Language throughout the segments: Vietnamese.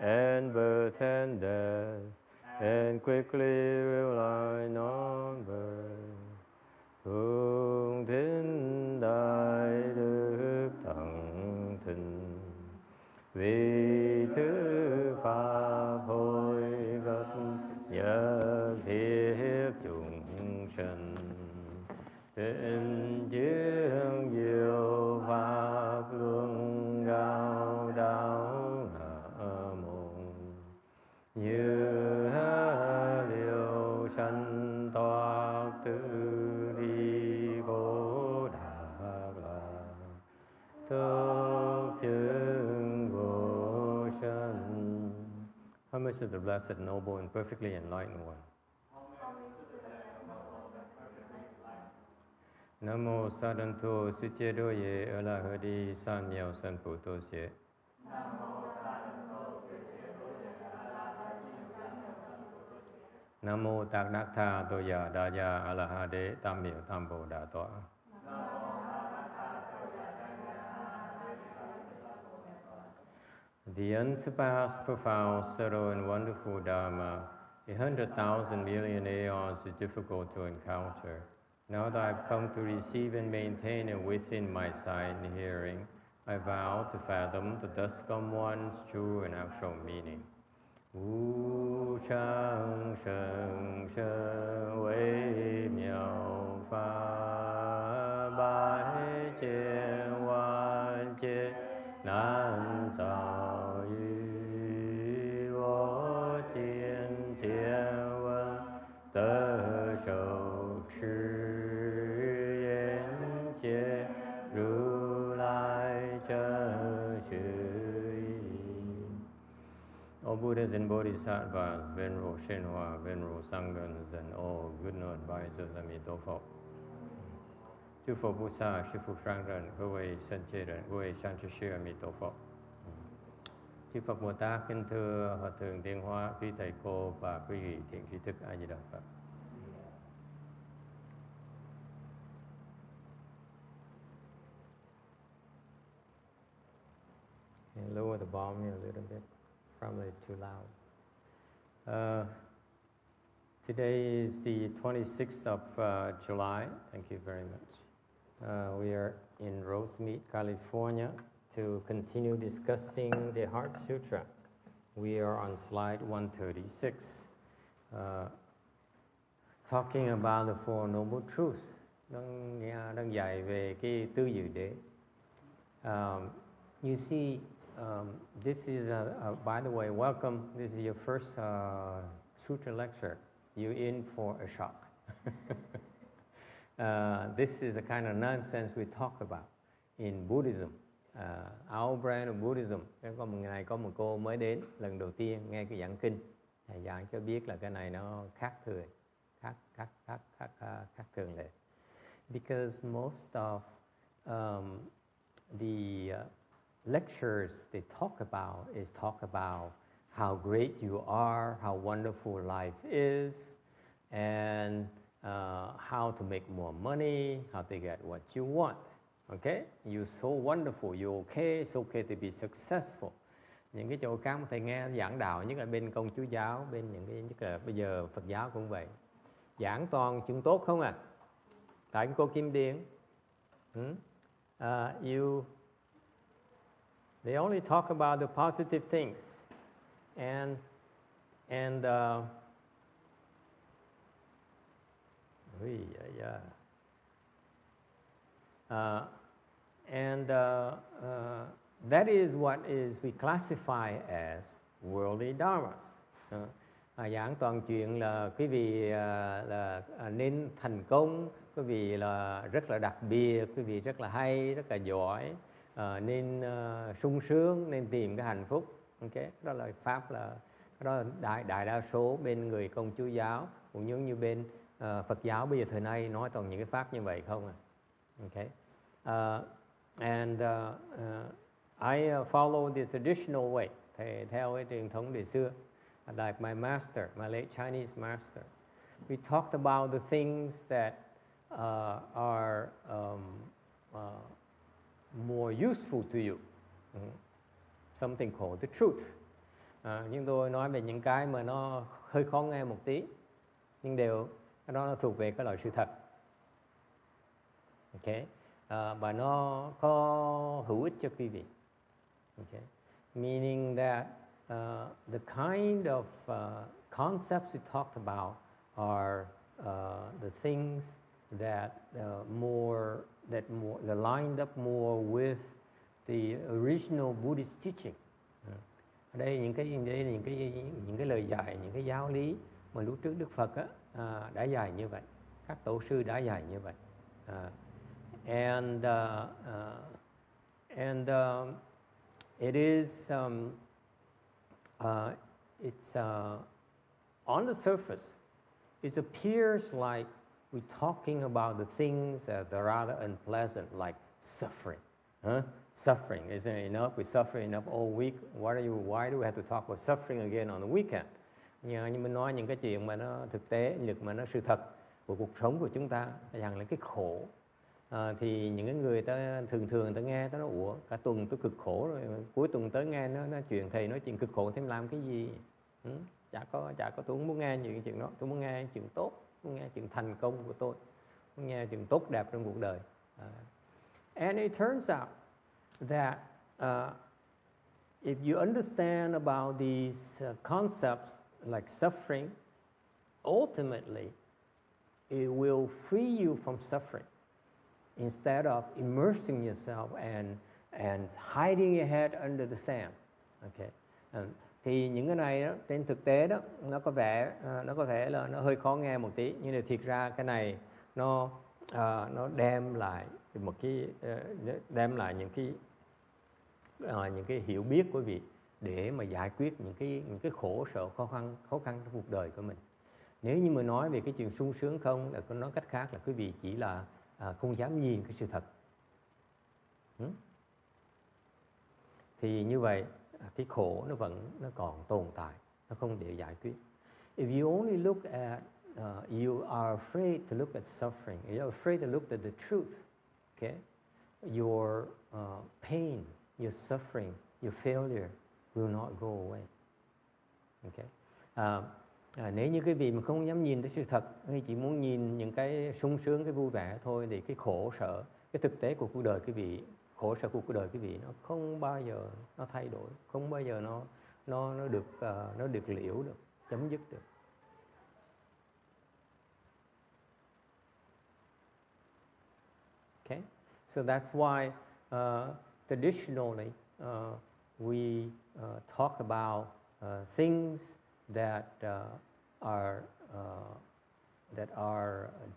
and birth and death, and quickly will I not burn. Hương thính đại đức thắng thịnh, vì thứ pháp hồi gấp nhất thiết chúng sanh. Tình chiến diệu pháp luân cao đạo hạ môn, như liều sanh thoát tự đi cố đạc là thức chứng vô sanh. Homage to the blessed, noble, and perfectly enlightened one. Nam mô Sa Đan Tô Sư Chế Đô Ye A La Hơ Đi San Miao San Phụ Tô Xie. Nam mô Tạc Đắc Tha Tô Ya Đa Ya A La Ha Đế Tam Miệu Tam Bồ Đà Tọa. The unsurpassed, profound, subtle, and wonderful Dharma, 100,000 million aeons is difficult to encounter. Now that I've come to receive and maintain it within my sight and hearing, I vow to fathom the thus come one's true and actual meaning. Wu Chang Sheng Sheng Wei Miao Fa Bai Jian Wan Jian Nan Zao Yu Wo Jian Jian Wen De Shou Shi all Buddhas and Bodhisattvas, Venerable Shenhua, Venerable Sanghas, and all good known advisors, Amitabha. Chư Phật Bồ Tát, Sư Phụ Sang Rần,各位善知人，各位善知识Amitabha. Chư Phật Bồ Tát kính thưa Hòa Thượng Tiên Hóa, quý thầy cô và quý vị thiện tri thức A Di Đà Phật. And lower the volume a little bit. Probably too loud. Today is the 26th of July. Thank you very much. We are in Rosemead, California to continue discussing the Heart Sutra. We are on slide 136, talking about the Four Noble Truths. Đang dạy về cái tứ diệu đế. You see, this is, by the way, welcome. This is your first sutra lecture. You're in for a shock. This is the kind of nonsense we talk about in Buddhism. Our brand of Buddhism. Có một ngày có một cô mới đến lần đầu tiên nghe cái giảng kinh, thầy giảng cho biết là cái này nó khác thường, khác thường lệ. Because most of the lectures they talk about how great you are, how wonderful life is, and how to make more money, how to get what you want. Okay? You're so wonderful, you're okay, it's okay to be successful. Những cái chỗ khác mà thầy nghe giảng đạo, nhất là bên Công Chúa giáo, bên những cái, nhất là bây giờ Phật giáo cũng vậy. Giảng toàn chuyện tốt không à? Tại cô Kim Điển, they only talk about the positive things, and that is what is we classify as worldly dharmas. Giảng toàn chuyện là quý vị là nên thành công, quý vị là rất là đặc biệt, quý vị rất là hay, rất là giỏi, nên sung sướng, nên tìm cái hạnh phúc. Okay? Đó là pháp, là đó là đại đa số bên người Công Chúa giáo, cũng giống như bên Phật giáo bây giờ thời nay nói toàn những cái pháp như vậy không à. Okay? I follow the traditional way, theo cái truyền thống đời xưa. Like my master, my late Chinese master, we talked about the things that are more useful to you. Something called the truth. chúng tôi nói về những cái mà nó hơi khó nghe một tí, nhưng đều cái đó nó thuộc về cái loại sự thật. Okay. Và nó có hữu ích cho quý vị. Okay. Meaning that the kind of concepts we talked about are the things that that lined up more with the original Buddhist teaching. Ở đây những cái lời dạy, những cái giáo lý mà lúc trước Đức Phật đã dạy như vậy, các tổ sư đã dạy như vậy. And it is it's on the surface it appears like we're talking about the things that are rather unpleasant, like suffering. Suffering, isn't it enough? We suffer enough all week. Why do we have to talk about suffering again on the weekend? Nhưng mình nói những cái chuyện mà nó thực tế, mà nó sự thật của cuộc sống của chúng ta, rằng là cái khổ. Thì những cái người ta thường ta nghe ta nói ủa cả tuần tôi cực khổ rồi, cuối tuần tới nghe nó chuyện thầy nói chuyện cực khổ thêm làm cái gì? Chả có tôi không muốn nghe những chuyện đó, tôi muốn nghe chuyện tốt, muốn nghe chuyện thành công của tôi, muốn nghe chuyện tốt đẹp trong cuộc đời. And it turns out that if you understand about these concepts like suffering, ultimately it will free you from suffering instead of immersing yourself and hiding your head under the sand. Okay. Thì những cái này đó, trên thực tế đó nó có thể là nó hơi khó nghe một tí, nhưng mà thiệt ra cái này nó đem lại những cái hiểu biết của quý vị để mà giải quyết những cái khổ sở khó khăn trong cuộc đời của mình. Nếu như mà nói về cái chuyện sung sướng không, là nói cách khác là quý vị chỉ là không dám nhìn cái sự thật. Thì như vậy cái khổ nó còn tồn tại, nó không để giải quyết. If you only look at you are afraid to look at suffering, you're afraid to look at the truth. Okay, your pain, your suffering, your failure will not go away. Okay. Nếu như quý vị mà không dám nhìn tới sự thật, hay chỉ muốn nhìn những cái sung sướng, cái vui vẻ thôi, thì cái khổ sở, cái thực tế của cuộc đời quý vị, khổ sở của cuộc đời quý vị nó không bao giờ nó thay đổi, không bao giờ nó được liễu được, chấm dứt được. Okay, so that's why traditionally we talk about things that are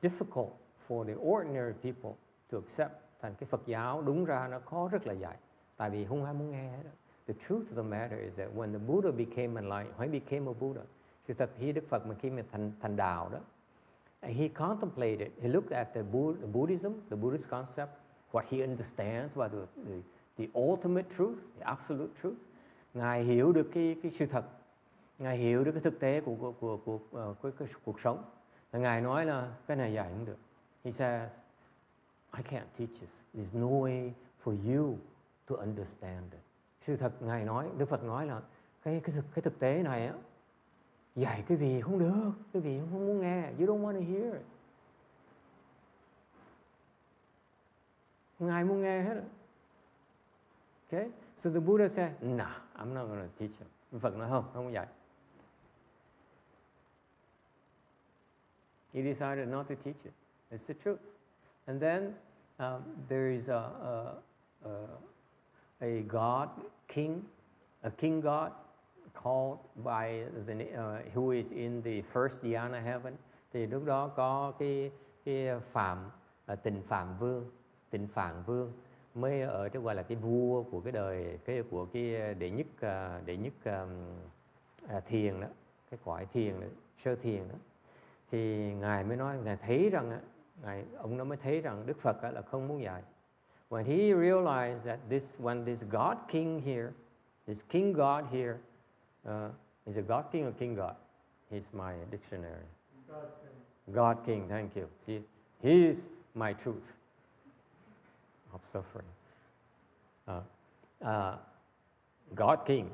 difficult for the ordinary people to accept. Thành cái Phật giáo đúng ra nó khó rất là dài, tại vì không ai muốn nghe hết. The truth of the matter is that when the Buddha became enlightened, when he became a Buddha, sự thật khi Đức Phật mà khi mà thành đạo đó, he contemplated, he looked at the Buddhism, the Buddhist concept, what he understands about the ultimate truth, the absolute truth. Ngài hiểu được cái sự thật, Ngài hiểu được cái thực tế của cuộc sống. Và Ngài nói là cái này dạy không được. He says, I can't teach this. There's no way for you to understand it. Sự thật Ngài nói, Đức Phật nói là cái thực tế này á, dạy quý vị không được, quý vị không muốn nghe. You don't want to hear it. Ngài muốn nghe hết. Okay? So the Buddha said, nah, I'm not going to teach you. Đức Phật nói không dạy. He decided not to teach it. It's the truth. And then there is a God, king, a king God called by who is in the first dhyana heaven. Thì lúc đó có cái Tịnh Phạn Vương mới ở cái gọi là cái vua của cái đời của cái đệ nhất thiền đó, cái cõi thiền đó, sơ thiền đó. Thì ngài mới nói, ngài thấy rằng ông nó mới thấy rằng Đức Phật là không muốn dạy. When he realized that when this God King here, this King God here, is a God King or King God? He's my dictionary. God King. God King, thank you. See, he is my truth of suffering. God King.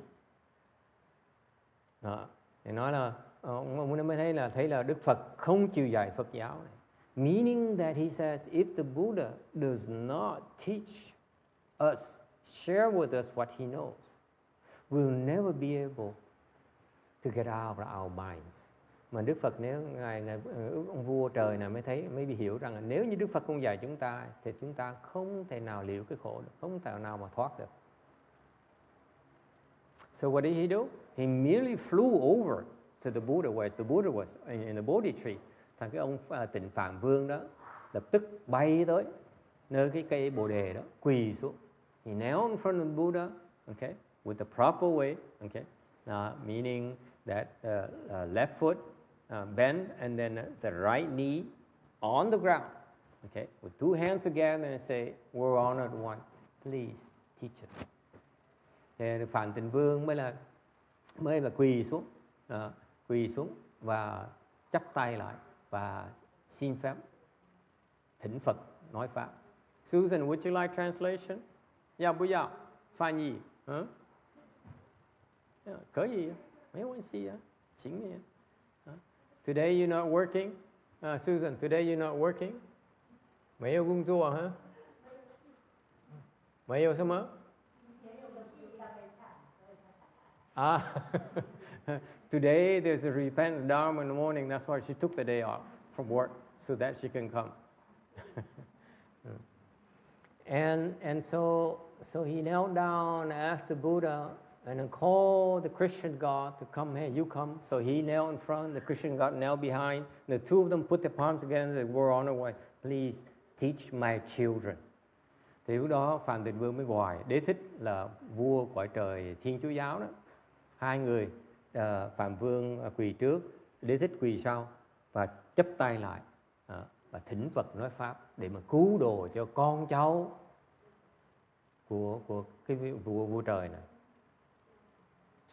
Thì nói là ông mới thấy là Đức Phật không chịu dạy Phật giáo này. Meaning that he says if the Buddha does not teach us, share with us what he knows, we'll never be able to get out of our minds. Mà Đức Phật nếu ngài ông vua trời này mới bị hiểu rằng là nếu như Đức Phật không dạy chúng ta thì chúng ta không thể nào liệu cái khổ được, không thể nào mà thoát được. So what did he do? He merely flew over to the Buddha where the Buddha was in the Bodhi tree. Thằng cái ông Tịnh Phạm Vương đó lập tức bay tới nơi cái cây Bồ đề đó, quỳ xuống. He knelt in front of the Buddha, okay, with the proper way, okay, meaning that left foot bent and then the right knee on the ground, okay, with two hands together and say, "We're honored one, please teach us." Thì Phạm Tịnh Vương mới là quỳ xuống và chắp tay lại và xin phép thỉnh Phật nói pháp. Susan, would you like translation? Dạ, bây giờ翻譯. Có gì? Mấy quan gì á? Chính gì? Today you're not working? Susan, today you're not working? Mấy yêu công作 hả? Mấy yêu什么? Today there's a repentance dharma in the morning. That's why she took the day off from work so that she can come. And so he knelt down and asked the Buddha and then called the Christian God to come. Hey, you come. So he knelt in front. The Christian God knelt behind. The two of them put their palms together. They were on their way. Please teach my children. Thì lúc đó Phạm Tịnh Vương mới gọi Đế Thích là vua cõi trời Thiên Chúa giáo đó. Hai người, Phạm Vương quỳ trước, Đế Thích quỳ sau và chắp tay lại và thỉnh Phật nói pháp để mà cứu độ cho con cháu của cái vua trời này.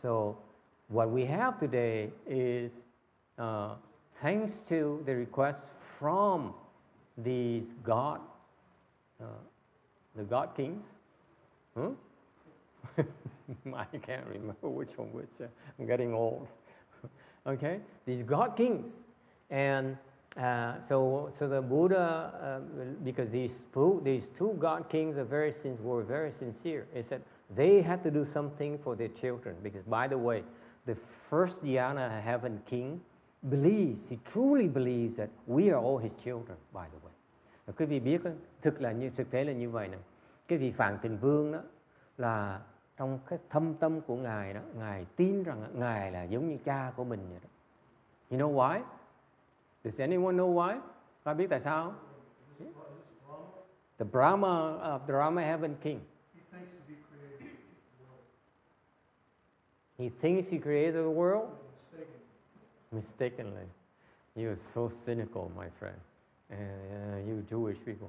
So what we have today is thanks to the request from these the God kings. I can't remember which one which. I'm getting old. Okay, these God kings, and so the Buddha, because these two God kings were very sincere. He said they had to do something for their children because, by the way, the first Dhyana Heaven King he truly believes that we are all his children. By the way, quý vị biết thực tế là như vậy này. Cái vị Phạm Tịnh Vương đó là trong cái thâm tâm của ngài đó, ngài tin rằng ngài là giống như cha của mình vậy đó. You know why? Does anyone know why? Có biết tại sao? The Brahma Heaven King. He thinks he created the world. Mistakenly. You are so cynical, my friend. You Jewish people.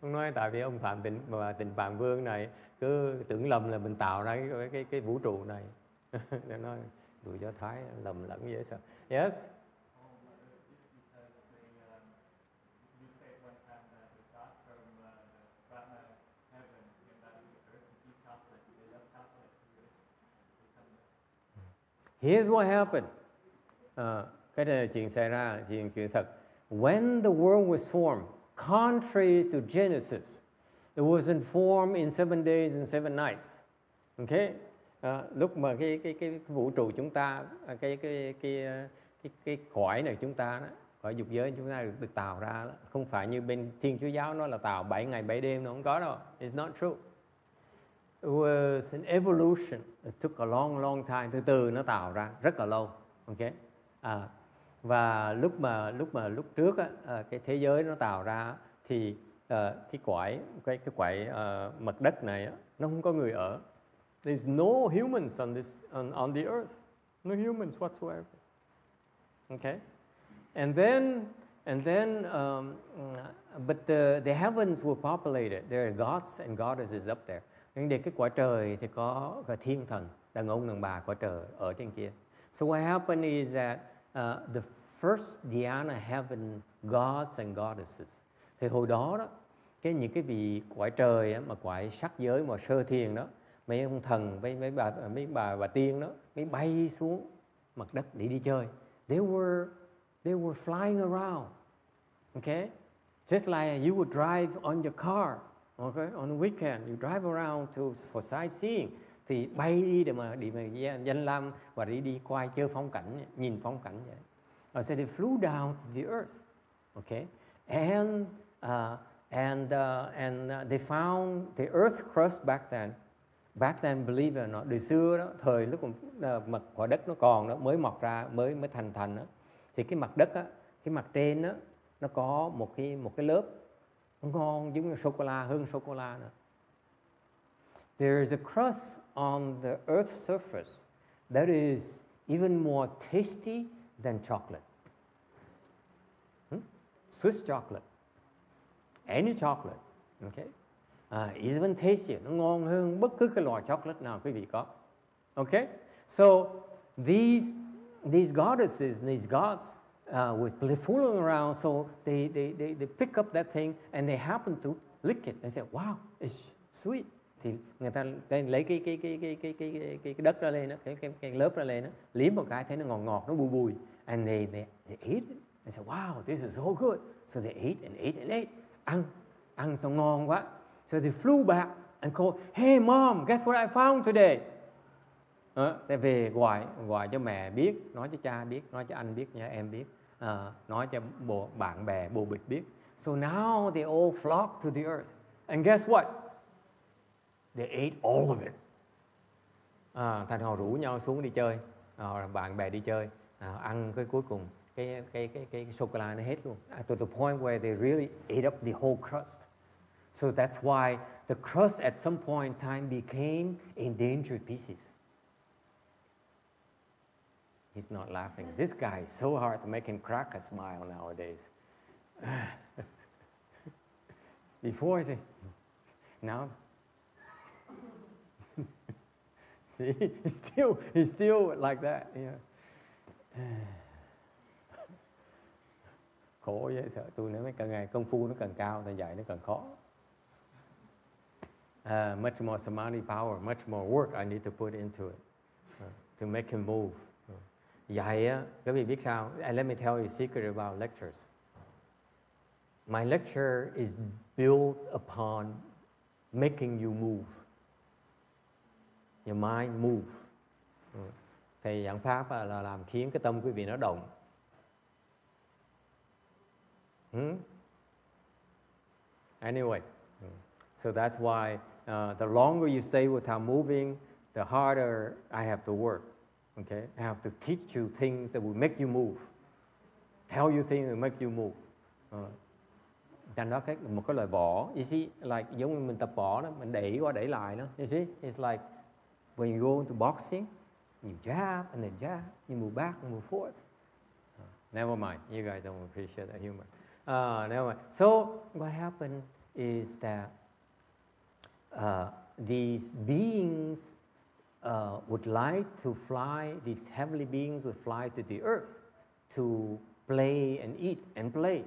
Ông nói tại vì ông Tịnh Phạm Vương này cứ tưởng lầm là mình tạo ra cái vũ trụ này. Để nói người Do Thái lầm lẫn dễ sợ. Yes. Here's what happened. Cái này là chuyện xảy ra, chuyện thật. When the world was formed, contrary to Genesis, it wasn't formed in 7 days and 7 nights. Okay? Lúc mà cái vũ trụ chúng ta, cái cõi này chúng ta đó, cõi dục giới chúng ta được tạo ra đó, không phải như bên Thiên Chúa giáo nó là tạo 7 ngày 7 đêm, nó không có đâu. It's not true. It was an evolution. It took a long time. Từ từ nó tạo ra rất là lâu. Okay? Và lúc trước á, cái thế giới nó tạo ra thì cái quải mặt đất này á, nó không có người ở. There's no humans on the earth. No humans whatsoever. Okay? And then but the heavens were populated. There are gods and goddesses up there. Nhưng để cái quả trời thì có cả thiên thần, đàn ông đàn bà quả trời ở trên kia. So what happened is that the first dhyana heaven gods and goddesses. Thì hồi đó những cái vị cõi trời á, mà cõi sắc giới mà sơ thiền đó, mấy ông thần, mấy bà tiên đó mới bay xuống mặt đất để đi chơi. They were flying around. Okay? Just like you would drive on your car, okay? On a weekend, you drive around for sightseeing. Thì bay đi để mà danh lam và đi qua chơi phong cảnh, nhìn phong cảnh vậy. So they flew down to the earth. Okay? And they found the earth crust back then. Back then, believe it or not, đời xưa đó, thời lúc mặt quả đất nó còn đó, mới mọc ra, mới thành đó, thì cái mặt đất á, cái mặt trên đó, nó có một cái lớp ngon giống như sô cô la, hơn sô cô la nữa. There is a crust on the earth's surface that is even more tasty than chocolate. Swiss chocolate, any chocolate, okay? Even tastier, nó ngon hơn bất cứ cái loại chocolate nào quý vị có. Okay? So these goddesses, these gods were fooling around, so they pick up that thing and they happen to lick it. They say, wow, it's sweet. Thì người ta lấy cái đất ra lên đó, cái lớp ra lên đó, liếm một cái thấy nó ngọt, nó bùi. And they ate it. They say, wow, this is so good. So they ate. Ăn xong ngon quá. So they flew back and called, hey mom, guess what I found today? They về gọi cho mẹ biết, nói cho cha biết, nói cho anh biết, cho em biết, nói cho bạn bè bồ bịch biết. So now they all flock to the earth. And guess what? They ate all of it. Thành họ rủ nhau xuống đi chơi, bạn bè đi chơi, ăn cái cuối cùng cái sô cô la nó hết luôn. To the point where they really ate up the whole crust. So that's why the crust at some point in time became endangered species. He's not laughing. This guy is so hard to make him crack a smile nowadays. Before I say, now, see, he's still like that. Yeah. Khổ vậy, sợ tôi nữa, càng ngày công phu nó càng cao, thì dạy nó càng khó. Much more samadhi power, much more work I need to put into it to make him move. Dạy á, các vị biết sao? Let me tell you a secret about lectures. My lecture is built upon making you move. Your mind move. Thầy giảng pháp là làm khiến cái tâm quý vị nó động. Anyway, so that's why the longer you stay without moving, the harder I have to work. Okay, I have to teach you things that will make you move, tell you things that will make you move. Thành đó một cái lời võ, you see, like giống như mình tập võ đó, mình đẩy qua đẩy lại đó. You see, it's like when you go into boxing, you jab and then jab, you move back and move forth. Never mind, you guys don't appreciate that humor. Never mind. So what happened is that these beings would like to fly, these heavenly beings would fly to the earth to play and eat and play.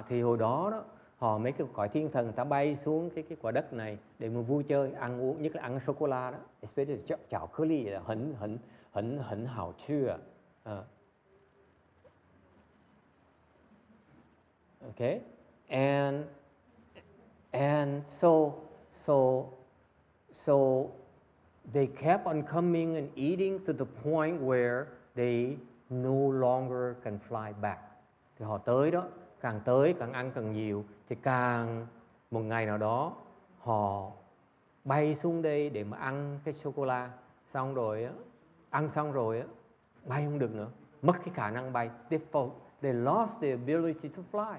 Thì hồi đó họ mấy cái cõi thiên thần ta bay xuống cái quả đất này để mà vui chơi, ăn uống, nhất là ăn sô cô la đó, especially chảo cơ ly là hẳn hảo chưa. Okay, and so they kept on coming and eating to the point where they no longer can fly back. Thì họ tới đó, càng tới càng ăn càng nhiều, thì càng một ngày nào đó họ bay xuống đây để mà ăn cái sô cô la, xong rồi á, ăn xong rồi á, bay không được nữa, mất cái khả năng bay. They lost the ability to fly.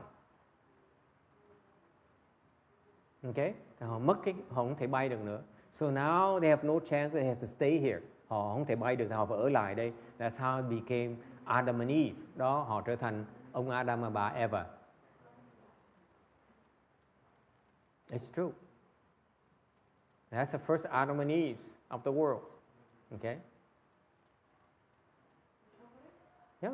Okay, họ mất họ không thể bay được nữa. So now they have no chance, they have to stay here. Họ không thể bay được, họ phải ở lại đây. That's how it became Adam and Eve. Đó, họ trở thành ông Adam và bà Eva. It's true. That's the first Adam and Eve of the world. Okay? Yeah.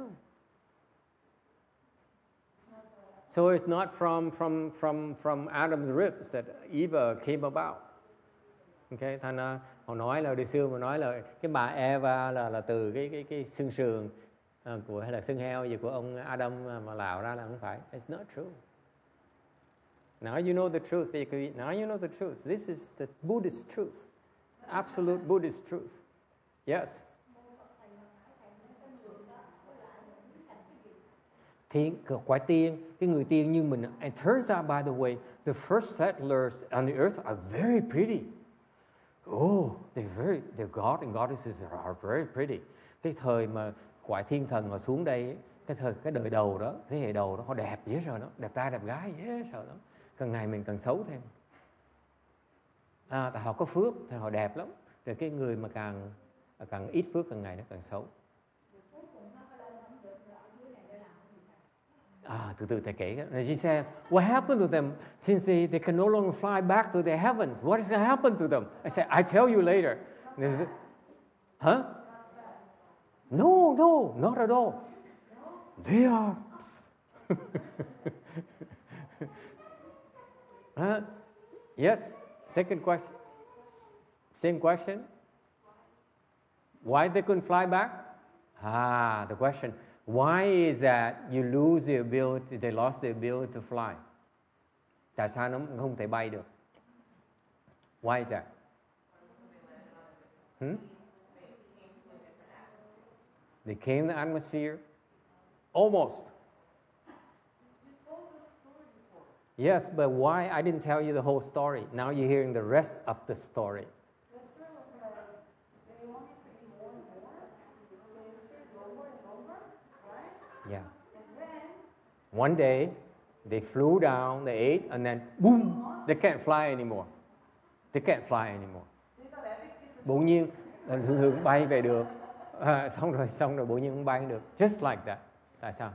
So it's not from Adam's ribs that Eve came about. Okay, thành ra họ nói là hồi xưa mà nói là cái bà Eva là từ cái xương sườn của hay là xương heo gì của ông Adam mà làm ra là không phải. It's not true. Now you know the truth. Now you know the truth. This is the Buddhist truth, absolute Buddhist truth. Yes. Thiên, quả tiên, cái người tiên như mình. And turns out, by the way, the first settlers on the earth are very pretty. Oh, the God and goddesses are very pretty. Cái thời mà quả thiên thần họ xuống đây, cái đời đầu đó, thế hệ đầu đó, họ đẹp dễ sợ lắm, đẹp trai đẹp gái dễ sợ lắm. Càng ngày mình càng xấu thêm. Tại họ có phước thì họ đẹp lắm. Rồi cái người mà càng ít phước càng ngày nó càng xấu. Từ từ thầy kể. She says, what happened to them since they can no longer fly back to the heavens? What is going to happen to them? I said, I tell you later. Huh? No, not at all. They are. Yes. Second question. Same question. Why they couldn't fly back? The question. Why is that you lose the ability? They lost the ability to fly. Tại sao nó không thể bay được? Why is that? They came to the atmosphere. Almost. Yes, but why? I didn't tell you the whole story. Now you're hearing the rest of the story. Yeah. One day, they flew down, they ate, and then boom, they can't fly anymore. They can't fly anymore. Bỗng nhiên thường bay về được, xong rồi bỗng nhiên không bay được. Just like that. Tại sao?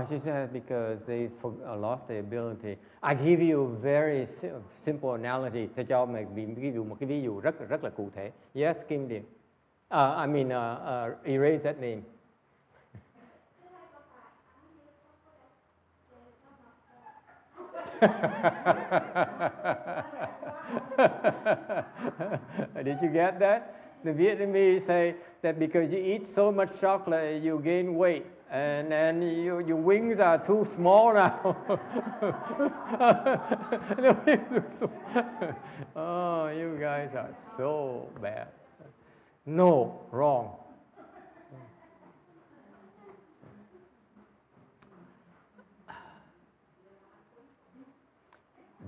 She said because they lost the ability. I give you a very simple analogy để cho mình một cái ví dụ rất là cụ thể. Yes, Kim Điền. I mean, erase that name. Did you get that? The Vietnamese say that because you eat so much chocolate, you gain weight. And then your wings are too small now. Oh, you guys are so bad. No, wrong.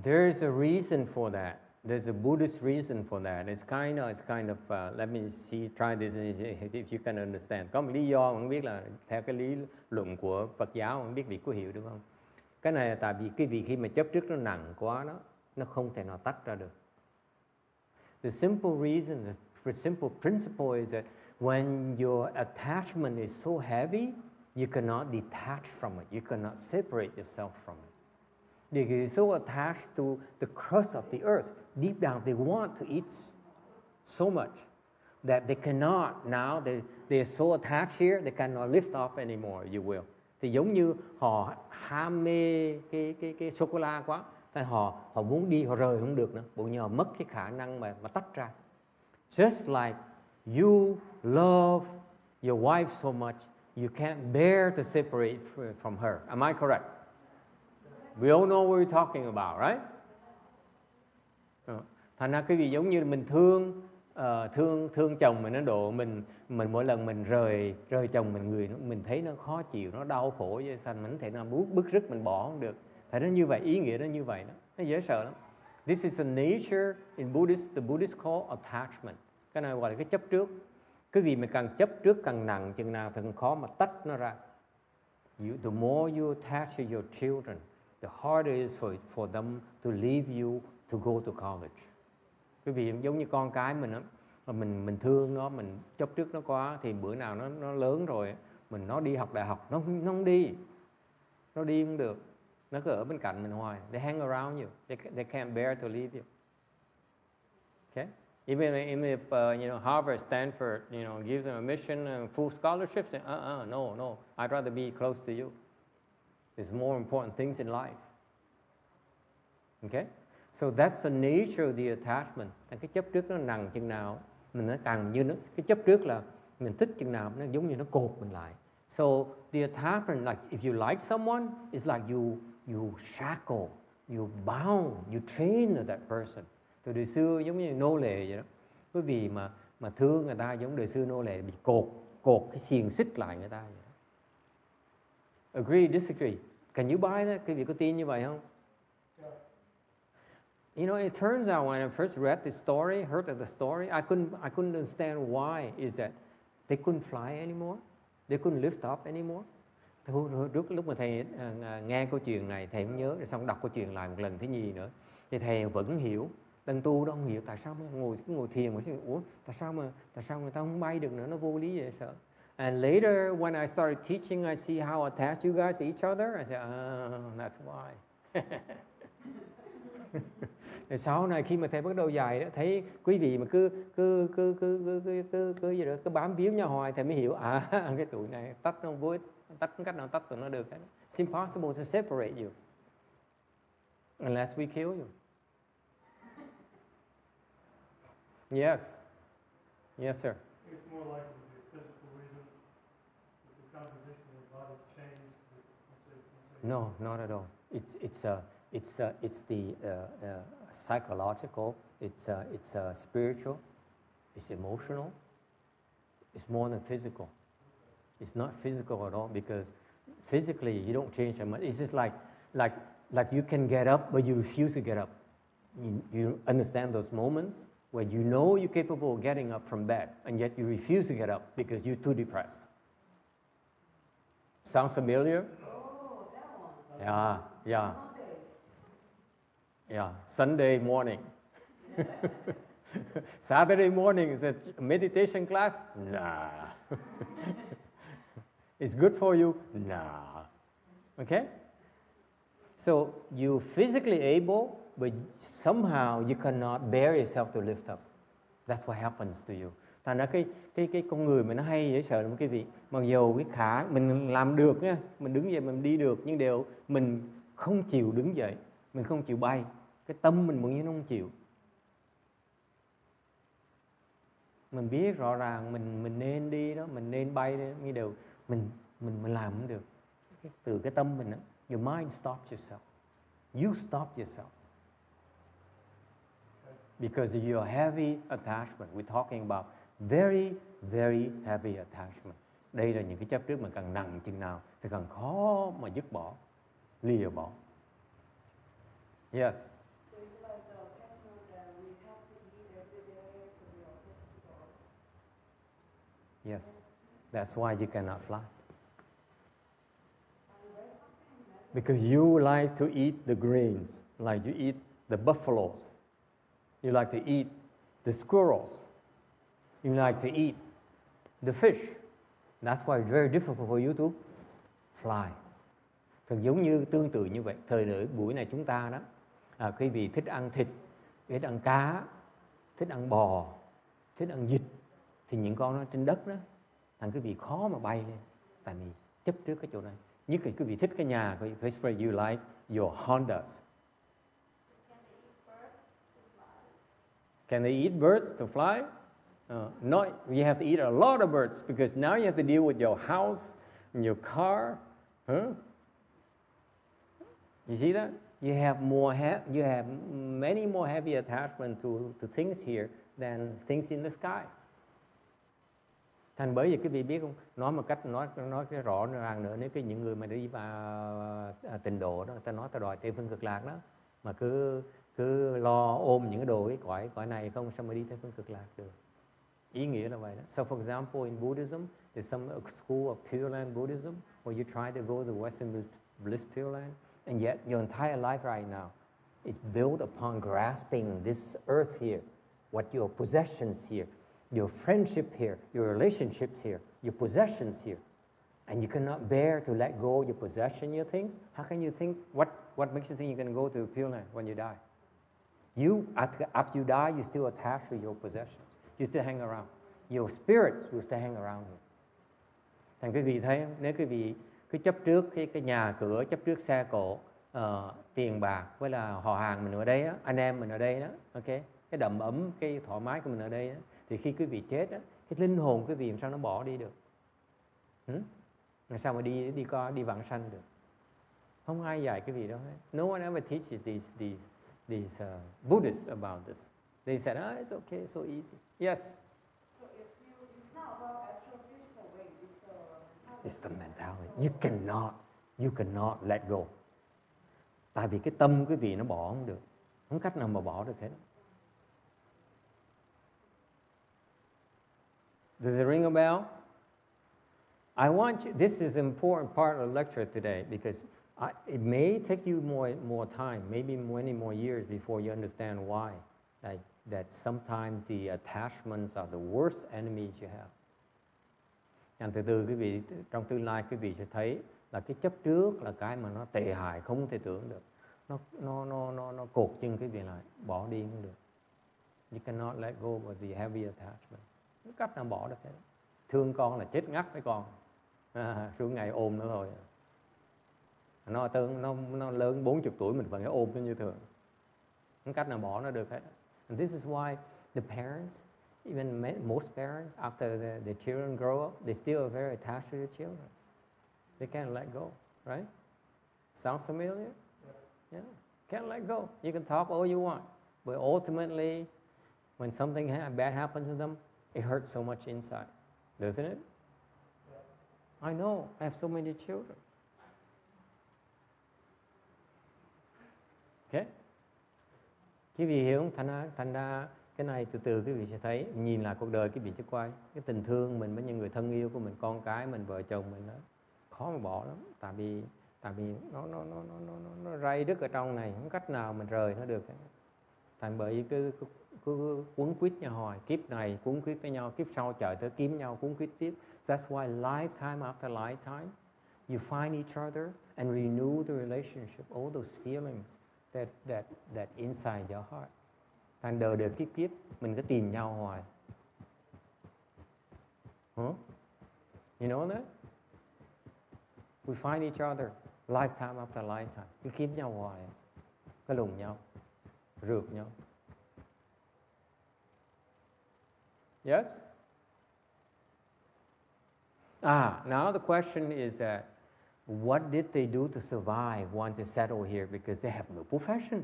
There's a reason for that. There's a Buddhist reason for that. It's kind of let me see, try this if you can understand. Có một lý do mà không biết là theo cái lý luận của Phật giáo, không biết vị có hiểu được không? Cái này là tại vì cái vị khi mà chấp trước nó nặng quá nó không thể nào tách ra được. The simple reason, the simple principle is that when your attachment is so heavy, you cannot detach from it. You cannot separate yourself from it. They're so attached to the crust of the earth. Deep down, they want to eat so much that they cannot now. They're so attached here, they cannot lift off anymore. You will. Thì giống như họ ham mê cái sô cô la quá, nên họ muốn đi, họ rời không được nữa. Bộ như họ mất cái khả năng mà tách ra. Just like you love your wife so much, you can't bear to separate from her. Am I correct? We all know what we're talking about, right? Thành ra cái gì giống như mình thương chồng mình, nó độ mình mỗi lần mình rời chồng mình thấy nó khó chịu, nó đau khổ vậy, sao mình không thể nào bứt rứt mình bỏ không được. Tại nó như vậy, ý nghĩa nó như vậy đó, nó dễ sợ lắm. This is a nature in Buddhist, the Buddhists call attachment. Cái này gọi là cái chấp trước. Cái gì mình càng chấp trước càng nặng, chừng nào thì càng khó mà tách nó ra. The more you attach to your children, the harder it is for them to leave you to go to college. Cái vì giống như con cái mình á, mình thương nó, mình chấp trước nó quá, thì bữa nào nó lớn rồi, nó đi học đại học, nó không đi không được. Nó cứ ở bên cạnh mình hoài. They hang around you. They can't bear to leave you. Okay? Even if Harvard, Stanford, gives them a mission and full scholarships, no, I'd rather be close to you. There's more important things in life. Okay? So that's the nature of the attachment. Cái chấp trước nó nặng chừng nào, mình nó càng như nó, cái chấp trước là mình thích chừng nào, nó giống như nó cột mình lại. So the attachment, like if you like someone, it's like you shackle, you bound, you train that person. Từ đời xưa giống như nô lệ vậy đó. Quý vị mà thương người ta giống đời xưa nô lệ bị cột cái xiềng xích lại người ta vậy đó. Agree, disagree? Can you buy that? Quý vị có tin như vậy không? It turns out when I first read the story, heard of the story, I couldn't understand why is that they couldn't fly anymore, they couldn't lift up anymore. Trước lúc mà thầy nghe câu chuyện này, thầy không nhớ, rồi xong đọc câu chuyện lại một lần thứ nhì nữa, thì thầy vẫn hiểu. Đàn tu đó không hiểu tại sao ngồi thiền mà ủa tại sao người ta không bay được nữa, nó vô lý vậy sợ. And later when I started teaching, I see how attached you guys to each other. I said, that's why. Rồi sau này khi mà thầy bắt đầu dạy đó, thấy quý vị mà cứ gì đó, cứ bám víu nhau hoài, thầy mới hiểu cái tụi này tách nó không vui, tách cách nào tách tụi nó được. It's impossible to separate you unless we kill you. Yes. Yes, sir. It's more likely to be a physical reason that the composition of the body changed. No, not at all. It's the psychological. It's spiritual. It's emotional. It's more than physical. It's not physical at all because physically you don't change that much. It's just like you can get up, but you refuse to get up. You understand those moments when you know you're capable of getting up from bed, and yet you refuse to get up because you're too depressed. Sounds familiar? Oh, that one. Yeah. Yeah, Sunday morning. Saturday morning is a meditation class? Nah. It's good for you? Nah. Okay? So you're physically able, but somehow you cannot bear yourself to lift up. That's what happens to you. Thành ra cái con người mà nó hay dễ sợ lắm quý vị. Mặc dù cái khả mình làm được nha, mình đứng dậy mình đi được, nhưng đều mình không chịu đứng dậy, mình không chịu bay. Cái tâm mình muốn như nó không chịu. Mình biết rõ ràng mình nên đi đó, mình nên bay đó, nhưng đều mình làm không được. Từ cái tâm mình đó, your mind stops yourself. You stop yourself. Because of your heavy attachment. We're talking about very, very heavy attachment. Đây là những cái chấp trước mà càng nặng chừng nào thì càng khó mà dứt bỏ, lìa bỏ. Yes. Yes, that's why you cannot fly. Because you like to eat the grains, like you eat the buffaloes. You like to eat the squirrels. You like to eat the fish. That's why it's very difficult for you to fly. Thường giống như tương tự như vậy. Thời buổi này chúng ta đó, quý vị thích ăn thịt, thích ăn cá, thích ăn bò, thích ăn vịt, thì những con nó trên đất đó, thành quý vị khó mà bay lên, tại vì chấp trước cái chỗ này. Nhất là quý vị thích cái nhà, quý vị phải you like your Hondas. Can they eat birds to fly? No, you have to eat a lot of birds because now you have to deal with your house and your car. Huh? You see that? You have many more heavy attachment to things here than things in the sky. Thành bởi vì quý vị biết không, nói một cách nói cái rõ ràng nữa, nếu những người mà đi vào tịnh độ đó, ta nói ta đòi tây phương cực lạc đó, mà cứ lo ôm những cái đồ cái cõi này không, sao mà đi tây phương cực lạc được? Ý nghĩa là vậy đó. So for example, in Buddhism, there's some school of Pure Land Buddhism where you try to go to the Western Bliss Pure Land, and yet your entire life right now is built upon grasping this earth here, what your possessions here, your friendship here, your relationships here, your possessions here. and you cannot bear to let go your possession, your things, how can you think, what makes you think you're going to go to the Pure Land when you die? After you die, you're still attached to your possessions. You still hang around. Your spirits will still hang around you. Thành quý vị thấy không? Nếu quý vị cứ chấp trước cái nhà cửa, chấp trước xe cộ, tiền bạc, với là họ hàng mình ở đây đó, anh em mình ở đây đó, ok, cái đầm ấm, cái thoải mái của mình ở đây đó, thì khi quý vị chết đó, cái linh hồn quý vị làm sao nó bỏ đi được? Làm sao mà đi vãng sanh được? Không ai dạy quý vị đâu hết. No one ever teaches these Buddhists about this. They said, it's okay, it's so easy. Yes. So it's not about actual physical way. It's the mentality. You cannot let go. Tại vì cái tâm quý vị nó bỏ không được. Không cách nào mà bỏ được hết. Does it ring a bell? I want you, this is an important part of the lecture today because it may take you more time, maybe many more years before you understand why. That sometimes the attachments are the worst enemies you have. And từ từ quý vị, trong tương lai quý vị sẽ thấy là cái chấp trước là cái mà nó tệ hại không thể tưởng được. Nó cột chân quý vị lại, bỏ đi không được. You cannot let go of the heavy attachment. Không cách nào bỏ được hết. Thương con là chết ngắt với con. Xuống ngày ôm nữa thôi. Nó lớn 40 tuổi mình vẫn phải ôm nó như thường. Không cách nào bỏ nó được hết. And this is why the parents, even most parents, after the children grow up, they still are very attached to their children. They can't let go, right? Sounds familiar? Yeah. Can't let go. You can talk all you want, but ultimately, when something bad happens to them, it hurts so much inside, doesn't it? I know. I have so many children. Okay? Quý vị hiểu không? Thành ra cái này từ từ quý vị sẽ thấy, nhìn lại cuộc đời quý vị sẽ quay. Cái tình thương mình với những người thân yêu của mình, con cái mình, vợ chồng mình đó, khó mà bỏ lắm. Tại vì nó ray đứt ở trong này, không cách nào mình rời nó được. Thành bởi vì cứ quấn quýt nhau hoài, kiếp này quấn quýt với nhau, kiếp sau trời tới kiếm nhau quấn quýt tiếp. That's why lifetime after lifetime, you find each other and renew the relationship, all those feelings that inside your heart. Thành đời kiếp mình cứ tìm nhau hoài. You know that? We find each other lifetime after lifetime. Cứ kiếm nhau hoài, cứ lùng nhau, rượt nhau. Yes? Now the question is that what did they do to survive once they settle here? Because they have no professions.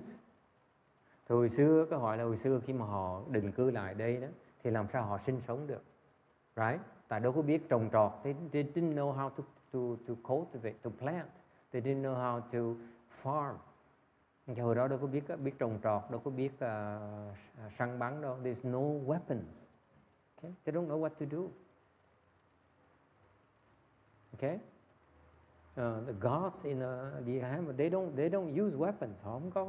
Thì hồi xưa, cái hỏi là hồi xưa khi mà họ định cư lại đây đó, thì làm sao họ sinh sống được? Right? Tại đâu có biết trồng trọt. They didn't know how to cultivate, to plant. They didn't know how to farm. Hồi đó đâu có biết trồng trọt, đâu có biết săn bắn đâu. There's no weapons. Okay? They don't know what to do. Okay? The gods in the Hammer, they don't use weapons. Họ không có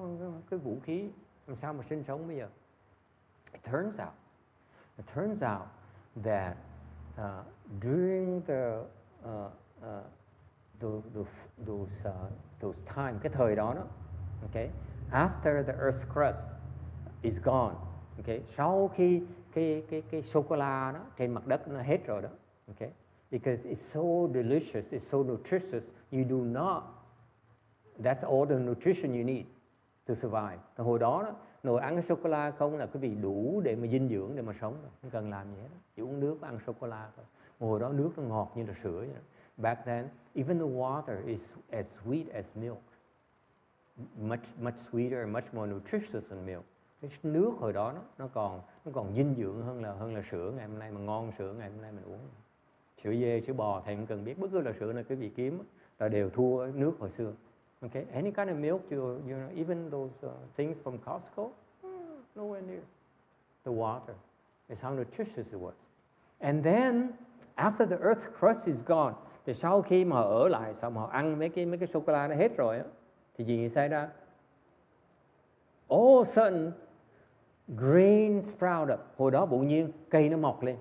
cái vũ khí. Làm sao mà sinh sống bây giờ? It turns out that during those time, cái thời đó, okay, after the Earth's crust is gone, okay, sau khi cái sô cô la đó trên mặt đất nó hết rồi đó, okay, because it's so delicious, it's so nutritious, you do not. That's all the nutrition you need to survive. Hồi đó nồi ăn sô cô la không là quý vị đủ để mà dinh dưỡng để mà sống rồi, không cần làm gì hết, chỉ uống nước ăn sô cô la thôi. Hồi đó nước nó ngọt như là sữa vậy. Back then, even the water is as sweet as milk, much sweeter and much more nutritious than milk. Cái nước hồi đó nó còn dinh dưỡng hơn là sữa ngày hôm nay, mà ngon sữa ngày hôm nay mình uống. Sữa dê, sữa bò thầy không cần biết, bất cứ là sữa nào quý vị kiếm là đều thua nước hồi xưa. Okay, any kind of milk, you know, even those things from Costco, nowhere near the water. It's how nutritious it was. And then after the earth's crust is gone, thì sau khi mà họ ở lại, sau mà họ ăn mấy cái sô cô la nó hết rồi á, thì gì xảy ra? All of a sudden, grain sprout up. Hồi đó bỗng nhiên cây nó mọc lên.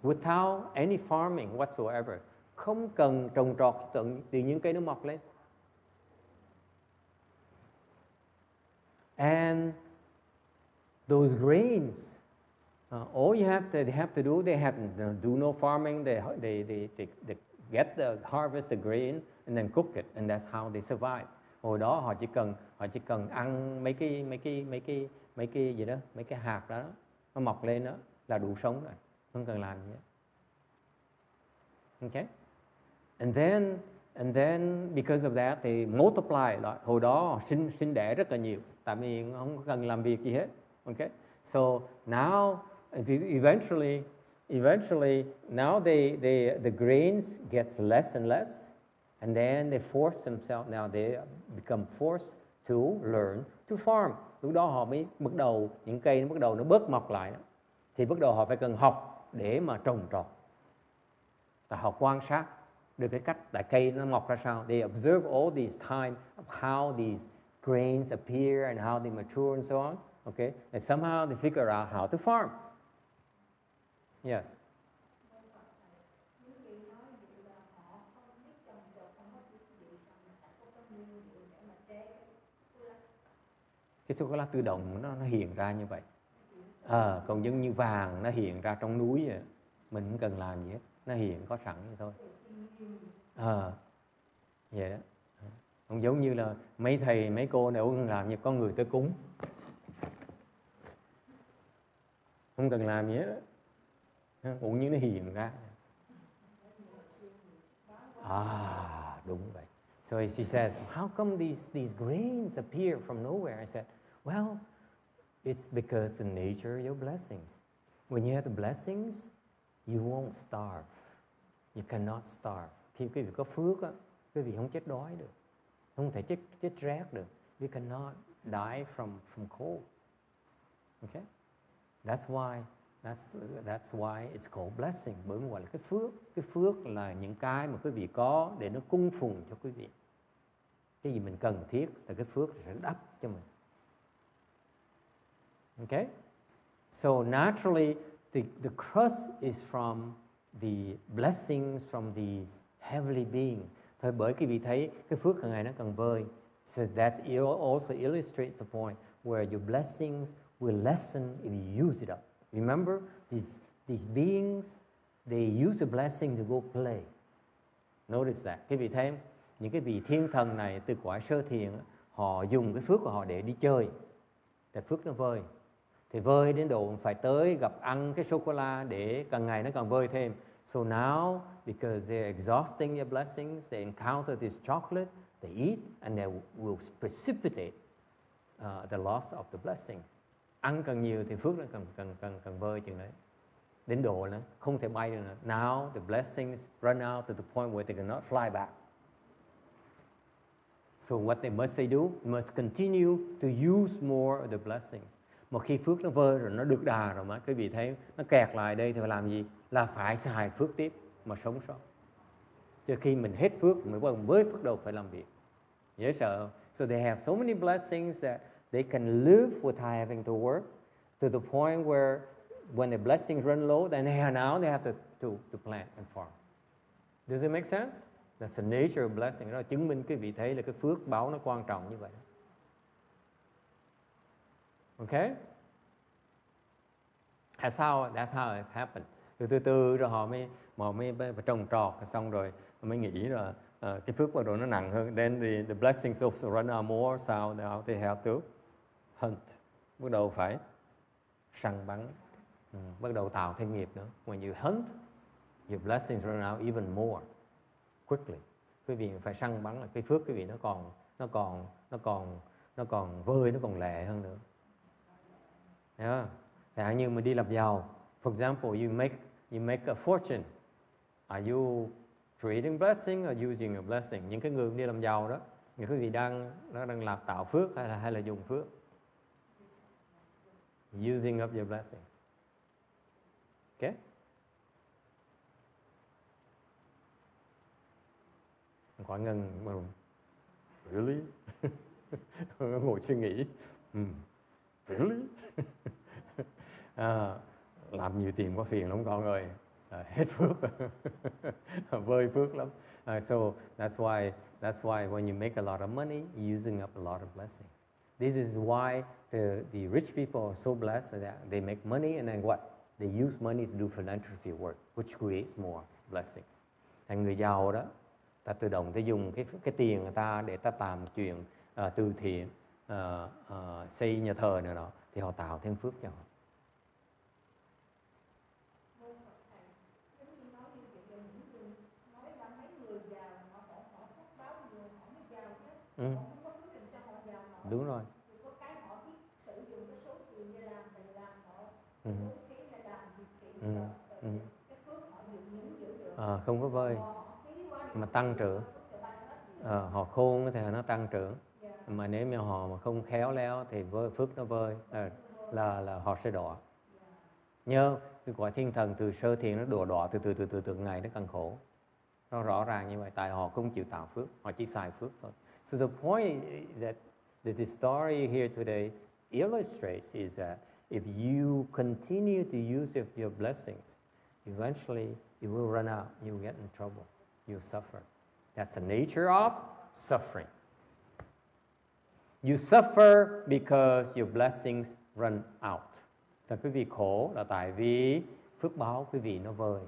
Without any farming whatsoever. không cần trồng trọt tự nhiên cây nó mọc lên. And those grains, all they have to do, they have to do no farming. They get the harvest the grain and then cook it, and that's how they survive. Hồi đó họ chỉ cần ăn mấy cái gì đó, mấy cái hạt đó nó mọc lên đó là đủ sống rồi, không cần làm gì hết. Okay? And then because of that thì multiply đó. Hồi đó họ sinh đẻ rất là nhiều, tại vì không cần làm việc gì hết. Okay? So now eventually now the grains gets less and less, and then they force themselves, now they become forced to learn to farm. Lúc đó họ mới bắt đầu, những cây nó bắt đầu nó bớt mọc lại đó. Thì bắt đầu họ phải cần học để mà trồng trọt. Và họ quan sát được cái cách tại cây nó mọc ra sao. They observe all these time of how these grains appear and how they mature and so on. Okay? And somehow they figure out how to farm. Yes. Cái sô-cô-la tự động nó hiện ra như vậy. Còn giống như vàng nó hiện ra trong núi vậy. Mình không cần làm gì hết, nó hiện có sẵn vậy thôi. Vậy đó. Không giống như là mấy thầy mấy cô này không làm, như có người tới cúng, không cần làm gì hết, cũng như nó hiện ra. Đúng vậy. So she says, how come these grains appear from nowhere? I said, well, it's because the nature of your blessings. When you have the blessings, you won't starve. You cannot starve. Khi quý vị có phước á, quý vị không chết đói được, không thể chết rét được. You cannot die from cold. Okay? That's why it's called blessing. Bởi vì gọi là cái phước. Cái phước là những cái mà quý vị có để nó cung phụng cho quý vị. Cái gì mình cần thiết là cái phước sẽ đắp cho mình. Okay? So naturally the crust is from the blessings from these heavenly beings. Thôi bởi quý vị thấy cái phước hàng ngày nó cần vơi. So that also illustrates the point where your blessings will lessen if you use it up. Remember, these beings, they use the blessing to go play. Notice that. Quý vị thấy những cái vị thiên thần này từ cõi sơ thiện, họ dùng cái phước của họ để đi chơi. Tại phước nó vơi. Thì vơi đến độ phải tới gặp ăn cái sô-cô-la để càng ngày nó càng vơi thêm. So now, because they're exhausting their blessings, they encounter this chocolate, they eat, and they will precipitate the loss of the blessing. Ăn càng nhiều thì phước nó càng vơi chừng đấy. Đến độ nó không thể bay được nữa. Now the blessings run out to the point where they cannot fly back. So what they must do, must continue to use more of the blessings. Một khi phước nó vơi rồi, nó được đà rồi mà quý vị thấy nó kẹt lại đây thì phải làm gì? Là phải xài phước tiếp mà sống sót. Chứ khi mình hết phước mình mới bắt đầu phải làm việc. Dễ sợ. So they have so many blessings that they can live without having to work, to the point where when the blessings run low, then now they have to plant and farm. Does it make sense? That's the nature of blessing. Đó chứng minh quý vị thấy là cái phước báo nó quan trọng như vậy. Okay? That's how it happened. Từ từ rồi họ mới trồng trọt, xong rồi mới nghĩ là cái phước bắt đầu nó nặng hơn. Then the blessings also run out more, so now they have to hunt. Bắt đầu phải săn bắn, bắt đầu tạo thêm nghiệp nữa. When you hunt, your blessings run out even more quickly. Quý vị phải săn bắn là cái phước quý vị nó còn vơi, nó còn lẹ hơn nữa. Yeah. Chẳng như mình đi làm giàu, for example, you make a fortune. Are you creating blessing or using a blessing? Những cái người đi làm giàu đó, những cái gì đang làm tạo phước hay là dùng phước? Using up your blessing. Okay? Quả Ngân really? Ngồi suy nghĩ. Really? Làm nhiều tiền quá phiền lắm con ơi. hết phước, vơi phước lắm. So that's why when you make a lot of money, you're using up a lot of blessings. This is why the rich people are so blessed that they make money and then what? They use money to do philanthropy work, which creates more blessings. Thành người giàu đó, ta tự động ta dùng cái tiền người ta để ta làm chuyện từ thiện, xây nhà thờ này nọ, thì họ tạo thêm phước cho họ. Đúng rồi. Không có vơi mà tăng trưởng. Họ khôn thì nó tăng trưởng, mà nếu như họ mà không khéo léo thì phước nó vơi, là họ sẽ đọa. Nhớ cái quả thiên thần từ sơ thiện nó đọa từ ngày nó càng khổ. Nó rõ ràng như vậy, tại họ không chịu tạo phước, họ chỉ xài phước thôi. So the point that the story here today illustrates is that if you continue to use your blessings, eventually you will run out, you will get in trouble, you will suffer. That's the nature of suffering. You suffer because your blessings run out. Là quý vị khổ là tại vì phước báo quý vị nó vơi.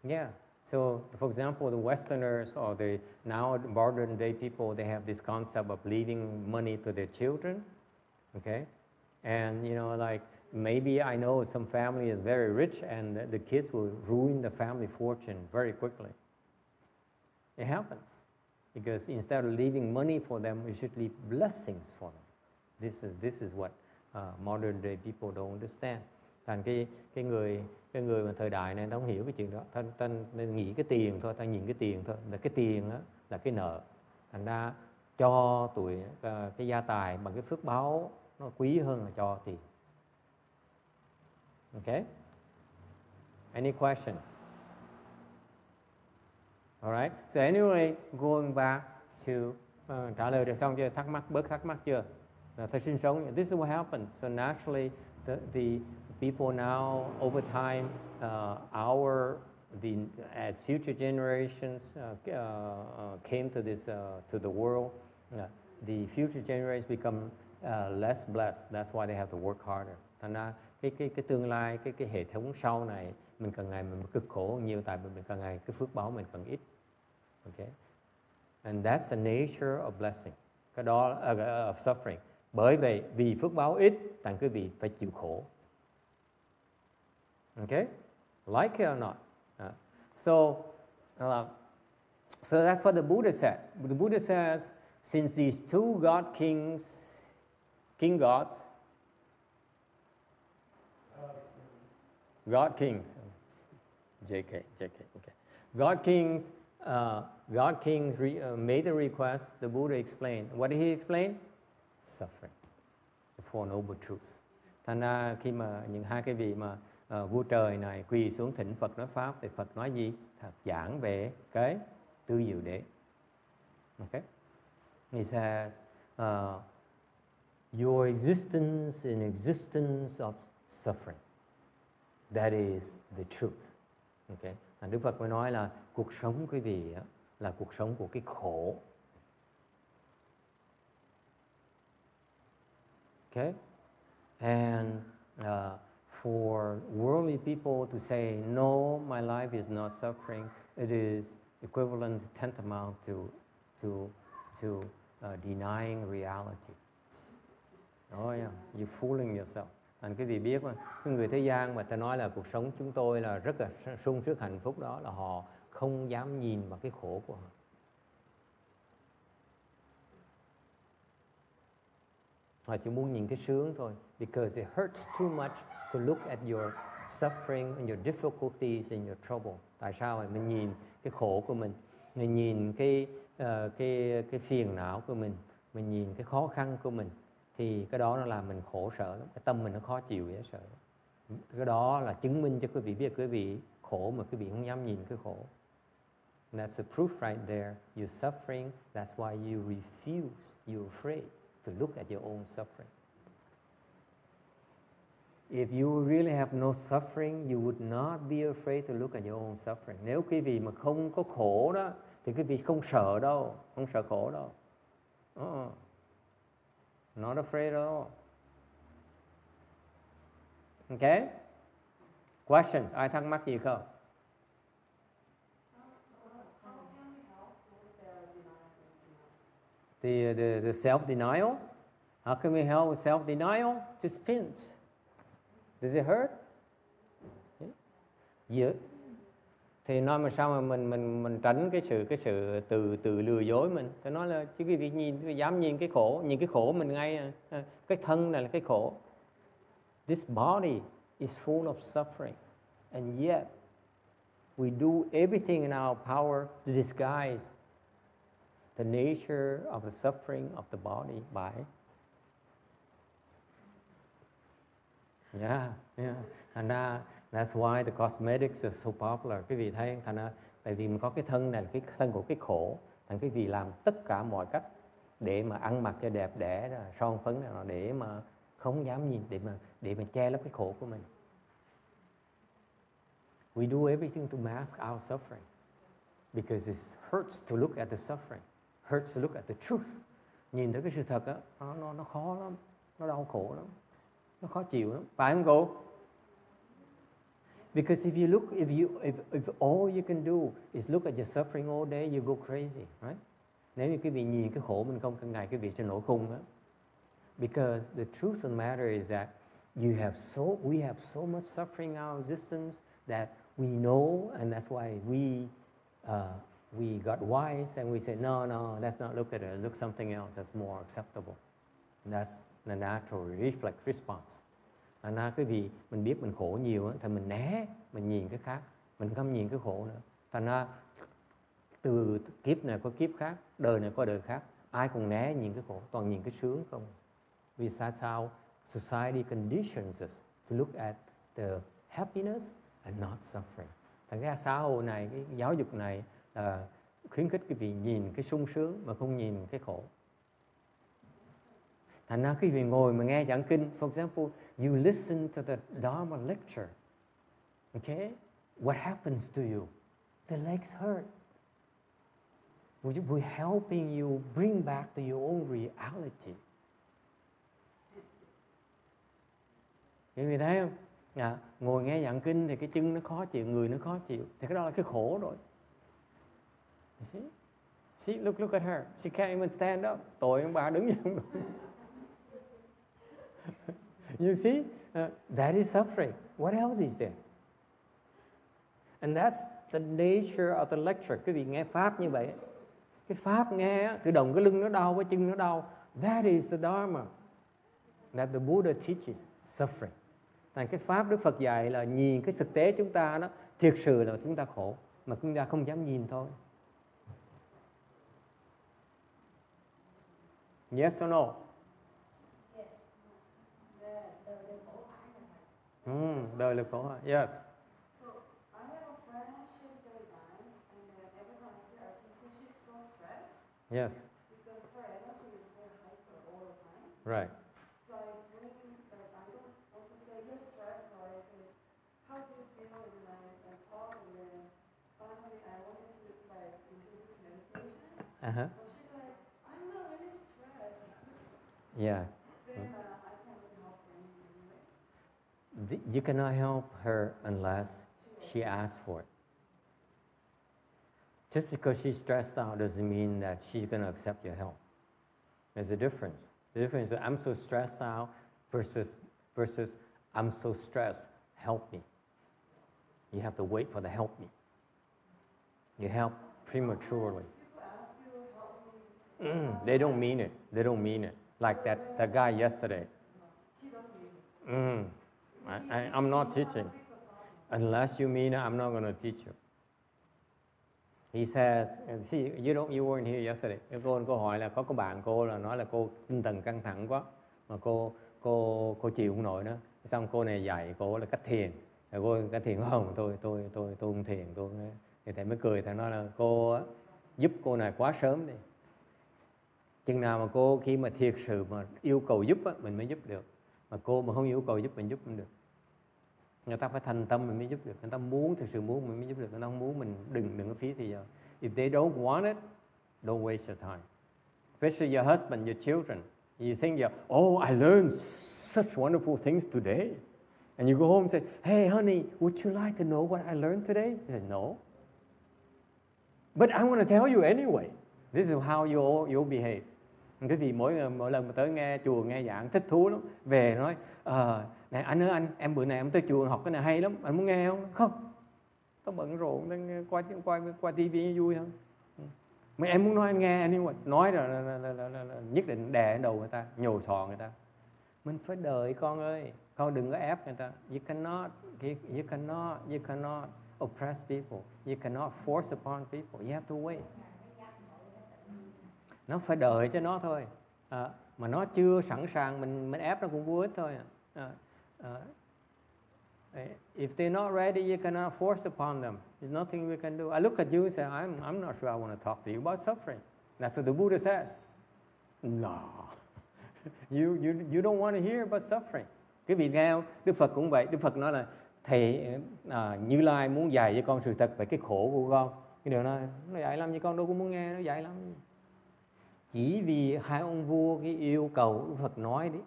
Yeah. So, for example, the Westerners or the now modern day people, they have this concept of leaving money to their children. Okay, and like maybe I know some family is very rich, and the kids will ruin the family fortune very quickly. It happens because instead of leaving money for them, we should leave blessings for them. This is what modern day people don't understand. Thành cái người mà thời đại này ta không hiểu cái chuyện đó, ta nghĩ cái tiền thôi, ta nhìn cái tiền thôi, là cái tiền đó là cái nợ. Thành ra cho cái gia tài bằng cái phước báo nó quý hơn là cho tiền. Okay? Any questions? Alright. So anyway, going back to trả lời được xong chưa? Bớt thắc mắc chưa? Ta sinh sống. This is what happens. So naturally, the people now over time, as future generations came to this to the world, the future generations become less blessed. That's why they have to work harder. Thành ra cái tương lai, cái hệ thống sau này mình càng ngày mình cực khổ nhiều, tại vì mình càng ngày cái phước báo mình càng ít. Okay, and that's the nature of blessing. Cái đó of suffering. Bởi vậy vì phước báo ít, thành quý vị phải chịu khổ. Okay, like it or not. So that's what the Buddha said. The Buddha says, since these two king gods, God kings, JK, okay. God kings made a request. The Buddha explained. What did he explain? Suffering, the Four Noble Truths. Thành ra khi mà những hai cái vị mà vua trời này quỳ xuống thỉnh Phật nói pháp, thì Phật nói gì? Thật giảng về cái tư diệu đế. Okay? He says, your existence is an existence of suffering. That is the truth. Okay? Đức Phật mới nói là cuộc sống quý vị là cuộc sống của cái khổ. Okay? And for worldly people to say, no, my life is not suffering, it is equivalent, tantamount to denying reality. Oh yeah, you're fooling yourself. Anh quý vị biết mà, cái người thế gian mà ta nói là cuộc sống chúng tôi là rất là sung sướng hạnh phúc, đó là họ không dám nhìn vào cái khổ của họ. Họ chỉ muốn nhìn cái sướng thôi, because it hurts too much to look at your suffering and your difficulties and your trouble. Tại sao vậy? Mình nhìn cái khổ của mình nhìn cái phiền não của mình nhìn cái khó khăn của mình, thì cái đó nó làm mình khổ sở lắm, cái tâm mình nó khó chịu dễ sợ. Cái đó là chứng minh cho quý vị biết quý vị khổ mà quý vị không dám nhìn cái khổ. And that's the proof right there. You're suffering. That's why you refuse. You're afraid to look at your own suffering. If you really have no suffering, you would not be afraid to look at your own suffering. Nếu quý vị mà không có khổ đó, thì quý vị không sợ đâu, không sợ khổ đâu. Not afraid at all. Okay? Questions? Ai thắc mắc gì không? The self-denial? How can we help with self-denial? Just pinch. Does it hurt? Yeah. Thì nói mà sao mà mình tránh cái sự từ lừa dối mình. Tôi nói là chứ quý vị dám nhìn cái khổ mình ngay, cái thân này là cái khổ. This body is full of suffering, and yet we do everything in our power to disguise the nature of the suffering of the body by. Yeah. And that's why the cosmetics are so popular. Quý vị thấy, tại vì mình có cái thân này là cái thân của cái khổ, thành quý vị làm tất cả mọi cách để mà ăn mặc cho đẹp đẽ, son phấn này, để mà không dám nhìn, để mà che lấp cái khổ của mình. We do everything to mask our suffering because it hurts to look at the suffering, hurts to look at the truth. Nhìn thấy cái sự thật á, nó khó lắm, nó đau khổ lắm, nó khó chịu lắm, phải không cô? Because if all you can do is look at your suffering all day, you go crazy, right? Nếu như quý vị nhìn cái khổ mình không cả ngày, quý vị sẽ nổi khùng á. Because the truth of the matter is that we have so much suffering in our existence that we know, and that's why we got wise and we say, no, let's not look at it. Look something else that's more acceptable. And that's the natural reflex response. Thành ra quý vị, mình biết mình khổ nhiều thì mình né, mình nhìn cái khác, mình không nhìn cái khổ nữa. Thành ra từ kiếp này có kiếp khác, đời này có đời khác, ai cũng né nhìn cái khổ, toàn nhìn cái sướng không. Because that's how society conditions us to look at the happiness and not suffering. Thành ra xã hội này, cái giáo dục này khuyến khích quý vị nhìn cái sung sướng mà không nhìn cái khổ. Thành ra quý vị ngồi mà nghe giảng kinh, for example, you listen to the Dharma lecture, okay? What happens to you? The legs hurt. We're helping you bring back to your own reality. Quý vị thấy không? Ngồi nghe giảng kinh thì cái chân nó khó chịu, người nó khó chịu, thì cái đó là cái khổ rồi. You see, look at her. She can't even stand up. Tội ông bà đứng không được. You see, that is suffering. What else is there? And that's the nature of the lecture. Quý vị nghe pháp như vậy, cái pháp nghe tự động cái lưng nó đau, cái chân nó đau. That is the Dharma that the Buddha teaches, suffering. Thành cái pháp Đức Phật dạy là nhìn cái thực tế chúng ta đó, thiệt sự là chúng ta khổ, mà chúng ta không dám nhìn thôi. Yes or no? Đời là khổ. Yes. So I have a friend, she's very nice, and every time I see her, I can see she's so stressed. Yes. Because her energy is very hyper all the time. Right. So I when I don't want to say you're stressed, or I say, how do you feel? And I talk, and then finally I wanted to into this meditation. Uh-huh. But she's like, I'm not really stressed. Yeah. Then I can't really help her anyway. You cannot help her unless she asks for it. Just because she's stressed out doesn't mean that she's going to accept your help. There's a difference. The difference is I'm so stressed out versus I'm so stressed, help me. You have to wait for the help me. You help prematurely. They don't mean it. They don't mean it. Like that guy yesterday. I'm not teaching. Unless you mean it, I'm not going to teach you. He says, see, you weren't here yesterday. Cô hỏi là có bạn cô là nói là cô tinh thần căng thẳng quá, mà cô chịu không nổi nữa. Xong cô này dạy cô là cách thiền. Rồi cô cách thiền không, tôi không thiền, tôi Thì thầy mới cười, thầy nói là cô á, giúp cô này quá sớm đi. Chừng nào mà cô khi mà thiệt sự mà yêu cầu giúp á, mình mới giúp được. Mà cô mà không yêu cầu giúp mình giúp không được. Người ta phải thành tâm mình mới giúp được. Người ta muốn, thực sự muốn mình mới giúp được. Người ta không muốn mình đừng có phí thì giờ. If they don't want it, don't waste your time. Especially your husband, your children. You think, oh, I learned such wonderful things today. And you go home and say, hey, honey, would you like to know what I learned today? He said, no. But I want to tell you anyway. This is how you behave. Cái gì mỗi lần mà tới nghe chùa, nghe giảng thích thú lắm. Về nói, này anh ơi, em bữa nay em tới chùa học cái này hay lắm, anh muốn nghe không? Không, tao bận rộn, qua tivi vui hơn. Mà em muốn nói anh nghe anyway. Nói rồi là nhất định đè ở đầu người ta, nhồi sọ người ta. Mình phải đợi con ơi, con đừng có ép người ta. You cannot oppress people. You cannot force upon people. You have to wait. Nó phải đợi cho nó thôi. Mà nó chưa sẵn sàng, mình ép nó cũng vô ích thôi. If they're not ready, you cannot force upon them. There's nothing we can do. I look at you and say, I'm not sure I want to talk to you about suffering. That's what the Buddha says. No. You don't want to hear about suffering. Cái vị nghe không? Đức Phật cũng vậy. Đức Phật nói là thầy Như Lai muốn dạy cho con sự thật về cái khổ của con. Cái điều nó dạy lắm, chứ con đâu có muốn nghe, nó dạy lắm. Chỉ vì hai ông vua cái yêu cầu Đức Phật nói đi,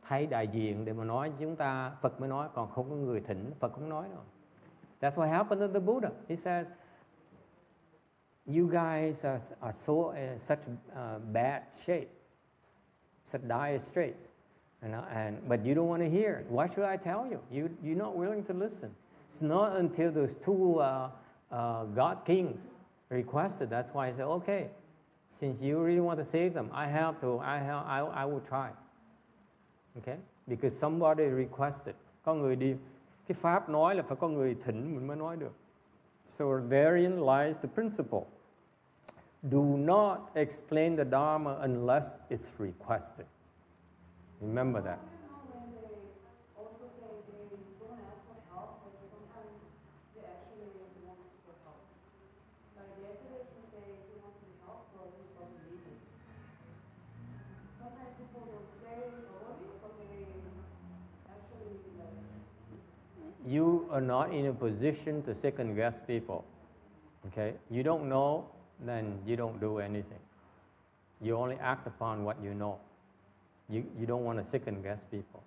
thay đại diện để mà nói chúng ta, Phật mới nói, còn không có người thỉnh, Phật không nói đâu. That's what happened to the Buddha. He says, you guys are so such bad shape, such dire straits, but you don't want to hear. Why should I tell you? You're not willing to listen. It's not until those two God kings requested. That's why I said, okay, since you really want to save them, I will try. Okay? Because somebody requested. Có người đi, cái pháp nói là phải có người thỉnh mình mới nói được. So therein lies the principle. Do not explain the Dharma unless it's requested. Remember that. You are not in a position to second guess people. Okay? You don't know, then you don't do anything. You only act upon what you know. You don't want to second guess people.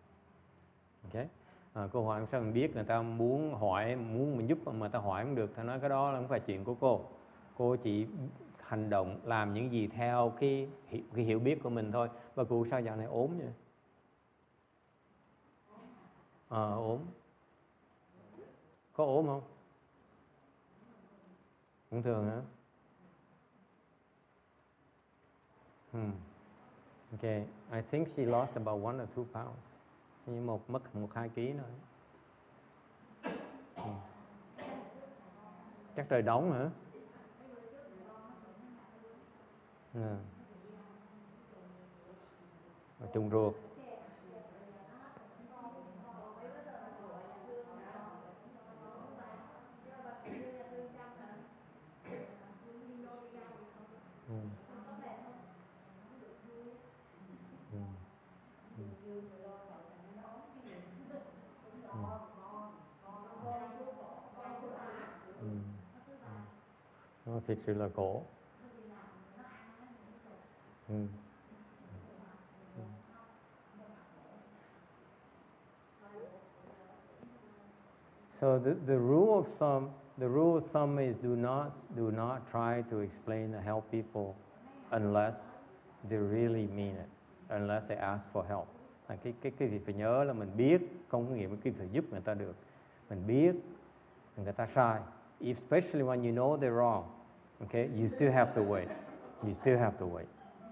Okay? Cô hỏi sao mình biết người ta muốn mình giúp mà ta hỏi không được, ta nói cái đó là không phải chuyện của cô. Cô chỉ hành động, làm những gì theo cái hiểu biết của mình thôi. Và cô sao dạo này ốm vậy? Ốm. Có ốm không? Cũng thường hả? Okay, I think she lost about 1 or 2 pounds. Nhưng mất 1-2 kg nữa. Chắc trời đóng hả? Trùng ruột. Nó thực sự là khổ. So the rule of thumb is do not try to explain or help people unless they really mean it, unless they ask for help. Cái gì phải nhớ là mình biết, không có nghĩa là phải giúp người ta được. Mình biết người ta sai, especially when you know they're wrong. Okay, you still have to wait. You still have to wait.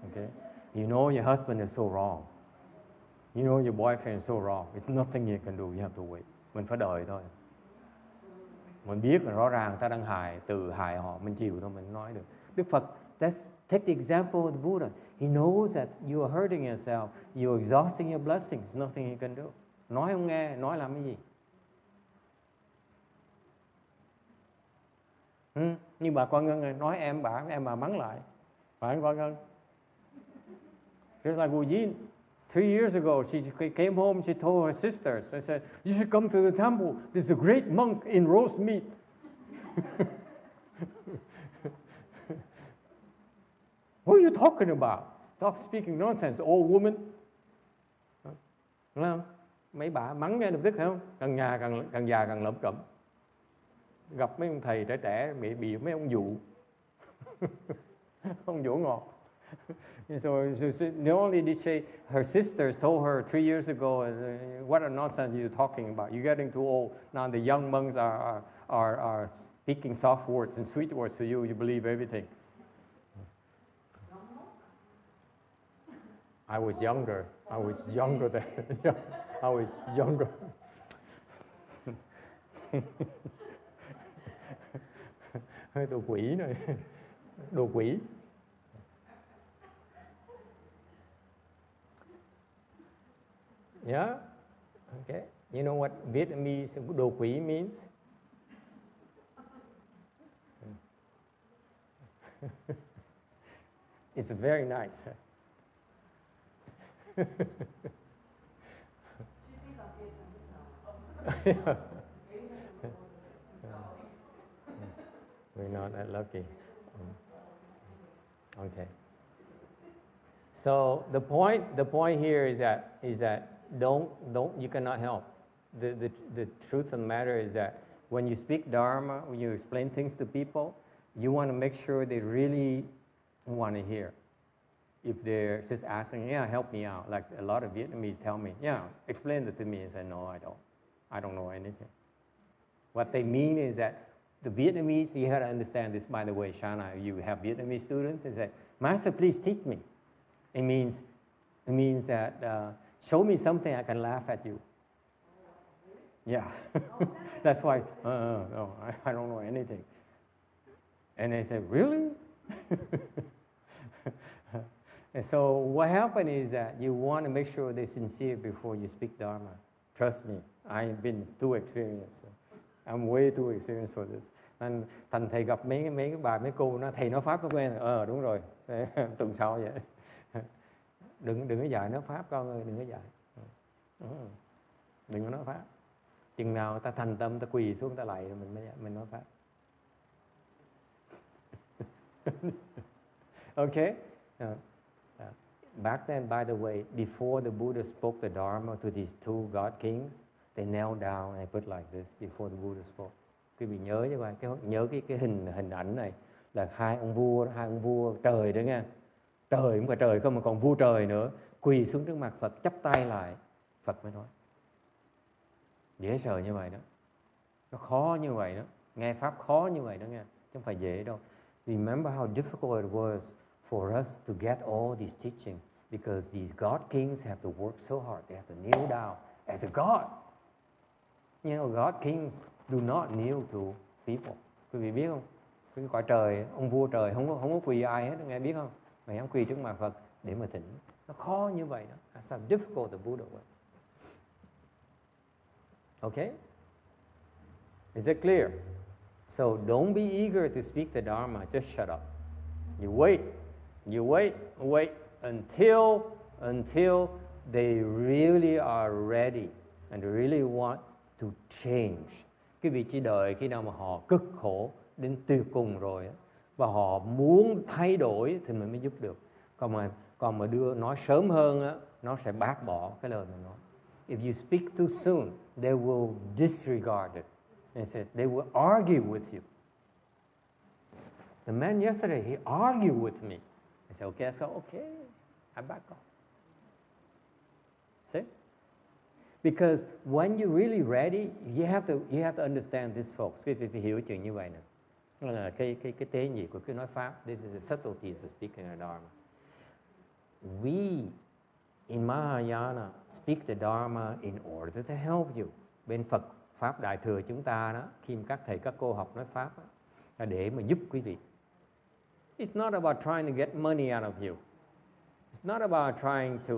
Okay, you know your husband is so wrong. You know your boyfriend is so wrong. It's nothing you can do. You have to wait. Mình phải đợi thôi. Mình biết là rõ ràng ta đang hại họ, mình chịu thôi, mình nói được. Đức Phật, take the example of the Buddha. He knows that you are hurting yourself, you are exhausting your blessings. There's nothing he can do. Nói không nghe, nói làm cái gì? Nhưng bà con Ngân nói em bà mắng lại, phải không con Ngân? Just like Wu 3 years ago, she came home, she told her sisters, I said, you should come to the temple. There's a great monk in roast meat. What are you talking about? Stop speaking nonsense, old woman. Đúng không? Mấy bà mắng nghe lập tức, phải không? Càng già càng lẩm cẩm. Gặp mấy ông thầy trẻ bị mấy ông dụ. Ông dỗ ngọt. So not only did her sisters told her 3 years ago, what a nonsense you're talking about. You're getting too old. Now the young monks are speaking soft words and sweet words to you. You believe everything. I was younger then. I was younger. Đồ quỷ này. Đồ quỷ. Yeah? Okay. You know what Vietnamese đồ quỷ means? It's very nice. We're not that lucky. Okay. So the point here is that don't you cannot help. The truth of the matter is that when you speak Dharma, when you explain things to people, you want to make sure they really want to hear. If they're just asking, yeah, help me out, like a lot of Vietnamese tell me, yeah, explain it to me. I say, no, I don't know anything. What they mean is that the Vietnamese, you have to understand this, by the way, Shana, you have Vietnamese students, is that, Master, please teach me. It means that show me something I can laugh at you. Yeah. That's why, no, I don't know anything. And they say, really? And so what happened is that you want to make sure they're sincere before you speak Dharma. Trust me, I've been too experienced. I'm way too experienced for this. Nên thành thầy gặp mấy cái bà mấy cô nó thầy nói pháp có quen. Đúng rồi. Tuần sau vậy. Đừng có dạy nói pháp con ơi, đừng có dạy. Đừng có nói pháp. Chừng nào ta thành tâm, ta quỳ xuống ta lạy rồi mình nói pháp. Okay? Back then, by the way, before the Buddha spoke the Dharma to these two God kings, they knelt down and put like this before the Buddha spoke. Quý vị nhớ như vậy, nhớ cái hình ảnh này là hai ông vua trời đó nghe. Trời không phải trời không mà còn vua trời nữa, quỳ xuống trước mặt Phật chắp tay lại, Phật mới nói. Dễ sợ như vậy đó. Nó khó như vậy đó, nghe pháp khó như vậy đó nghe, chứ không phải dễ đâu. Remember how difficult it was for us to get all these teaching, because these God kings have to work so hard. They have to kneel down as a God. You know, God kings do not kneel to people. Quý vị biết không? Cái cõi trời, ông vua trời không có quỳ ai hết, nghe biết không? Mà dám quỳ trước mặt Phật để mà thỉnh. Nó khó như vậy đó. That's how difficult the Buddha was. Okay? Is it clear? So don't be eager to speak the Dharma. Just shut up. You wait until they really are ready and really want to change. Cái vị chỉ đợi khi nào mà họ cực khổ đến tuyệt cùng rồi á, và họ muốn thay đổi thì mình mới giúp được. Còn mà nói sớm hơn á, nó sẽ bác bỏ cái lời mình nói. If you speak too soon, they will disregard it. They will argue with you. The man yesterday, he argued with me. I said, okay, I back off. See? Because when you're really ready, you have to understand this, folks. Quý vị phải hiểu chuyện như vậy nè. Đó là cái tế nhị của cái nói pháp. This is the subtleties of speaking the Dharma. We in Mahayana speak the Dharma in order to help you. Bên Phật Pháp Đại Thừa chúng ta đó, khi các thầy các cô học nói pháp đó, là để mà giúp quý vị. It's not about trying to get money out of you. It's not about trying to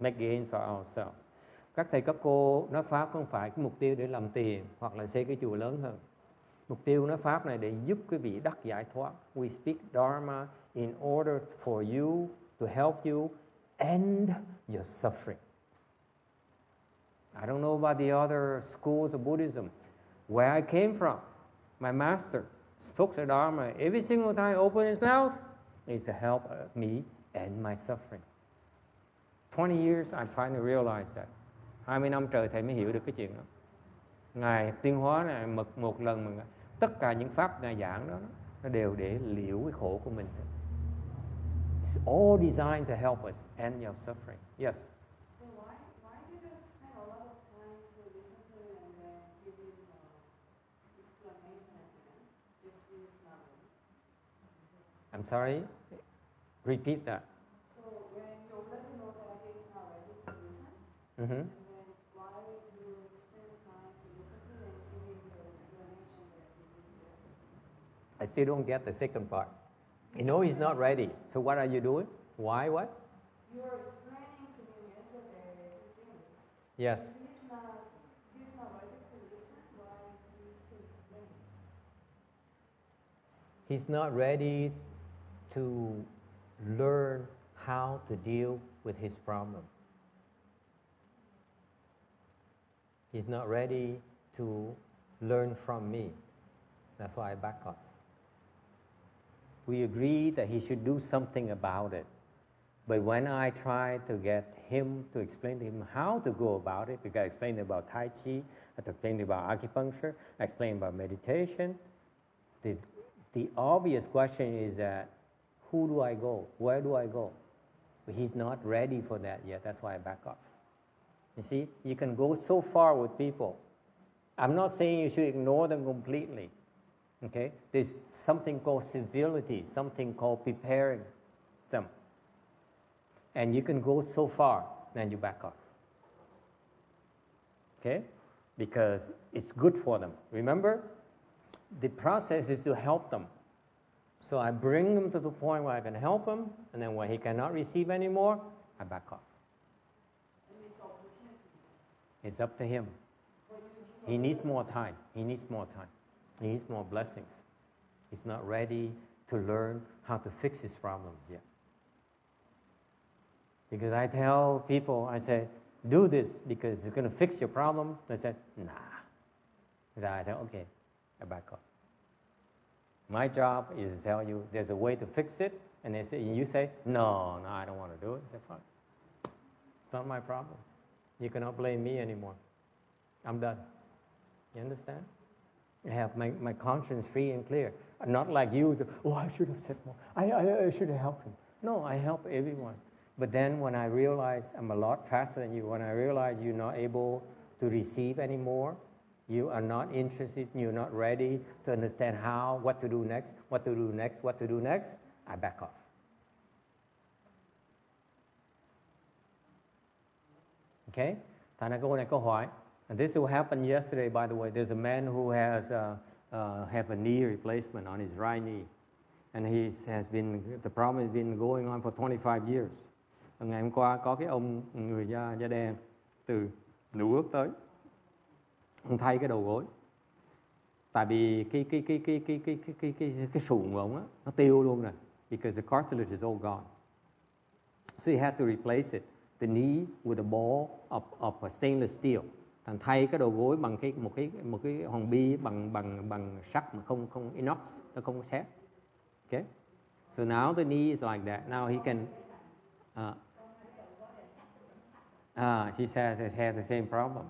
make gains for ourselves. Các thầy các cô nói pháp không phải cái mục tiêu để làm tiền hoặc là xây cái chùa lớn hơn. Mục tiêu nói pháp này để giúp quý vị đắc giải thoát. We speak Dharma in order for you to help you end your suffering. I don't know about the other schools of Buddhism. Where I came from, my master spoke the Dharma. Every single time he opened his mouth, is to help me end my suffering. 20 years, I finally realized that. 20 năm trời thầy mới hiểu được cái chuyện đó. Ngài tiến hóa này một lần mà tất cả những pháp Ngài giảng đó nó đều để liễu cái khổ của mình. It's all designed to help us end your suffering. Yes. So why did you spend a lot of time to listen to it and then give him explanation at the end if he's not ready? I'm sorry. Repeat that. So when you already know that he's not ready to listen, Mm-hmm. and then why you spend time to listen to it and give him the explanation that he didn't get? I still don't get the second part. You know he's not ready. So what are you doing? Why what? You were explaining to him yesterday two things. Yes. If he's not ready to listen, why you still explain? He's not ready to learn how to deal with his problem. He's not ready to learn from me. That's why I back off. We agreed that he should do something about it. But when I tried to get him to explain to him how to go about it, because I explained about Tai Chi, I explained about acupuncture, I explained about meditation, the obvious question is that, who do I go? Where do I go? But he's not ready for that yet. That's why I back off. You see, you can go so far with people. I'm not saying you should ignore them completely. Okay? There's something called civility, something called preparing them. And you can go so far, then you back off. Okay? Because it's good for them. Remember, the process is to help them. So I bring them to the point where I can help him, and then when he cannot receive anymore, I back off. It's up to him. He needs more time. He needs more time. He needs more blessings. He's not ready to learn how to fix his problems yet. Because I tell people, I say, do this because it's going to fix your problem. They said, nah. So I say, okay, I back off. My job is to tell you there's a way to fix it, and you say, no, I don't want to do it. I say, fine. It's not my problem. You cannot blame me anymore. I'm done. You understand? I have my conscience free and clear. Not like you, I should have said more. I should have helped him. No, I help everyone. But then when I realize I'm a lot faster than you, when I realize you're not able to receive anymore, you are not interested, you're not ready to understand how, what to do next, I back off. Okay? Thành ra câu này câu hỏi. And this will happen yesterday, by the way. There's a man who has have a knee replacement on his right knee. And the problem has been going on for 25 years. Ngày hôm qua có cái ông người da đen từ nửa bước tới. Ông thay cái đầu gối. Tại vì cái sụn của ông á, nó tiêu luôn rồi. Because the cartilage is all gone. So he had to replace it. The knee with a ball of stainless steel. Thành thay cái đầu gối bằng một cái hòn bi bằng sắt mà không inox, nó không có sét. Okay? So now the knee is like that. Now he can she says it has the same problem.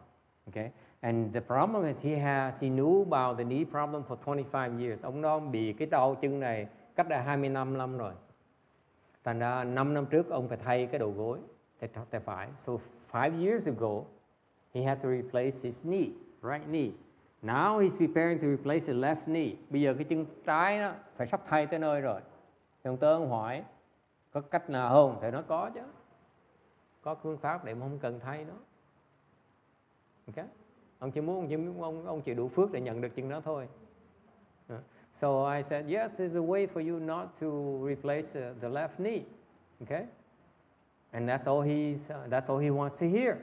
Okay? And the problem is he knew about the knee problem for 25 years. Ông đó bị cái đau chân này cách đã 25 năm rồi. Thành ra 5 năm trước ông phải thay cái đầu gối tay phải. So 5 years ago he had to replace his knee, right knee. Now he's preparing to replace his left knee. Bây giờ cái chân trái đó phải sắp thay tới nơi rồi. Thì ông tới ông hỏi có cách nào không? Thì nó có chứ. Có phương pháp để mà không cần thay nó. Okay? Ông chỉ đủ phước để nhận được chân đó thôi. So I said, yes, there's a way for you not to replace the left knee. Okay? And that's all he wants to hear.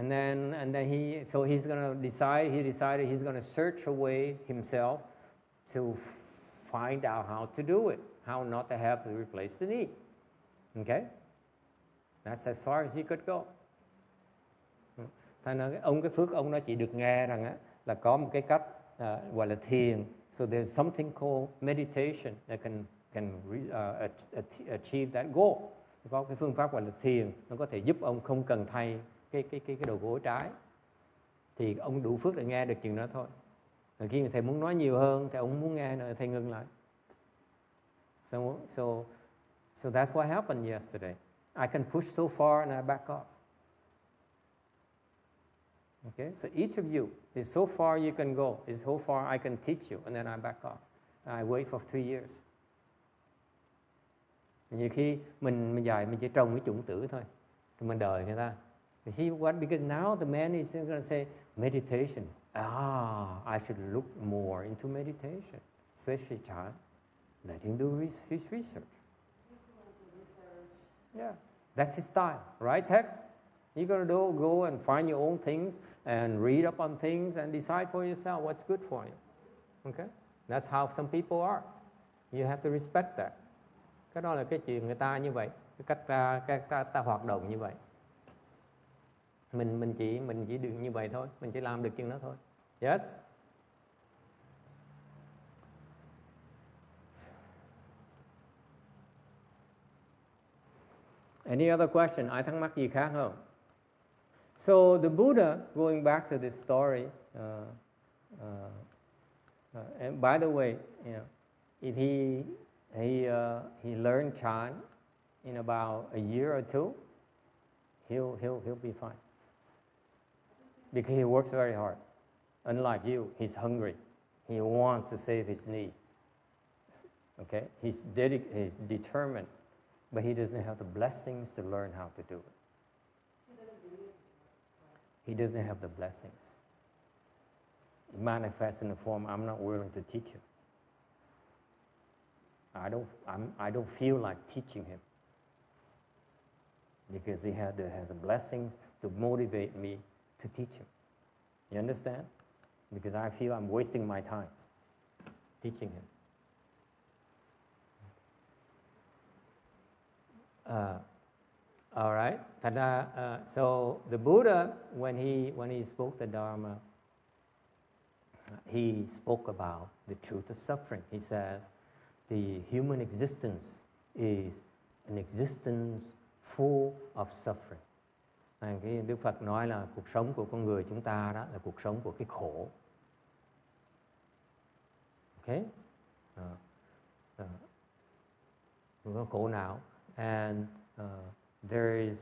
And then he's going to decide. He decided he's going to search a way himself to find out how to do it, how not to have to replace the knee. Okay, that's as far as he could go. Thành ra ông cái phước ông nó chỉ được nghe rằng á, là có một cái cách gọi là thiền. So there's something called meditation that can achieve that goal. Có cái phương pháp gọi là thiền, nó có thể giúp ông không cần thay cái đầu gối trái. Thì ông đủ phước để nghe được chuyện đó thôi. Rồi khi mà thầy muốn nói nhiều hơn, thầy ông muốn nghe nữa, thầy ngừng lại. So that's what happened yesterday. I can push so far and I back off. Okay, so each of you is so far you can go, is so far I can teach you, and then I back off. I wait for 3 years. Nhiều khi mình dạy mình chỉ trồng cái chủng tử thôi, thì mình đợi người ta. You see what? Because now the man is going to say meditation. I should look more into meditation, especially child. Let him do his research. Yeah, that's his style, right, Tex? You're going to go and find your own things and read up on things and decide for yourself what's good for you. Okay? That's how some people are. You have to respect that. Cái đó là cái chuyện người ta như vậy, cái cách ta hoạt động như vậy. Mình chỉ được như vậy thôi, mình chỉ làm được chuyện đó thôi. Yes. Any other question? Ai thắc mắc gì khác không? So the Buddha, going back to this story, and by the way, you know, if he learned Chan in about a year or two, he'll be fine. Because he works very hard. Unlike you, he's hungry. He wants to save his knee. Okay, he's determined, but he doesn't have the blessings to learn how to do it. He doesn't have the blessings. It manifests in the form, I'm not willing to teach him. I don't feel like teaching him. Because he has the blessings to motivate me to teach him. You understand? Because I feel I'm wasting my time teaching him. All right. So the Buddha, when he spoke the Dharma, he spoke about the truth of suffering. He says the human existence is an existence full of suffering. Cái Đức Phật nói là cuộc sống của con người chúng ta đó là cuộc sống của cái khổ. Okay? Có khổ não. And there is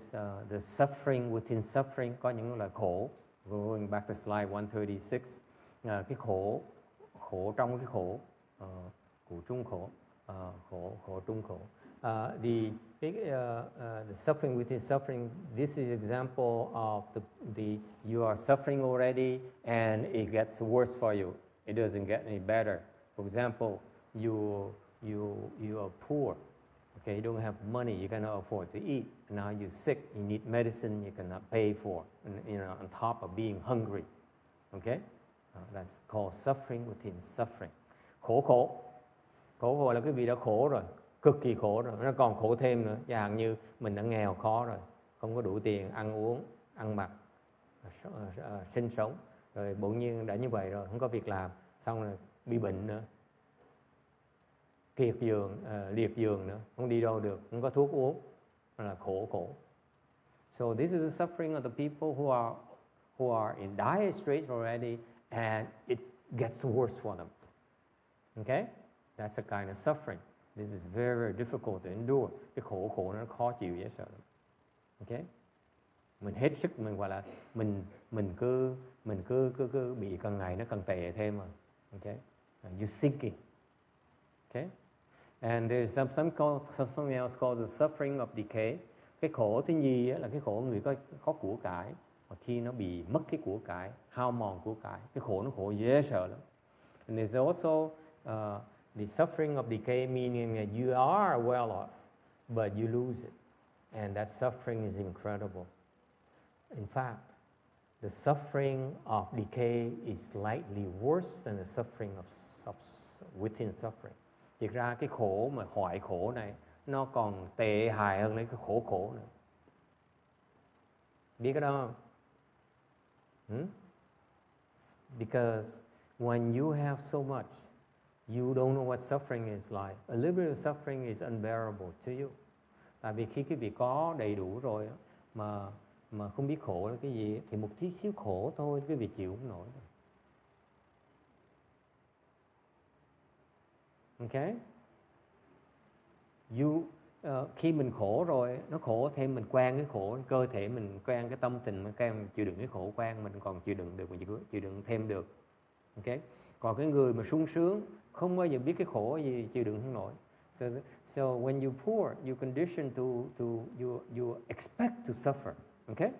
the suffering within suffering, có những loại khổ. Going back to slide 136, cái khổ trong cái khổ, khổ trung khổ, khổ trung khổ. The suffering within suffering. This is example of the you are suffering already and it gets worse for you. It doesn't get any better. For example, you are poor. Okay, you don't have money, you cannot afford to eat. Now you're sick, you need medicine you cannot pay for, and, on top of being hungry. Okay, that's called suffering within suffering. Khổ là cái vị đã khổ rồi, cực kỳ khổ rồi, nó còn khổ thêm nữa. Chẳng hạn như mình đã nghèo khó rồi, không có đủ tiền ăn uống, ăn mặc, sinh sống, rồi bỗng nhiên đã như vậy rồi, không có việc làm, xong rồi bị bệnh nữa, liệt giường nữa, không đi đâu được, không có thuốc uống, là khổ. So this is the suffering of the people who are in dire straits already, and it gets worse for them. Okay, that's a kind of suffering. This is very, very difficult to endure. Cái khổ nó khó chịu dễ sợ. Okay, mình hết sức, mình gọi là mình cứ bị càng ngày nó càng tệ thêm mà. Okay, you sinking. Okay. And there's something else called the suffering of decay. Cái khổ thứ nhì là cái khổ người có của cải. Và khi nó bị mất cái của cải, hao mòn của cải, cái khổ nó khổ dễ sợ lắm. And there's also the suffering of decay, meaning that you are well off, but you lose it. And that suffering is incredible. In fact, the suffering of decay is slightly worse than the suffering of within suffering. Thực ra cái khổ mà hoại khổ này nó còn tệ hại hơn lấy cái khổ nữa. Biết cái đó không? Because when you have so much, you don't know what suffering is like. A little bit of suffering is unbearable to you. Tại vì khi quý vị có đầy đủ rồi mà không biết khổ là cái gì thì một tí xíu khổ thôi quý vị chịu không nổi. Okay? Khi mình khổ rồi, nó khổ thêm mình quen cái khổ, cơ thể mình quen cái tâm tình mình quen chịu đựng cái khổ quen, mình còn chịu đựng được, mình chịu đựng thêm được. Okay? Còn cái người mà sung sướng không bao giờ biết cái khổ gì chịu đựng không nổi. So when you poor, you condition to you expect to suffer. Okay?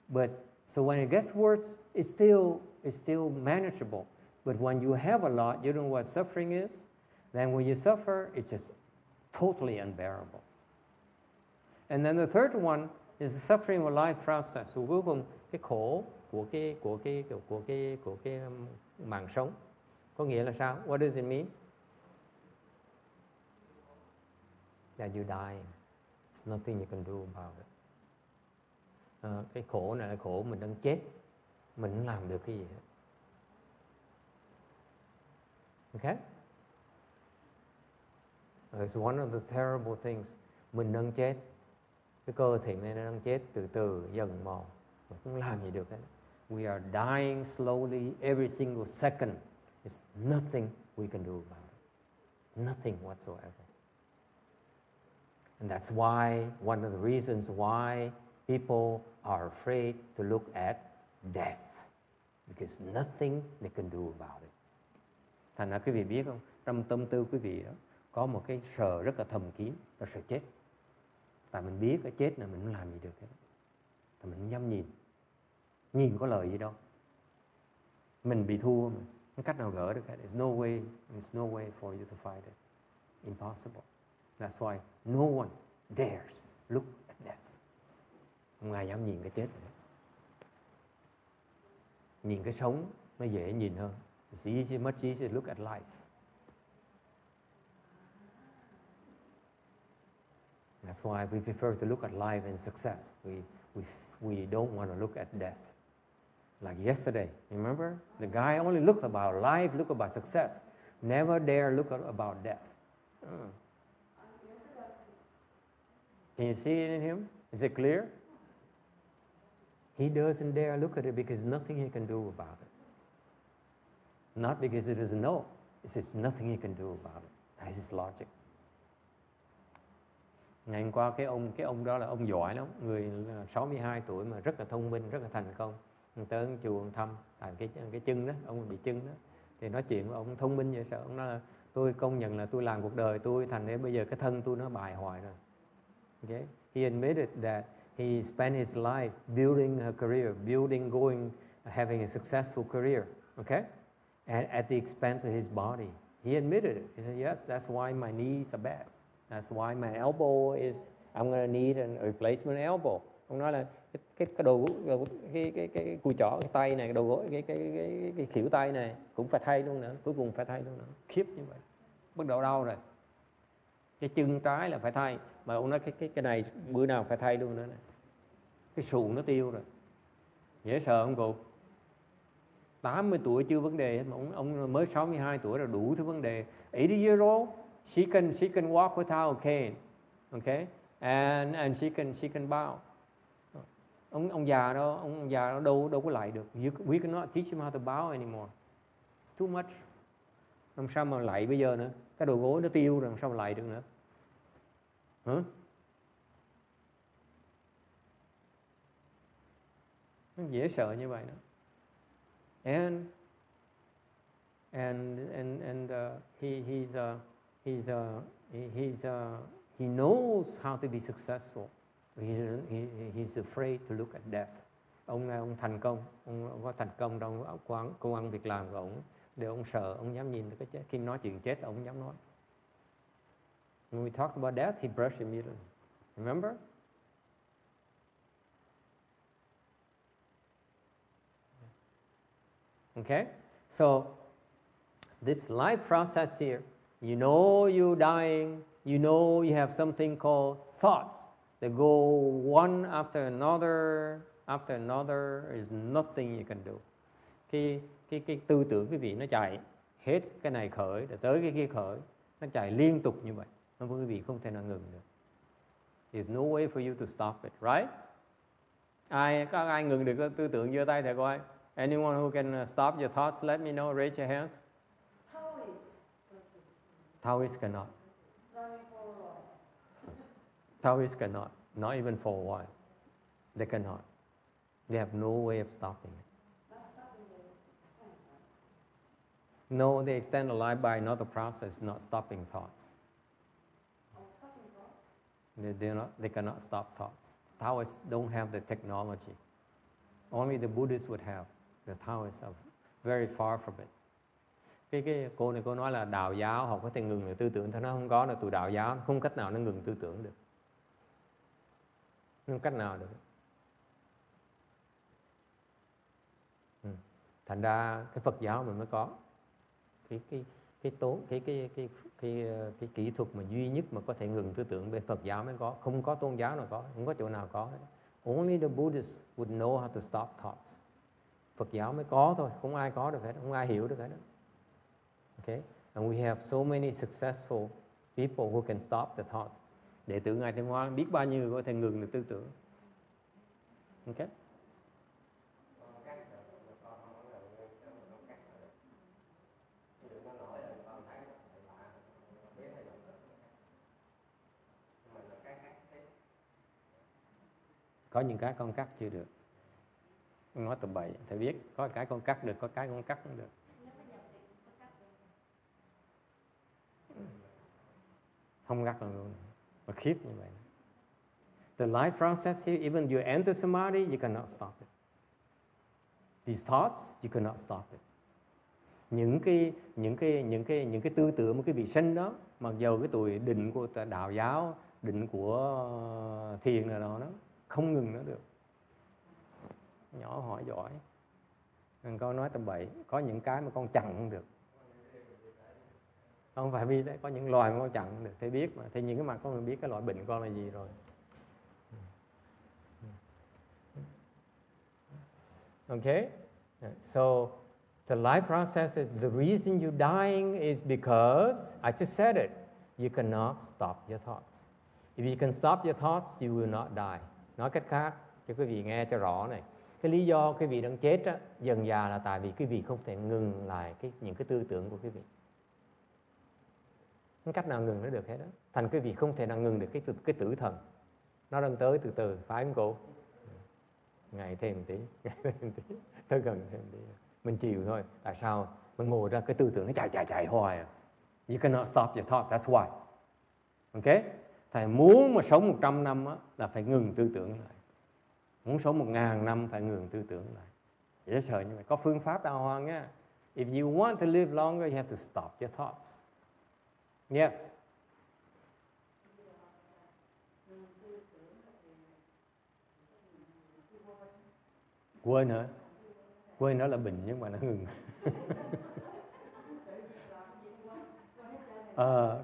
But so when it gets worse, it's still manageable. But when you have a lot, you don't know what suffering is. Then when you suffer, it's just totally unbearable. And then the third one is the suffering of life process. So cuối cùng cái khổ của cái mạng sống. Có nghĩa là sao? What does it mean? That you die. Nothing you can do about it. Cái khổ này là khổ mình đang chết, mình không làm được cái gì hết. Okay? It's one of the terrible things. Mình đang chết, cái cơ thể này nó đang chết từ từ dần mòn, mình không làm gì được hết. We are dying slowly every single second. There's nothing we can do about it. Nothing whatsoever. And that's why, one of the reasons why people are afraid to look at death. Because nothing they can do about it. Thành ra quý vị biết không, trong tâm tư quý vị đó, có một cái sợ rất là thầm kín, là sợ chết. Tại mình biết cái chết này mình không làm gì được hết. Tại mình không dám nhìn. Nhìn có lợi gì đâu. Mình bị thua mà. Không cách nào gỡ được hết. There's no way for you to fight it. Impossible. That's why no one dares look at death. Không ai dám nhìn cái chết nữa. Nhìn cái sống nó dễ nhìn hơn. It's easy, much easier to look at life. That's why we prefer to look at life and success. We don't want to look at death. Like yesterday, remember? The guy only looked about life, looked about success. Never dare look about death. Can you see it in him? Is it clear? He doesn't dare look at it because nothing he can do about it. Not because he doesn't know. It's just nothing he can do about it. That's his logic. Ngày hôm qua cái ông đó là ông giỏi lắm, người 62 tuổi mà rất là thông minh, rất là thành công. Tới chùa thăm, tại cái chân đó, ông bị chân đó. Thì nói chuyện với ông thông minh vậy sao? Ông nói là tôi công nhận là tôi làm cuộc đời tôi thành thế bây giờ cái thân tôi nó bại hoại rồi. Okay? He admitted that he spent his life building a career, having a successful career. Okay? And at the expense of his body. He admitted it. He said, yes, that's why my knees are bad. That's why my elbow is, I'm going to need a replacement elbow. Ông nói là cái cùi chỏ, cái tay này, cái đầu gối, cái khuỷu tay này cũng phải thay luôn nữa. Cuối cùng phải thay luôn nữa. Khiếp như vậy. Bắt đầu đau rồi. Cái chân trái là phải thay. Mà ông nói cái này bữa nào phải thay luôn nữa này. Cái sụn nó tiêu rồi. Dễ sợ không cụ? 80 tuổi chưa vấn đề hết, mà ông mới 62 tuổi là đủ thứ vấn đề. 80 years old, she can walk without a cane, okay, and she can bow. Ông già đó đâu có lại được. We cannot teach him how to bow anymore. Too much. Làm sao mà lại bây giờ nữa? Cái đầu gối nó tiêu rồi, làm sao mà lại được nữa? Hả? Nó dễ sợ như vậy đó. And he knows how to be successful. He's afraid to look at death. Ông thành công, ông có thành công trong công ăn việc làm của ông, để ông sợ, ông dám nhìn cái chết. Khi nói chuyện chết, ông dám nói. When we talk about death, he brushed immediately. Remember? Okay? So, this life process here, you know you're dying, you know you have something called thoughts that go one after another, is nothing you can do. Cái tư tưởng quý vị nó chạy, hết cái này khởi, rồi tới cái kia khởi, nó chạy liên tục như vậy. Nó quý vị không thể nào ngừng được. There's no way for you to stop it, right? Có ai ngừng được cái tư tưởng giơ tay thử coi. Anyone who can stop your thoughts, let me know, raise your hands. Taoists cannot. Taoists cannot, not even for a while. They cannot. They have no way of stopping it. No, they extend the life by another process, not stopping thoughts. They cannot stop thoughts. Taoists don't have the technology. Only the Buddhists would have. The Taoists are very far from it. Cái cô này cô nói là đạo giáo họ có thể ngừng được tư tưởng, nó không có là tụi đạo giáo không cách nào nó ngừng tư tưởng được. Không cách nào được. Thành ra cái Phật giáo mình mới có cái kỹ thuật mà duy nhất mà có thể ngừng tư tưởng bên Phật giáo mới có, không có tôn giáo nào có, không có chỗ nào có hết. Only the Buddhists would know how to stop thoughts. Phật giáo mới có thôi, không ai có được hết, không ai hiểu được hết. Okay? And we have so many successful people who can stop the thoughts. Đệ tử Ngài Thanh Hoa biết bao nhiêu có thể ngừng được tư tưởng. Okay? Có những cái con cắt chưa được. Nói tầm bậy, thầy biết, có cái con cắt được, có cái con cắt không được. Không cắt luôn, mà khiếp như vậy. The life process here, even you enter samadhi, you cannot stop it. These thoughts, you cannot stop it. Những cái tư tưởng một cái vị sanh đó, mặc dù cái tuổi định của đạo giáo, định của thiền nào đó, nó không ngừng nó được. Nhỏ hỏi giỏi. Con nói tầm bậy, có những cái mà con chặn không được. Không phải vì đấy, có những loài mà con chặn không được, thầy biết mà. Thì những cái mặt con biết cái loại bệnh con là gì rồi. Okay? So, the life process is the reason you're dying is because, I just said it, you cannot stop your thoughts. If you can stop your thoughts, you will not die. Nói cách khác, cho quý vị nghe cho rõ này. Cái lý do quý vị đang chết á, dần dà là tại vì quý vị không thể ngừng lại những cái tư tưởng của quý vị. Không cách nào ngừng nó được hết đó. Thành quý vị không thể nào ngừng được cái tử thần. Nó đang tới từ từ, phải không cô? Ngày thêm một tí, tới gần thêm một tí. Mình chịu thôi. Tại sao? Mình ngồi ra cái tư tưởng nó chạy hoài à. You cannot stop your thought, that's why. Ok? Thầy muốn mà sống 100 năm á, là phải ngừng tư tưởng lại. Muốn sống 1000 năm phải ngừng tư tưởng lại. Dễ sợ như vậy. Có phương pháp đàng hoàng nha. If you want to live longer, you have to stop your thoughts. Yes. Quên hả? Quên nó là bệnh nhưng mà nó ngừng.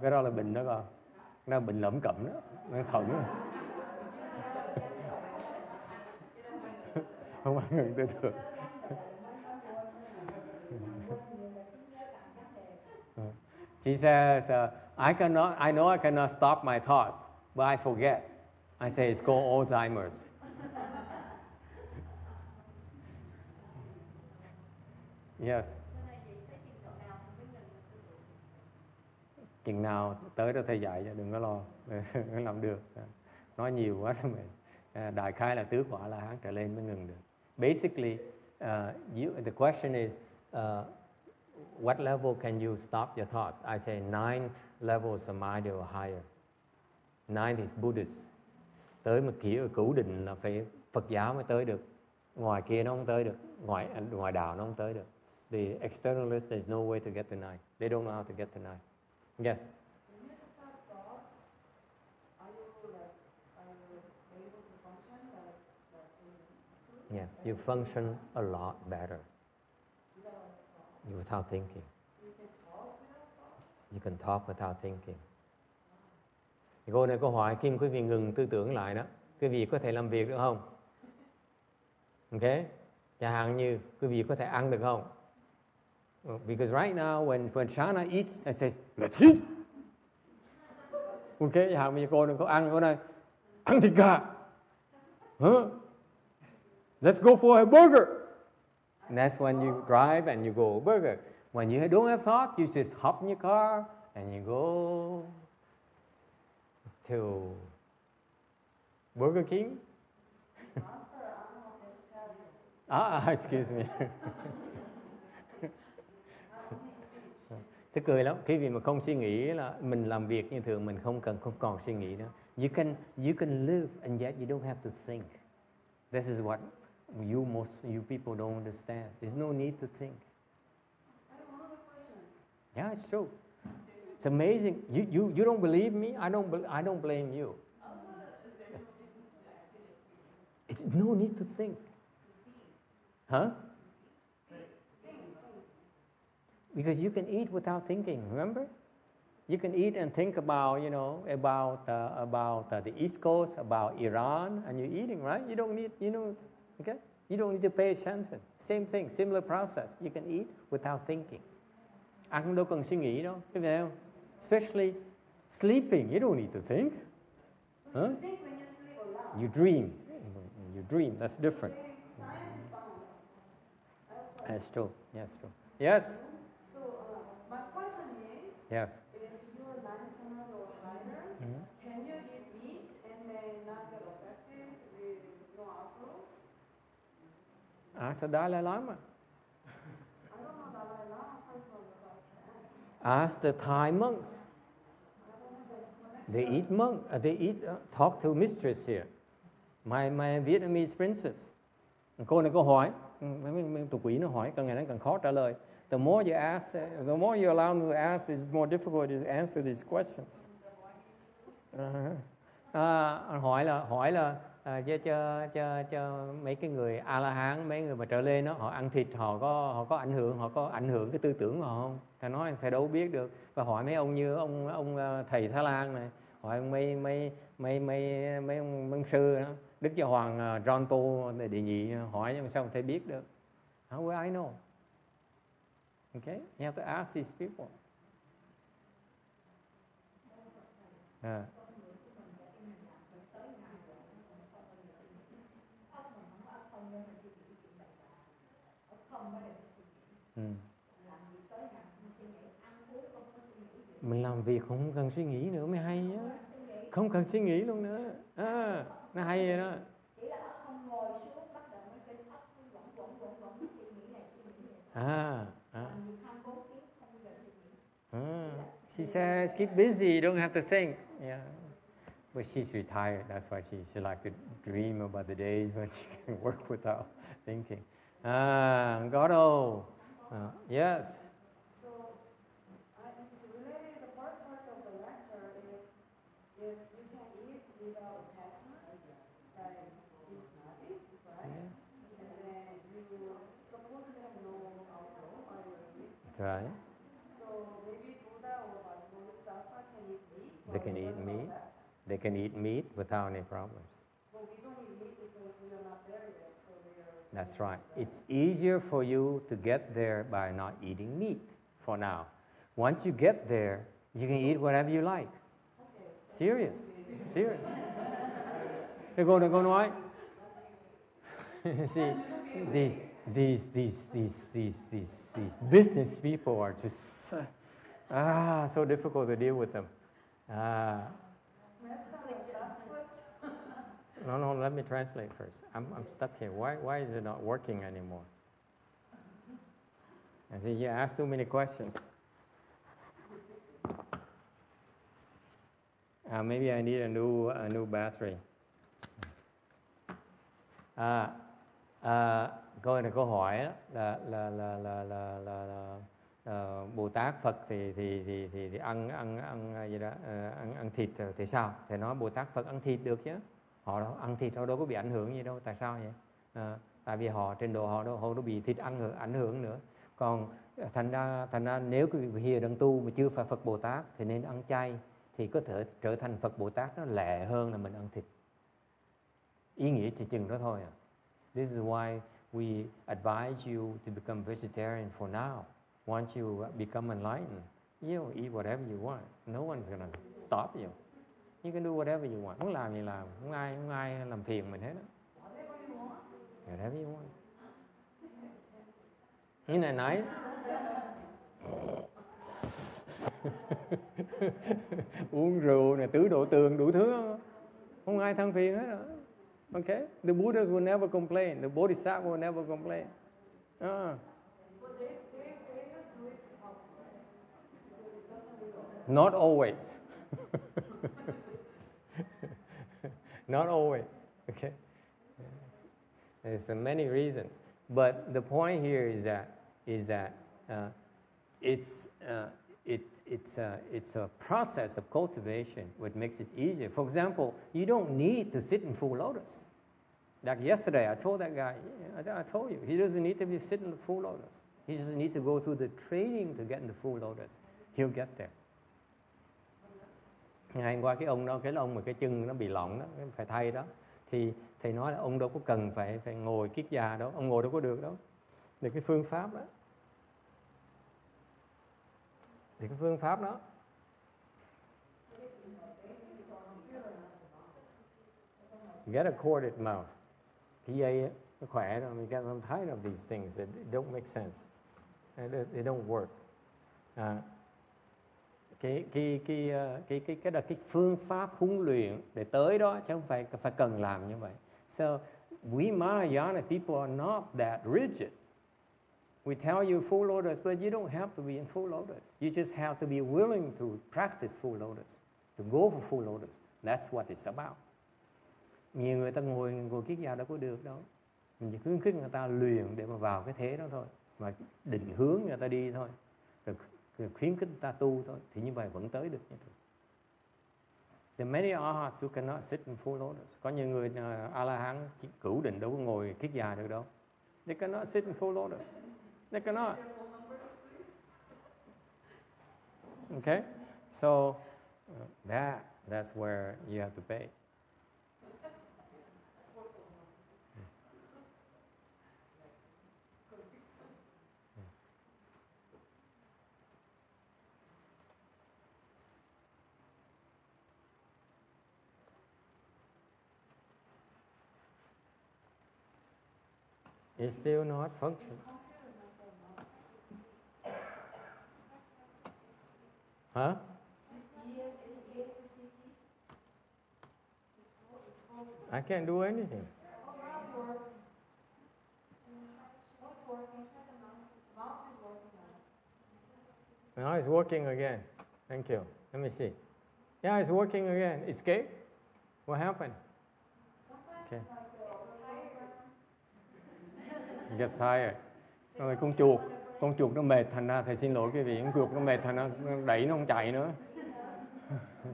Cái đó là bệnh đó con. Nó bệnh lẩm cẩm đó, nó thận đó. Không ai ngừng tư tưởng. She says, I know I cannot stop my thoughts, but I forget. I say it's called Alzheimer's. Yes. Chừng nào tới đó thầy dạy cho, đừng có lo, không làm được. Nói nhiều quá rồi mình. Đại khái là tứ quả La Hán trở lên mới ngừng được. Basically, the question is, what level can you stop your thoughts? I say 9th level of samadhi or higher. 9th is Buddhist. Tới một kiểu cửu định là phải Phật giáo mới tới được. Ngoài kia nó không tới được. Ngoài đạo nó không tới được. The externalists, there's no way to get to 9. They don't know how to get to 9. Yes? When you stop thoughts, are you able to function like Yes, you function a lot better. Without thinking. You can talk without thinking. Thì cô này câu hỏi khi quý vị ngừng tư tưởng lại đó, quý vị có thể làm việc được không? Ok? Chẳng hạn như quý vị có thể ăn được không? Because right now when Shana eats, I say, let's eat. Ok, chẳng hạn như cô này có ăn, cô này ăn thịt gà. Huh? Let's go for a burger. And that's when you drive and you go burger. When you don't have thought, you just hop in your car and you go to Burger King. Excuse me. Tức cười lắm. Khi mà không suy nghĩ là mình làm việc như thường, mình không còn suy nghĩ nữa. You can live and yet you don't have to think. This is what you people don't understand. There's no need to think. I have another question. Yeah, it's true. It's amazing. You don't believe me? I don't blame you. It's no need to think. Huh? Because you can eat without thinking, remember? You can eat and think about, about the East Coast, about Iran, and you're eating, right? You don't need, okay? You don't need to pay attention. Same thing, similar process. You can eat without thinking. Ăn đâu cần suy nghĩ đâu, thấy không? Especially sleeping, you don't need to think. Huh? You think when you sleep aloud. You dream. You dream, that's different. Science is found. That's true, yes, true. Yes? So, my question is, Yes. if you're 900 or higher, can you eat meat and then not get affected with outgrowth? Ask the Dalai Lama. I don't know Dalai Lama personally, so I can. Ask the Thai monks. They eat talk to mistress here. My Vietnamese princess. Cô này có hỏi, mấy tụi quỷ nó hỏi, càng ngày nó càng khó trả lời. The more you ask, the more you allow me to ask, it's more difficult to answer these questions. Hỏi là cho mấy cái người A-la-hán, mấy người mà trở lên đó, họ ăn thịt, họ có ảnh hưởng cái tư tưởng họ không? Thầy nói thầy đâu biết được. Và hỏi mấy ông như ông thầy Thái Lan này, hỏi mấy ông sư đó, Đức Giáo Hoàng John Paul đệ nhị, hỏi nhưng sao thầy biết được? How will I know? Okay, you have to ask these people. Mình làm việc không cần suy nghĩ nữa mới hay á. Không cần suy nghĩ luôn nữa. Nó hay vậy đó. She says, keep busy, you don't have to think. Yeah. But she's retired, that's why she like to dream about the days when she can work without thinking. Goro. Yes. So, it's related, the first part of the lecture is if you can eat without attachment, like it's nothing, right? Yeah. And then you supposed to have no outgrowth while you're eating. Right. So maybe Buddha or Bodhisattva can eat meat. They can eat meat. They can eat meat without any problems. But we don't eat meat because we are not there yet, so we are... That's right. It's easier for you to get there by not eating meat for now. Once you get there, you can eat whatever you like. Okay. Serious. They go nói. See, these business people are just so difficult to deal with them. No, let me translate first. I'm stuck here. Why is it not working anymore? I think you asked too many questions. Maybe I need a new battery. Câu hỏi đó là Bồ Tát Phật thì ăn thịt thì sao? Thì nói Bồ Tát Phật ăn thịt được chứ. Họ ăn thịt họ đâu có bị ảnh hưởng gì đâu. Tại sao vậy? Tại vì họ trên độ họ đâu bị thịt ảnh hưởng nữa. Còn Thành ra nếu quý vị here đang tu mà chưa phải Phật Bồ Tát thì nên ăn chay, thì có thể trở thành Phật Bồ Tát nó lẹ hơn là mình ăn thịt. Ý nghĩa chỉ chừng đó thôi à. This is why we advise you to become vegetarian for now. Once you become enlightened, you eat whatever you want. No one's gonna stop you. You can do whatever you want. Muốn làm gì làm, không ai làm phiền mình hết đó. Whatever you want. Isn't that nice? Uống rượu này, tứ độ tường, đủ thứ, không ai than phiền hết rồi. Okay? The Buddha will never complain. The Bodhisattva will never complain. Not always. Not always. Okay? There's many reasons. But the point here is that it's a process of cultivation which makes it easier. For example, you don't need to sit in full lotus. Like yesterday, I told that guy, I told you, he doesn't need to be sitting in the full lotus. He just needs to go through the training to get in the full lotus. He'll get there. Ngày hôm qua cái ông mà cái chân nó bị lỏng đó, phải thay đó, thì thầy nói là ông đâu có cần phải ngồi kiết già đâu, ông ngồi đâu có được đâu. Thì cái phương pháp đó, get a corded mouth. Cái dây nó khỏe rồi, mình get tired of these things that don't make sense. They don't work. Cái là cái phương pháp huấn luyện để tới đó, chứ không phải cần làm như vậy. So we Mahayana people are not that rigid. We tell you full lotus, but you don't have to be in full lotus. You just have to be willing to practice full lotus, to go for full lotus. That's what it's about. Nhiều người ta ngồi kiết già đâu có được đâu. Mình chỉ khuyến khích người ta luyện để mà vào cái thế đó thôi, mà định hướng người ta đi thôi, rồi khuyến khích người ta tu thôi, thì như vậy vẫn tới được như thế. There are many arhats who cannot sit in full lotus. Có nhiều người A-la-hán cửu định đâu có ngồi kiết già được đâu. They cannot sit in full lotus. They cannot. Okay? So that's where you have to pay. It's still not functioning. Huh? I can't do anything. Now it's working again. Thank you. Let me see. Yeah, it's working again. Escape? What happened? Okay. It gets tired. Rồi con chuột nó mệt, thành ra thầy xin lỗi quý vị, con chuột nó mệt thành ra đẩy nó không chạy nữa.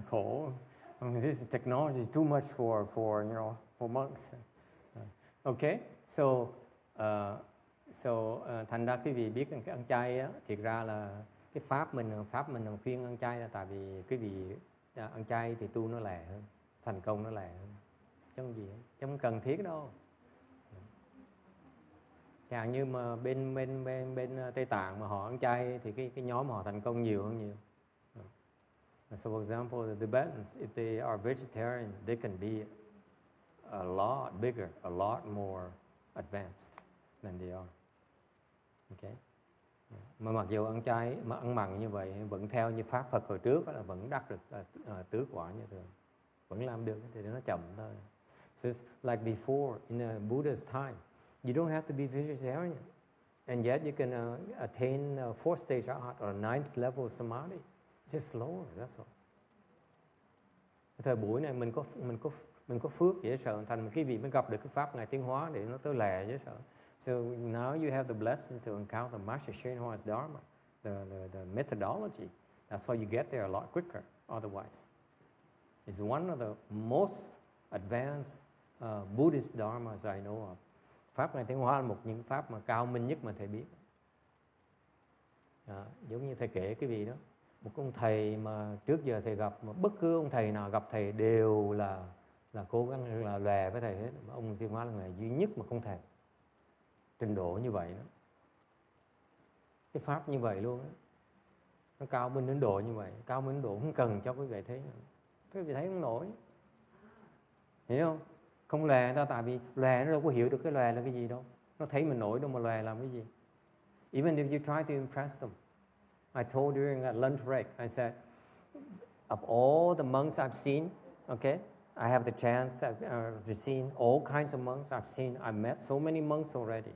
Khổ. This technology is too much for for monks. Okay, so thành ra quý vị biết cái ăn chay á, thiệt ra là cái pháp mình khuyên ăn chay là tại vì quý vị ăn chay thì tu nó lẹ hơn, thành công nó lẹ hơn, chứ không gì, chứ không cần thiết đâu. Chẳng như mà bên Tây Tạng mà họ ăn chay thì cái nhóm họ thành công nhiều hơn nhiều. So for example, the Tibetans, if they are vegetarian, they can be a lot bigger, a lot more advanced than they are. Okay? Mà mặc dù ăn chay, mà ăn mặn như vậy, vẫn theo như pháp Phật hồi trước là vẫn đắc được tứ quả như thường, vẫn làm được, thì nó chậm thôi. So it's like before in the Buddha's time, you don't have to be vegetarian, and yet you can attain fourth stage arhat or ninth level samadhi. Just slower, that's all. Thời buổi này mình có phước dễ sợ, thành cái vị mới gặp được cái pháp ngài tiến hóa để nó tới lẹ dễ sợ. So now you have the blessing to encounter Master Shenhua's Dharma, the methodology. That's how you get there a lot quicker. Otherwise, it's one of the most advanced Buddhist dharmas I know of. Pháp ngài tiến hóa là một những pháp mà cao minh nhất mà thầy biết. Giống như thầy kể cái vị đó, một ông thầy mà trước giờ thầy gặp, mà bất cứ ông thầy nào gặp thầy đều là cố gắng là lè với thầy hết. Ông Tiêu Hóa là người duy nhất mà không thèm, trình độ như vậy đó, cái pháp như vậy luôn đó. Nó cao minh đến độ như vậy, cao minh đến độ không cần cho quý vị thấy, quý vị thấy không nổi, hiểu không? Không lè người ta, tại vì lè nó đâu có hiểu được cái lè là cái gì đâu, nó thấy mình nổi đâu mà lè làm cái gì. Even if you try to impress them, I told during a lunch break, I said, of all the monks I've seen, okay, I have the chance to see all kinds of monks I've seen. I've met so many monks already,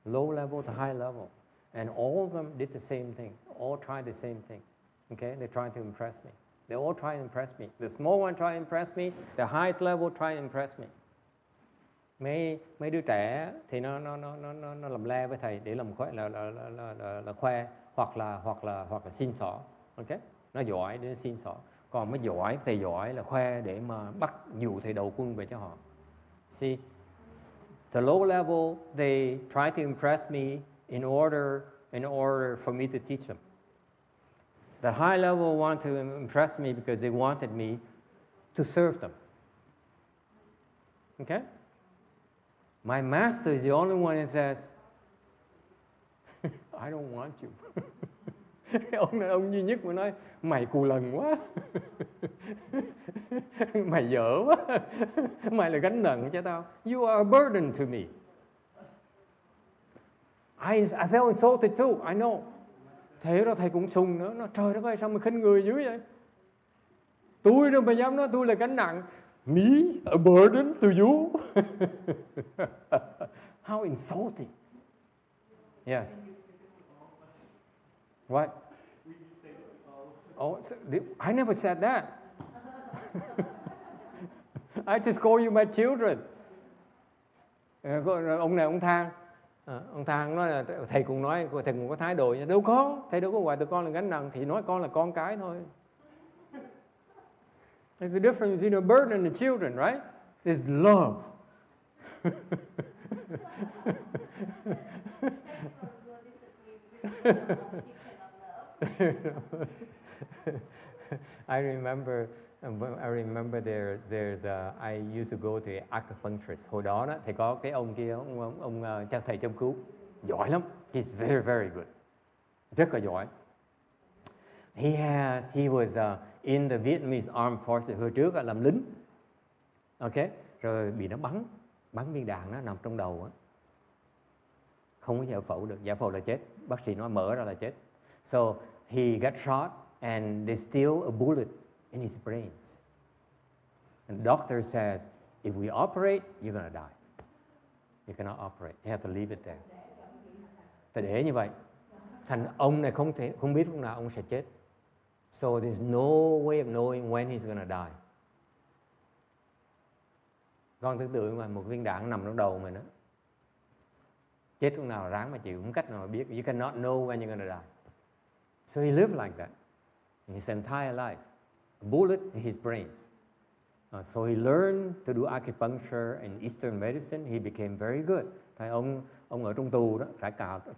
low level to high level, and all of them did the same thing. All tried the same thing. Okay, they tried to impress me. They all try to impress me. The small one try to impress me. The highest level try to impress me. Mấy đứa trẻ thì nó làm le với thầy để làm khoe, là khoe hoặc là xin xỏ. Okay, nó giỏi để xin xỏ. Còn mấy giỏi, thầy giỏi là khoe để mà bắt dụ thầy đầu quân về cho họ. See, the low level they try to impress me in order for me to teach them. The high level want to impress me because they wanted me to serve them. Okay? My master is the only one that says, I don't want you. Ông duy nhất mà nói, mày cù lần quá. Mày dở quá. Mày là gánh nặng cho tao. You are a burden to me. I felt insulted too, I know. Thế đó thầy cũng sùng nữa. Nó, trời đất ơi, sao mà khinh người dữ vậy? Tôi đâu mà dám nói tôi là gánh nặng. Me, a burden to you. How insulting. Yes. What? Oh, I never said that. I just call you my children. Ông này ông Thang. Ông Thang nói là thầy cũng nói, thầy cũng có thái độ. Đâu có, thầy đâu có gọi tụi con là gánh nặng. Thì nói con là con cái thôi. There's a difference between a burden and children, right? There's love. I remember there's I used to go to acupuncturist. Hồi đó thì có cái ông kia, ông thầy châm cứu giỏi lắm. He's very very good, rất là giỏi. He was in the Vietnamese Armed Forces. Hồi trước làm lính, okay, rồi bị nó bắn viên đạn nó nằm trong đầu á, không có giải phẫu được, giải phẫu là chết, bác sĩ nói mở ra là chết. So he got shot and there's still a bullet in his brains. And the doctor says, if we operate, you're gonna die. You cannot operate. You have to leave it there. Tại để như vậy, thành ông này không biết lúc nào ông sẽ chết. So there's no way of knowing when he's gonna die. Con tưởng tượng mà một viên đạn nằm trong đầu mình đó, chết lúc nào ráng mà chịu, không cách nào mà biết. You cannot know when you're gonna die. So he lived like that his entire life. A bullet in his brains. So he learned to do acupuncture and Eastern medicine. He became very good. Tại ông ở trong tù đó,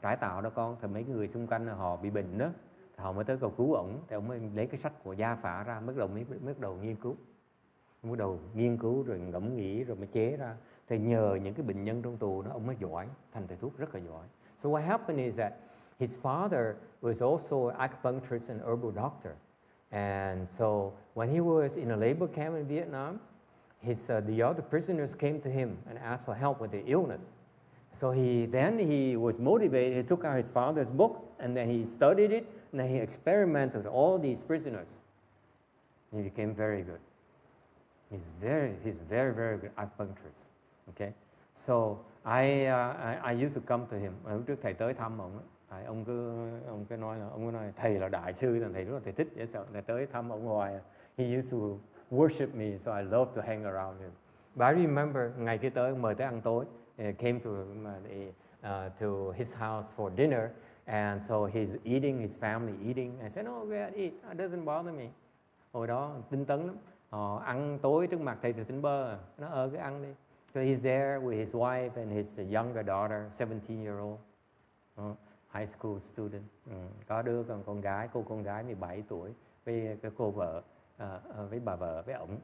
trải tạo đó con, thì mấy người xung quanh họ bị bệnh đó, thì họ mới tới cầu cứu ổng. Thì ông mới lấy cái sách của Gia Phả ra, bắt đầu nghiên cứu rồi ngẫm nghĩ rồi mới chế ra. Thì nhờ những cái bệnh nhân trong tù đó, ông mới giỏi, thành thầy thuốc rất là giỏi. So what happened is that his father was also an acupuncturist and herbal doctor. And so when he was in a labor camp in Vietnam, the other prisoners came to him and asked for help with their illness. So he was motivated. He took out his father's book and then he studied it and then he experimented with all these prisoners. He became very good. He's very very good acupuncturist. Okay, so I used to come to him. Lúc trước thầy tới thăm ông, ông cứ nói thầy là đại sư, thầy rất là thầy thích dễ sợ, thầy tới thăm ông hoài. He used to worship me, so I love to hang around him. But I remember ngày kia tới mời tới ăn tối, came to his house for dinner, and so he's eating, his family eating. I said, no, go ahead, eat. It doesn't bother me. Hồi đó tinh tấn lắm. Họ ăn tối trước mặt thầy thì tỉnh bơ, nó cứ ăn đi. So he's there with his wife and his younger daughter, 17-year-old. high school student. Có đứa con gái, cô con gái 17 tuổi với cái cô vợ, với bà vợ với ổng.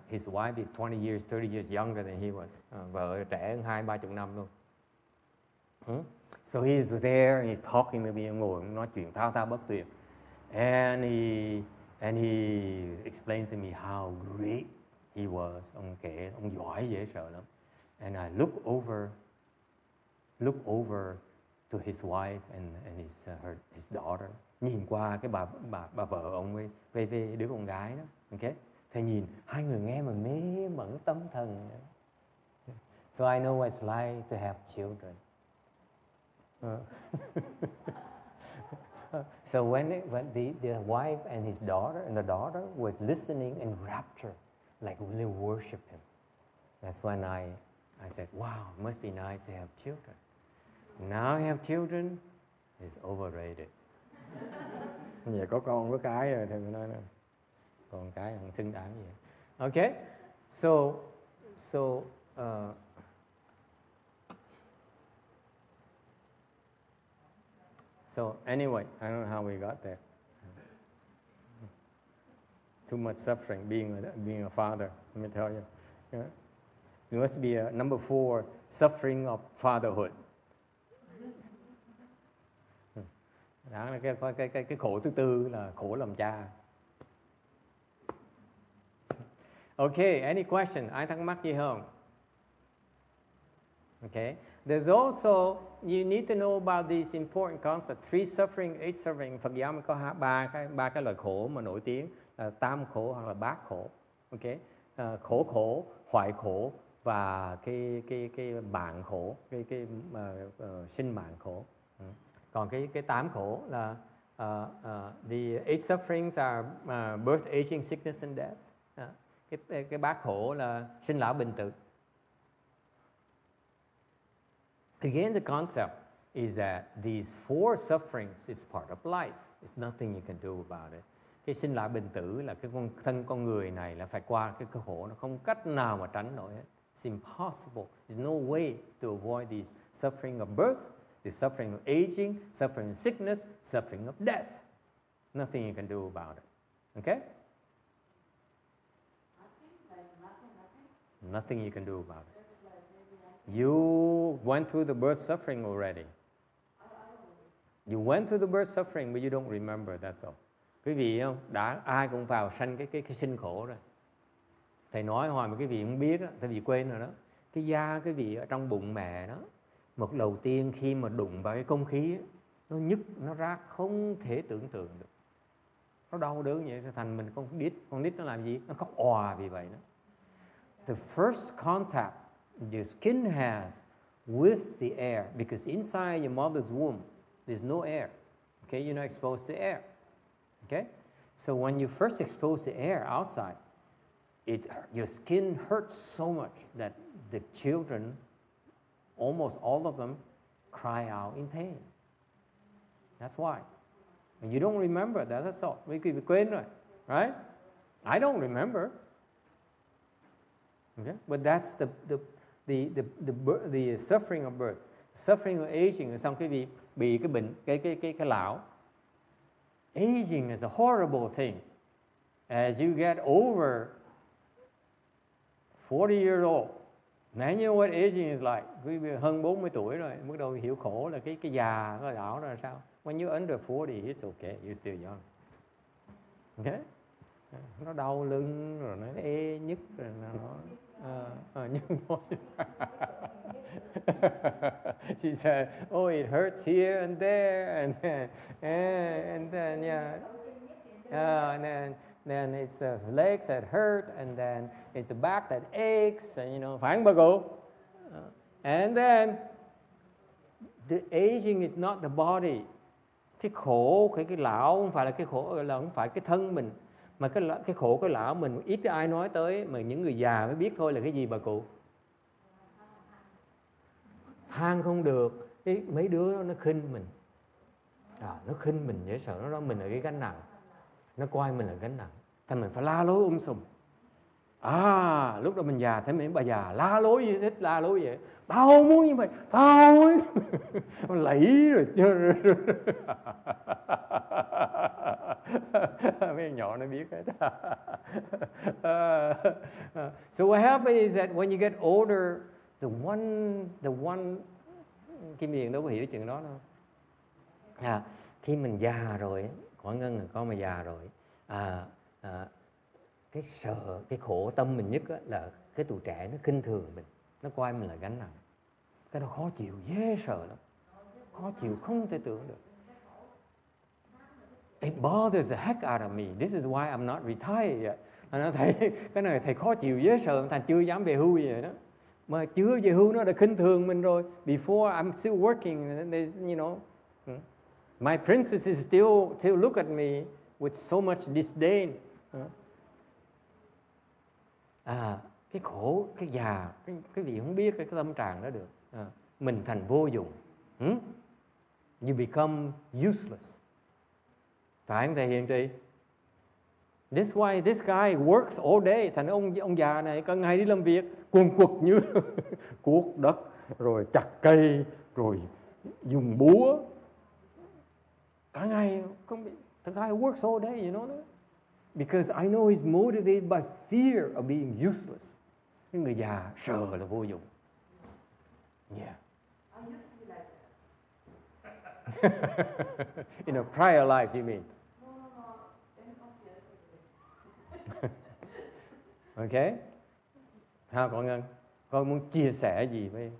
His wife is 20 years, 30 years younger than he was. Vợ trẻ hơn 20-30 năm luôn. So he is there and he's talking to me, ngồi nói chuyện thao thao bất tuyệt. And he explained to me how great he was. Ông kể, ông giỏi dễ sợ lắm. And I look over to his wife and his daughter. Nhìn qua cái bà vợ ông với đứa con gái đó. Okay? Thì nhìn hai người nghe mà mê mẩn tâm thần. So I know what it's like to have children. So when the wife and his daughter and the daughter was listening in rapture, like really worship him. That's when I said, wow, it must be nice to have children. Now have children is overrated. Giờ có con có cái rồi thì mình nói nè, còn cái không xứng đáng gì. Okay, so anyway, I don't know how we got there. Too much suffering being a father. Let me tell you. Yeah. It must be number 4, suffering of fatherhood. Đó là cái khổ thứ tư là khổ làm cha. Okay, any question? Ai thắc mắc gì không? Okay. There's also, you need to know about these important concepts. 3 suffering, 8 suffering. Phật giáo mới có ba cái loại khổ mà nổi tiếng là tam khổ hoặc là bát khổ. Okay. Khổ, hoại khổ và cái mạng khổ, cái sinh mạng khổ. Còn cái 8 khổ là the 8 sufferings are birth, aging, sickness and death. Cái bát khổ là sinh lão bệnh tử. Again, the concept is that these 4 sufferings is part of life. It's nothing you can do about it. Cái sinh lão bệnh tử là cái con người này là phải qua cái khổ, nó không cách nào mà tránh nổi hết. It's impossible. There's no way to avoid these suffering of birth, the suffering of aging, suffering of sickness, suffering of death. Nothing you can do about it. Okay? Nothing you can do about it. You went through the birth suffering already. You went through the birth suffering, but you don't remember, that's all. Quý vị không? Ai cũng vào sanh cái sinh khổ rồi. Thầy nói hoài mà quý vị không biết đó, quý vị quên rồi đó. Cái da quý vị ở trong bụng mẹ đó, một đầu tiên khi mà đụng vào cái không khí đó, nó nhức, nó rát không thể tưởng tượng được. Nó đau đớn vậy, thành mình con nít nó làm gì? Nó khóc òa vì vậy đó. The first contact your skin has with the air, because inside your mother's womb there's no air. Okay, you're not exposed to air. Okay, so when you first expose the air outside, your skin hurts so much that the children, almost all of them, cry out in pain. That's why. And you don't remember that. That's all. Vì quên rồi, right? I don't remember. Okay, but that's the suffering of birth, suffering of aging. Xong cái vị bị cái bệnh cái lão. Aging is a horrible thing. As you get over 40 years old, now you know what aging is like. Quý vị hơn 40 tuổi rồi, bắt đầu hiểu khổ là cái già, cái lão đó là sao. When you're under 40, it's okay, you're still young. Okay? Nó đau lưng, rồi nó ê nhức, rồi nó nhức mỏi. She said, oh, it hurts here and there, and then yeah, and then it's the legs that hurt, and then it's the back that aches, and phải không bà cụ? And then the aging is not the body. Cái khổ, cái lão không phải là cái khổ, là không phải cái thân mình, mà cái khổ cái lão mình ít ai nói tới, mà những người già mới biết thôi là cái gì bà cụ. Than không được, mấy đứa nó khinh mình, nó khinh mình dễ sợ, nó nói mình là cái gánh nặng, nó coi mình là gánh nặng, thành mình phải la lối sùm. Lúc đó mình già thấy mấy bà già la lối gì, thích la lối vậy. Tao không muốn như vậy, tao muốn lẫy rồi. Mấy nhỏ nó biết hết. So what happens is that when you get older, the one cái miệng đâu có hiểu chuyện đó đâu. Khi mình già rồi, Quảng Ngân là con mà già rồi, cái sợ, cái khổ tâm mình nhất là cái tuổi trẻ nó khinh thường mình, nó coi mình là gánh nặng. Cái đó khó chịu, dễ sợ lắm, khó chịu không thể tưởng được. It bothers the heck out of me. This is why I'm not retired yet. Nó thầy, cái này thầy khó chịu dễ sợ, thành chưa dám về hưu vậy đó. Mà chưa về hưu nó đã khinh thường mình rồi. Before I'm still working, you know, my princesses still look at me with so much disdain. Cái khổ, cái già, cái vị không biết cái tâm trạng đó được. Mình thành vô dụng. You become useless. Phải không thầy Hiền Trì? That's why this guy works all day. Thành ông già này cả ngày đi làm việc, quần quật như cuốc đất, rồi chặt cây, rồi dùng búa. Cả ngày không biết. The guy works all day, you know that? Because I know he's motivated by fear of being useless. Cái người già sợ là vô dụng. Yeah. In a prior life, you mean? Okay. Con Ngân, con muốn chia sẻ gì với em?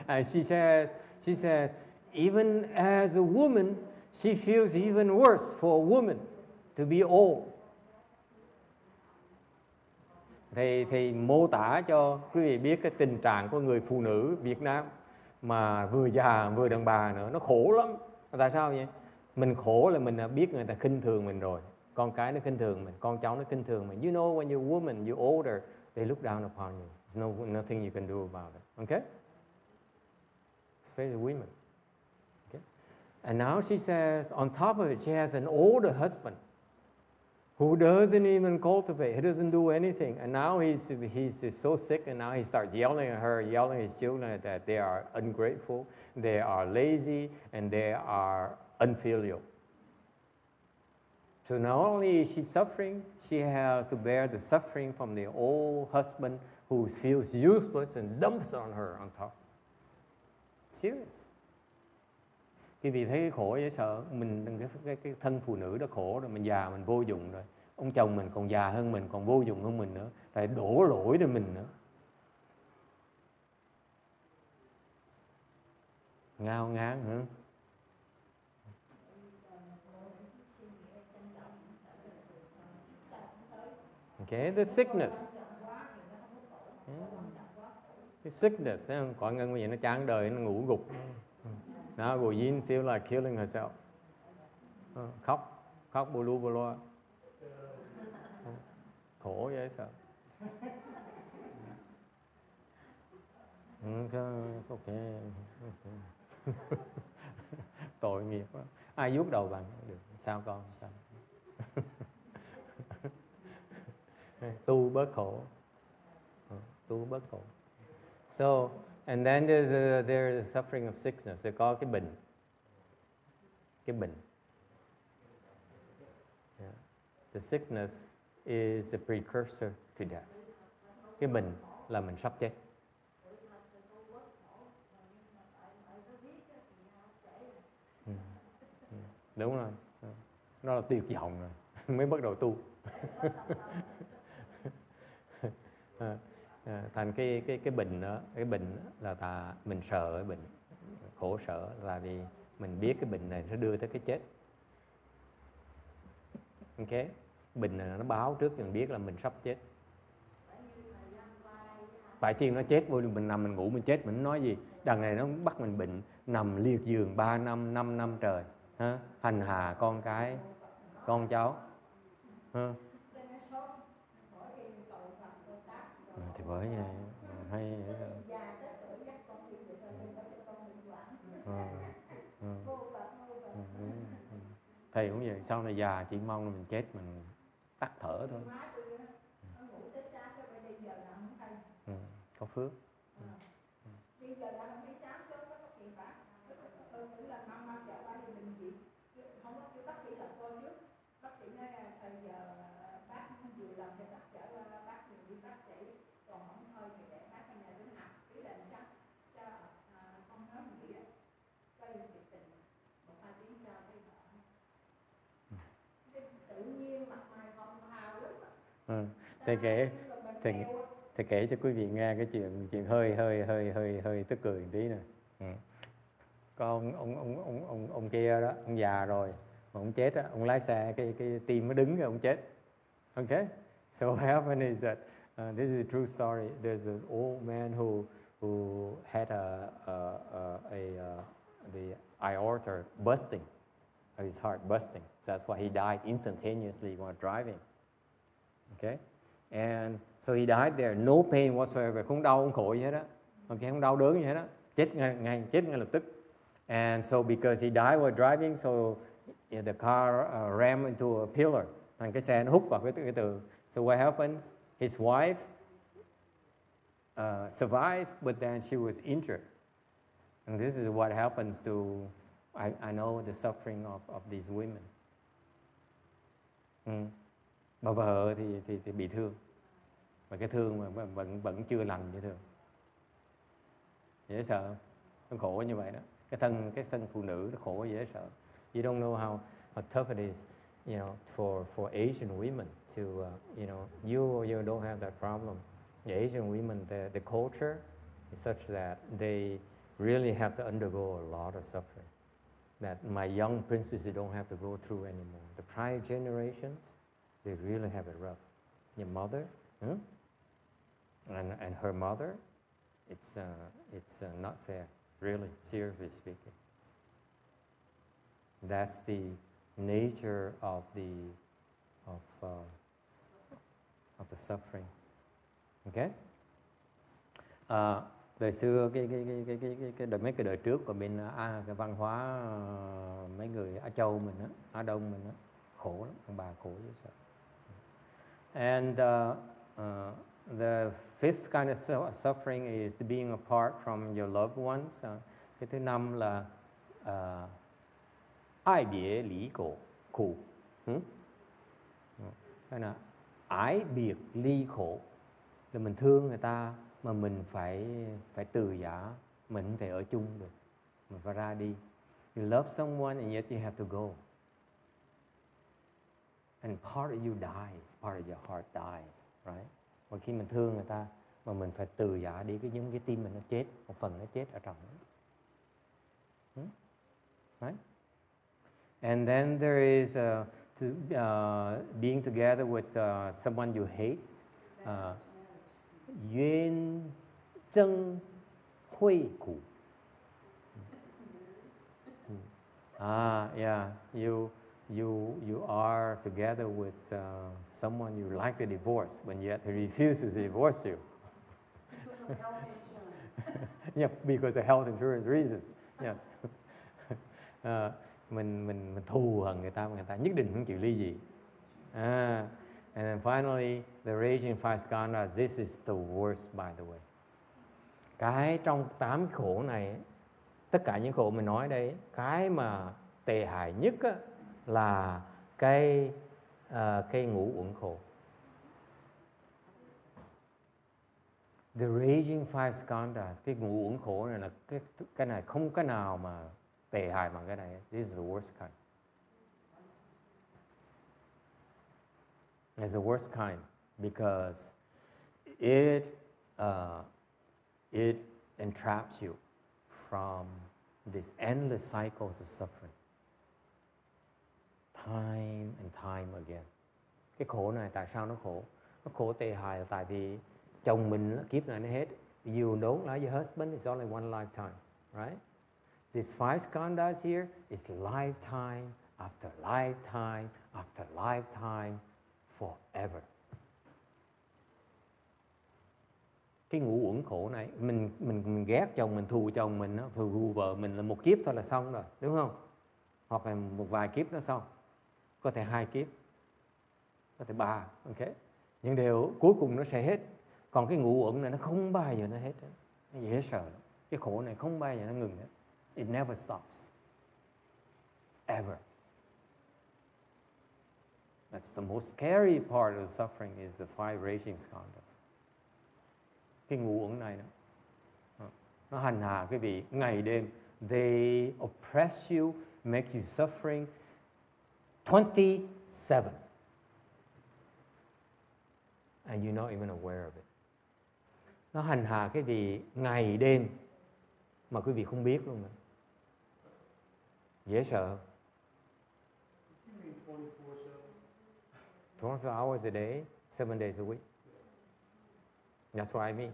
And she says, even as a woman, she feels even worse for a woman to be old. Thì mô tả cho quý vị biết cái tình trạng của người phụ nữ Việt Nam mà vừa già vừa đàn bà nữa, nó khổ lắm. Tại sao vậy? Mình khổ là mình đã biết người ta khinh thường mình rồi. Con cái nó khinh thường mình, con cháu nó khinh thường mình. You know when you're woman, you're older, they look down upon you. Nothing you can do about it. Okay? Especially women. Okay? And now she says, on top of it, she has an older husband who doesn't even cultivate. He doesn't do anything. And now he's so sick, and now he starts yelling at her, yelling at his children that they are ungrateful, they are lazy, and they are unfilial. So not only is she suffering, she has to bear the suffering from the old husband who feels useless and dumps on her on top. Serious. Khi vì thấy cái khổ dễ sợ, mình cái thân phụ nữ đó khổ rồi, mình già mình vô dụng rồi. Ông chồng mình còn già hơn mình, còn vô dụng hơn mình nữa, tại đổ lỗi cho mình nữa. Ngao ngán hả? Okay, the sickness. The sickness, có Ngân bây giờ nó chán đời, nó ngủ gục. Now Goyin feel like killing herself. Khóc bù lu bù loa. Khổ vậy sao? Okay. Tội nghiệp quá. Ai vuốt đầu bạn được? Sao con? Sao? Tu bớt khổ. Tu bớt khổ. So, and then there's a suffering of sickness. Sẽ có cái bệnh. Cái bệnh. Yeah. The sickness is the precursor to death. Cái bệnh là mình sắp chết. Đúng rồi. Nó là tuyệt vọng rồi. Mới bắt đầu tu. Thành cái bệnh đó, cái bệnh là mình sợ cái bệnh, khổ sở là vì mình biết cái bệnh này sẽ đưa tới cái chết. Ok, bệnh này nó báo trước mình biết là mình sắp chết. Tại tiên nó chết vô mình nằm mình ngủ mình chết mình nói gì. Đằng này nó bắt mình bệnh nằm liệt giường 3 năm 5 năm trời, ha? Hành hạ con cái con cháu, ha? Thì bởi vậy hay thầy cũng vậy, sau này già chỉ mong là mình chết mình tắt thở thôi. Có phước. Thầy kể cho quý vị nghe cái chuyện hơi tức cười một tí nè. Có ông kia đó, ông già rồi, mà ông chết á, ông lái xe cái tim nó đứng rồi ông chết. Okay, so what happened is that this is a true story. There's an old man who had the aorta busting, his heart busting. That's why he died instantaneously while driving. Okay, and so he died there, no pain whatsoever, không đau không khổ gì hết á, okay, không đau đớn gì hết á, chết ngay lập tức. And so because he died while driving, so the car rammed into a pillar, thành cái xe nó hút vào cái tường. So what happened? His wife survived, but then she was injured. And this is what happens to, I know the suffering of these women. Bà vợ thì bị thương, mà cái thương mà vẫn chưa lành dễ thương, dễ sợ, nó khổ như vậy đó. Cái thân phụ nữ nó khổ dễ sợ. You don't know how tough it is, you know, for Asian women to, you know, you don't have that problem. The Asian women, the culture is such that they really have to undergo a lot of suffering that my young princesses don't have to go through anymore. The prior generations, they really have it rough. Your mother, and her mother, it's not fair, really, seriously speaking. That's the nature of the suffering. Okay? Đời xưa mấy cái đời trước của bên cái văn hóa mấy người Á Châu mình á, Á Đông mình á, khổ lắm, ông bà khổ dễ sợ. And the fifth kind of suffering is being apart from your loved ones. Cái thứ năm là ái biệt ly khổ. Cái là ái biệt ly khổ, là mình thương người ta mà mình phải từ giã, mình không thể ở chung được, mình phải ra đi. You love someone and yet you have to go. And part of you dies, part of your heart dies, right? Và khi mình thương người ta mà mình phải từ giã đi, cái tim mình nó chết, một phần nó chết ở trong đó. Right? And then there is being together with someone you hate. Duyên chân huê cụ. Yeah, you are together with someone you like to divorce, but yet he refuses to divorce you. Yeah, because of health insurance reasons. Yes. Mình thù hận người ta mà người ta nhất định không chịu ly dị. And then finally, the raging five skandhas. This is the worst, by the way. Cái trong 8 khổ này, tất cả những khổ mình nói đây, cái mà tệ hại nhất á, là cái ngũ uẩn khổ. The raging five skandhas, cái ngũ uẩn khổ này là cái này không cái nào mà tệ hại bằng cái này. This is the worst kind. It's the worst kind because it entraps you from these endless cycles of suffering, time and time again. Cái khổ này tại sao nó khổ? Nó khổ tệ hại là tại vì chồng mình kiếp này nó hết. You don't like your husband, it's only one lifetime, right? These 5 skandhas here is lifetime after lifetime after lifetime forever. Cái ngũ uẩn khổ này, mình ghét chồng, mình thù chồng mình, thù vợ mình là một kiếp thôi là xong rồi, đúng không? Hoặc là một vài kiếp nó xong, có thể 2 kiếp, có thể 3, ok? Nhưng đều cuối cùng nó sẽ hết. Còn cái ngũ uẩn này nó không bao giờ nó hết, nó dễ sợ lắm. Cái khổ này không bao giờ nó ngừng hết. It never stops, ever. That's the most scary part of suffering is the 5 raging skandhas. Cái ngũ uẩn này nó hành hạ quý vị ngày đêm. They oppress you, make you suffering 27. And you're not even aware of it. Nó hành hạ quý vị ngày đêm mà quý vị không biết luôn nữa. Dễ sợ. 24 hours a day, 7 days a week. That's what I mean.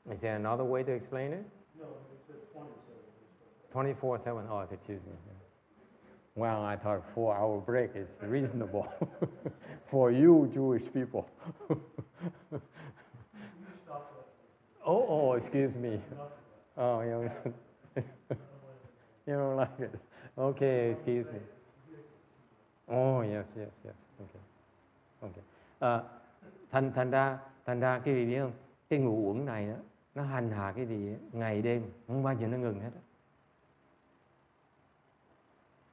Is there another way to explain it? No, it's 27. 24/7. Oh, excuse me. Well, I thought 4-hour break is reasonable for you Jewish people. Oh, excuse me. Oh, you don't like it. Okay, excuse me. Oh, yes. Okay. Thành ra cái gì biết không? Cái ngũ uẩn này đó, nó hành hạ cái gì ngày đêm, không bao giờ nó ngừng hết.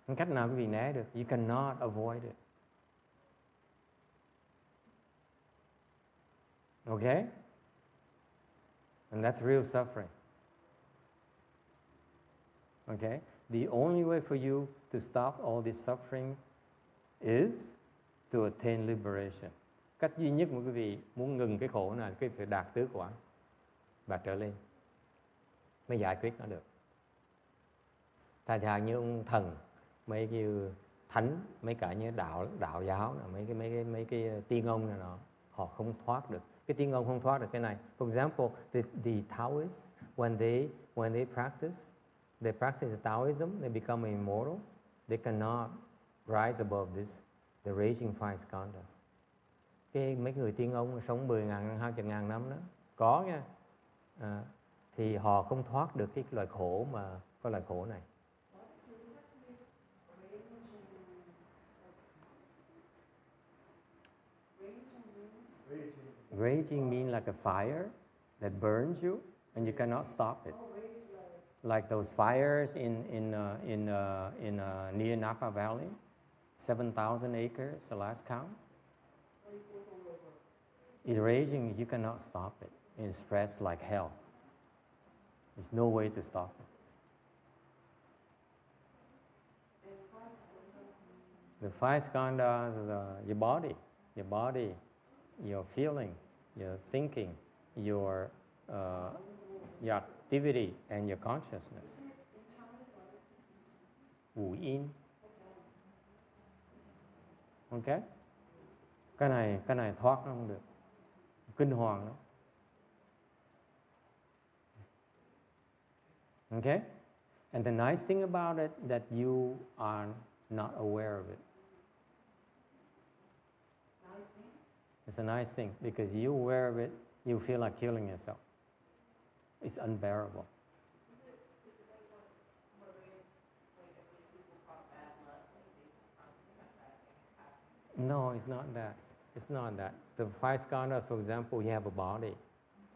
Không cách nào quý vị né được. You cannot avoid it. Okay? And that's real suffering. Okay? The only way for you to stop all this suffering is to attain liberation. Cách duy nhất mà quý vị muốn ngừng cái khổ này, quý vị phải đạt tứ quả và trở lên mới giải quyết nó được. Thay thà như ông thần, mấy như thánh, mấy cả như đạo giáo, mấy cái tiên ông này nọ, họ không thoát được. Cái tiên ông không thoát được cái này. For example, the Taoists, when they practice Taoism, they become immortal. They cannot rise above this, the raging 5 skandhas. Cái mấy người tiên ông sống 10.000, 20.000 năm đó, có nha. Thì họ không thoát được cái loại khổ mà có loại khổ này. Raging means like a fire that burns you and you cannot stop it. Like those fires in near Napa Valley, 7,000 acres, the last count. It's raging, you cannot stop it. It spreads like hell. There's no way to stop it. The 5 skandhas are your body, your feeling, your thinking, your activity and your consciousness. Wu yin. Okay? Cái này thoát nó không được. Kinh hoàng đó. Okay? And the nice thing about it that you are not aware of it. It's a nice thing because you're aware of it, you feel like killing yourself. It's unbearable. No, it's not that. It's not that. The 5 skandhas, for example, you have a body,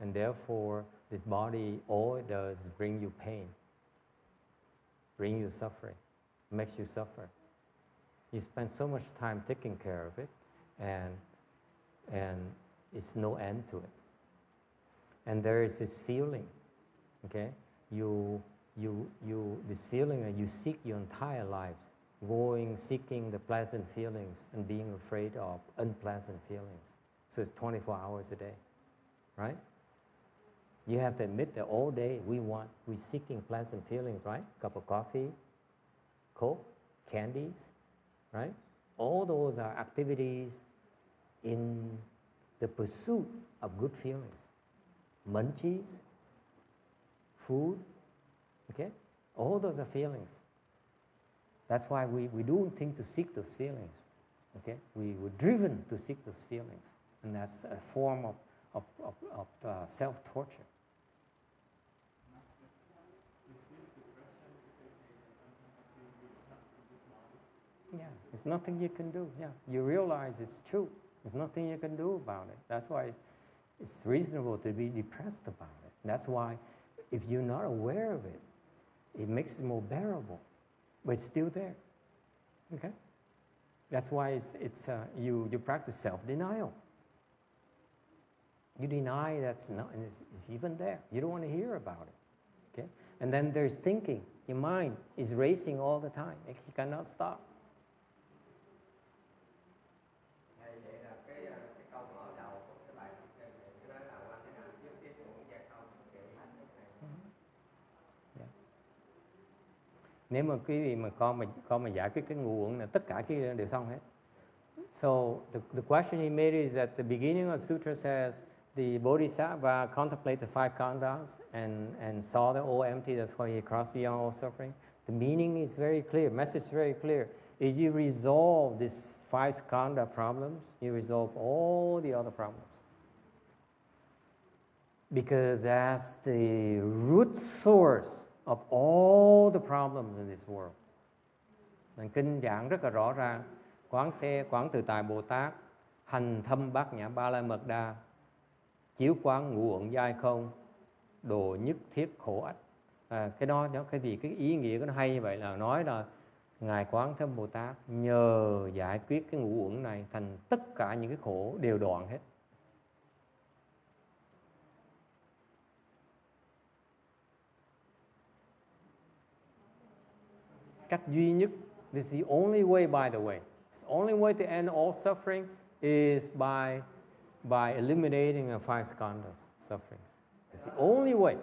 and therefore this body, all it does is bring you pain, bring you suffering, makes you suffer. You spend so much time taking care of it, and it's no end to it. And there is this feeling, okay? This feeling that you seek your entire life, seeking the pleasant feelings and being afraid of unpleasant feelings. So it's 24 hours a day, right? You have to admit that all day we're seeking pleasant feelings, right? Cup of coffee, Coke, candies, right? All those are activities in the pursuit of good feelings. Munchies, food, okay? All those are feelings. That's why we do things to seek those feelings, okay? We were driven to seek those feelings, and that's a form of self-torture. Yeah, there's nothing you can do. Yeah, you realize it's true. There's nothing you can do about it. That's why it's reasonable to be depressed about it. That's why if you're not aware of it, it makes it more bearable, but it's still there. Okay? That's why you practice self-denial. You deny that's not, and it's even there. You don't want to hear about it. Okay? And then there's thinking. Your mind is racing all the time. It cannot stop. Nếu mà quý vị mà con mà giải quyết cái ngu uẩn là tất cả cái đều xong hết. So the question he made is at the beginning of the sutra says the Bodhisattva contemplated the five khandhas and saw the all empty. That's why he crossed beyond all suffering. The meaning is very clear. Message is very clear. If you resolve these five skandha problems, you resolve all the other problems. Because that's the root source of all the problems in this world. Mình kinh giảng rất là rõ ràng. Quán Tự Tại Bồ Tát hành thâm bát nhã ba la mật đa, chiếu quán ngũ uẩn giai không, độ nhất thiết khổ ách. Cái ý nghĩa của nó hay như vậy là nói là Ngài Quán Thế Bồ Tát nhờ giải quyết cái ngũ uẩn này thành tất cả những cái khổ đều đoạn hết. Cách duy nhất, this is the only way, by the way. The only way to end all suffering is by eliminating the five skandhas suffering. It's the only way.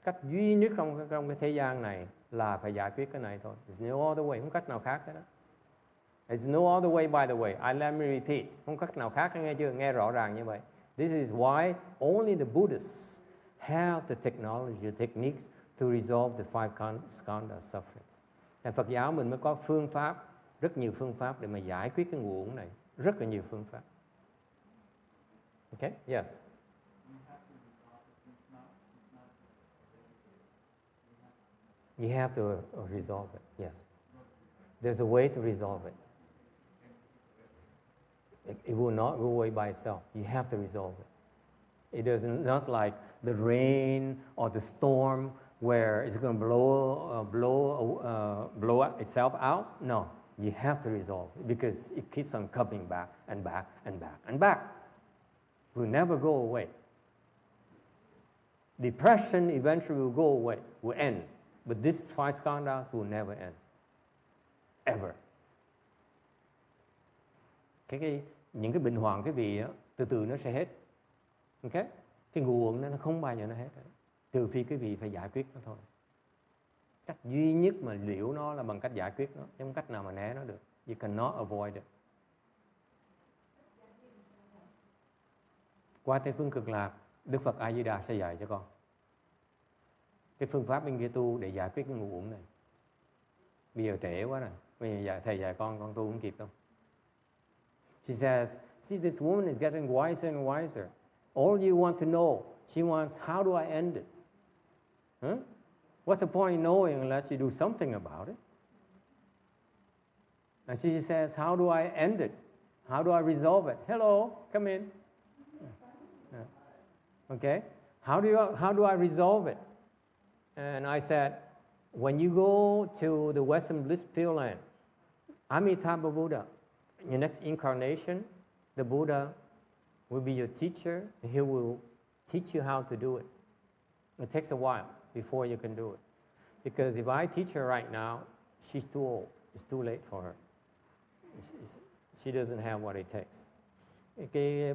Cách duy nhất trong cái thế gian này là phải giải quyết cái này thôi. There's no other way, không cách nào khác hết đó. There's no other way, by the way. Let me repeat. Không cách nào khác, nghe chưa? Nghe rõ ràng như vậy. This is why only the Buddhists have the technology, the techniques to resolve the five skandha suffering. Thành Phật giáo mình mới có phương pháp, rất nhiều phương pháp để mà giải quyết cái ngũ uẩn này. Rất là nhiều phương pháp. Okay? Yes. You have to resolve it, yes. There's a way to resolve it. It will not go away by itself. You have to resolve it. It is not like the rain or the storm where it's going to blow itself out. No, you have to resolve it because it keeps on coming back and back and back and back. It will never go away. Depression eventually will go away, will end. But these five skandhas will never end. Ever. Những cái bệnh hoạn cái vị từ từ nó sẽ hết. Okay? Cái ngũ uẩn nó không bao giờ nó hết. Trừ phi cái vị phải giải quyết nó thôi. Cách duy nhất mà liễu nó là bằng cách giải quyết nó. Chứ không cách nào mà né nó được. You cannot avoid it. Qua Tây Phương Cực Lạc, Đức Phật A Di Đà sẽ dạy cho con cái phương pháp bên kia tu để giải quyết cái ngũ uẩn này. Bây giờ trễ quá rồi. Bây giờ thầy dạy con tu không kịp đâu. She says, see, this woman is getting wiser and wiser. All you want to know, she wants, how do I end it? Huh? What's the point in knowing unless you do something about it? And she says, how do I end it? How do I resolve it? Hello, come in. Okay? How do I resolve it? And I said, when you go to the Western Bliss Pure Land, Amitabha Buddha, in your next incarnation, the Buddha will be your teacher. He will teach you how to do it. It takes a while before you can do it. Because if I teach her right now, she's too old. It's too late for her. She doesn't have what it takes.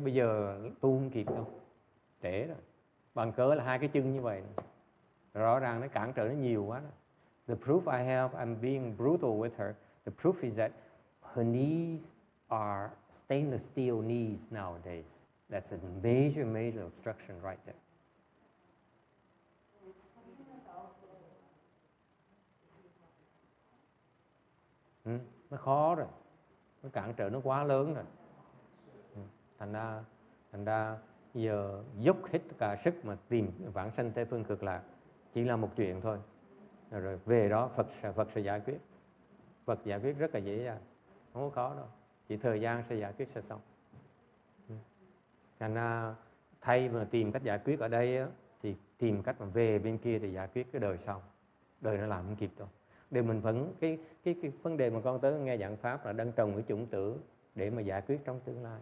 Bây giờ tu không kịp đâu. Trễ rồi. Bằng cớ là hai cái chân như vậy. Rõ ràng nó cản trở nó nhiều quá. The proof I have, I'm being brutal with her. The proof is that her knees are stainless steel knees nowadays. That's a major, major obstruction right there. Nó khó rồi, nó cản trở nó quá lớn rồi. Thành ra giờ dốc hết cả sức mà tìm vãng sanh Tây phương cực lạc chỉ là một chuyện thôi. Rồi về đó Phật sẽ giải quyết. Phật giải quyết rất là dễ dàng, không có khó đâu, chỉ thời gian sẽ giải quyết sẽ xong. Thành ra thay mà tìm cách giải quyết ở đây á, thì tìm cách mà về bên kia thì giải quyết cái đời sau. Đời nó làm không kịp đâu. Để mình vẫn cái vấn đề mà con tới nghe giảng pháp là đang trồng cái chủng tử để mà giải quyết trong tương lai.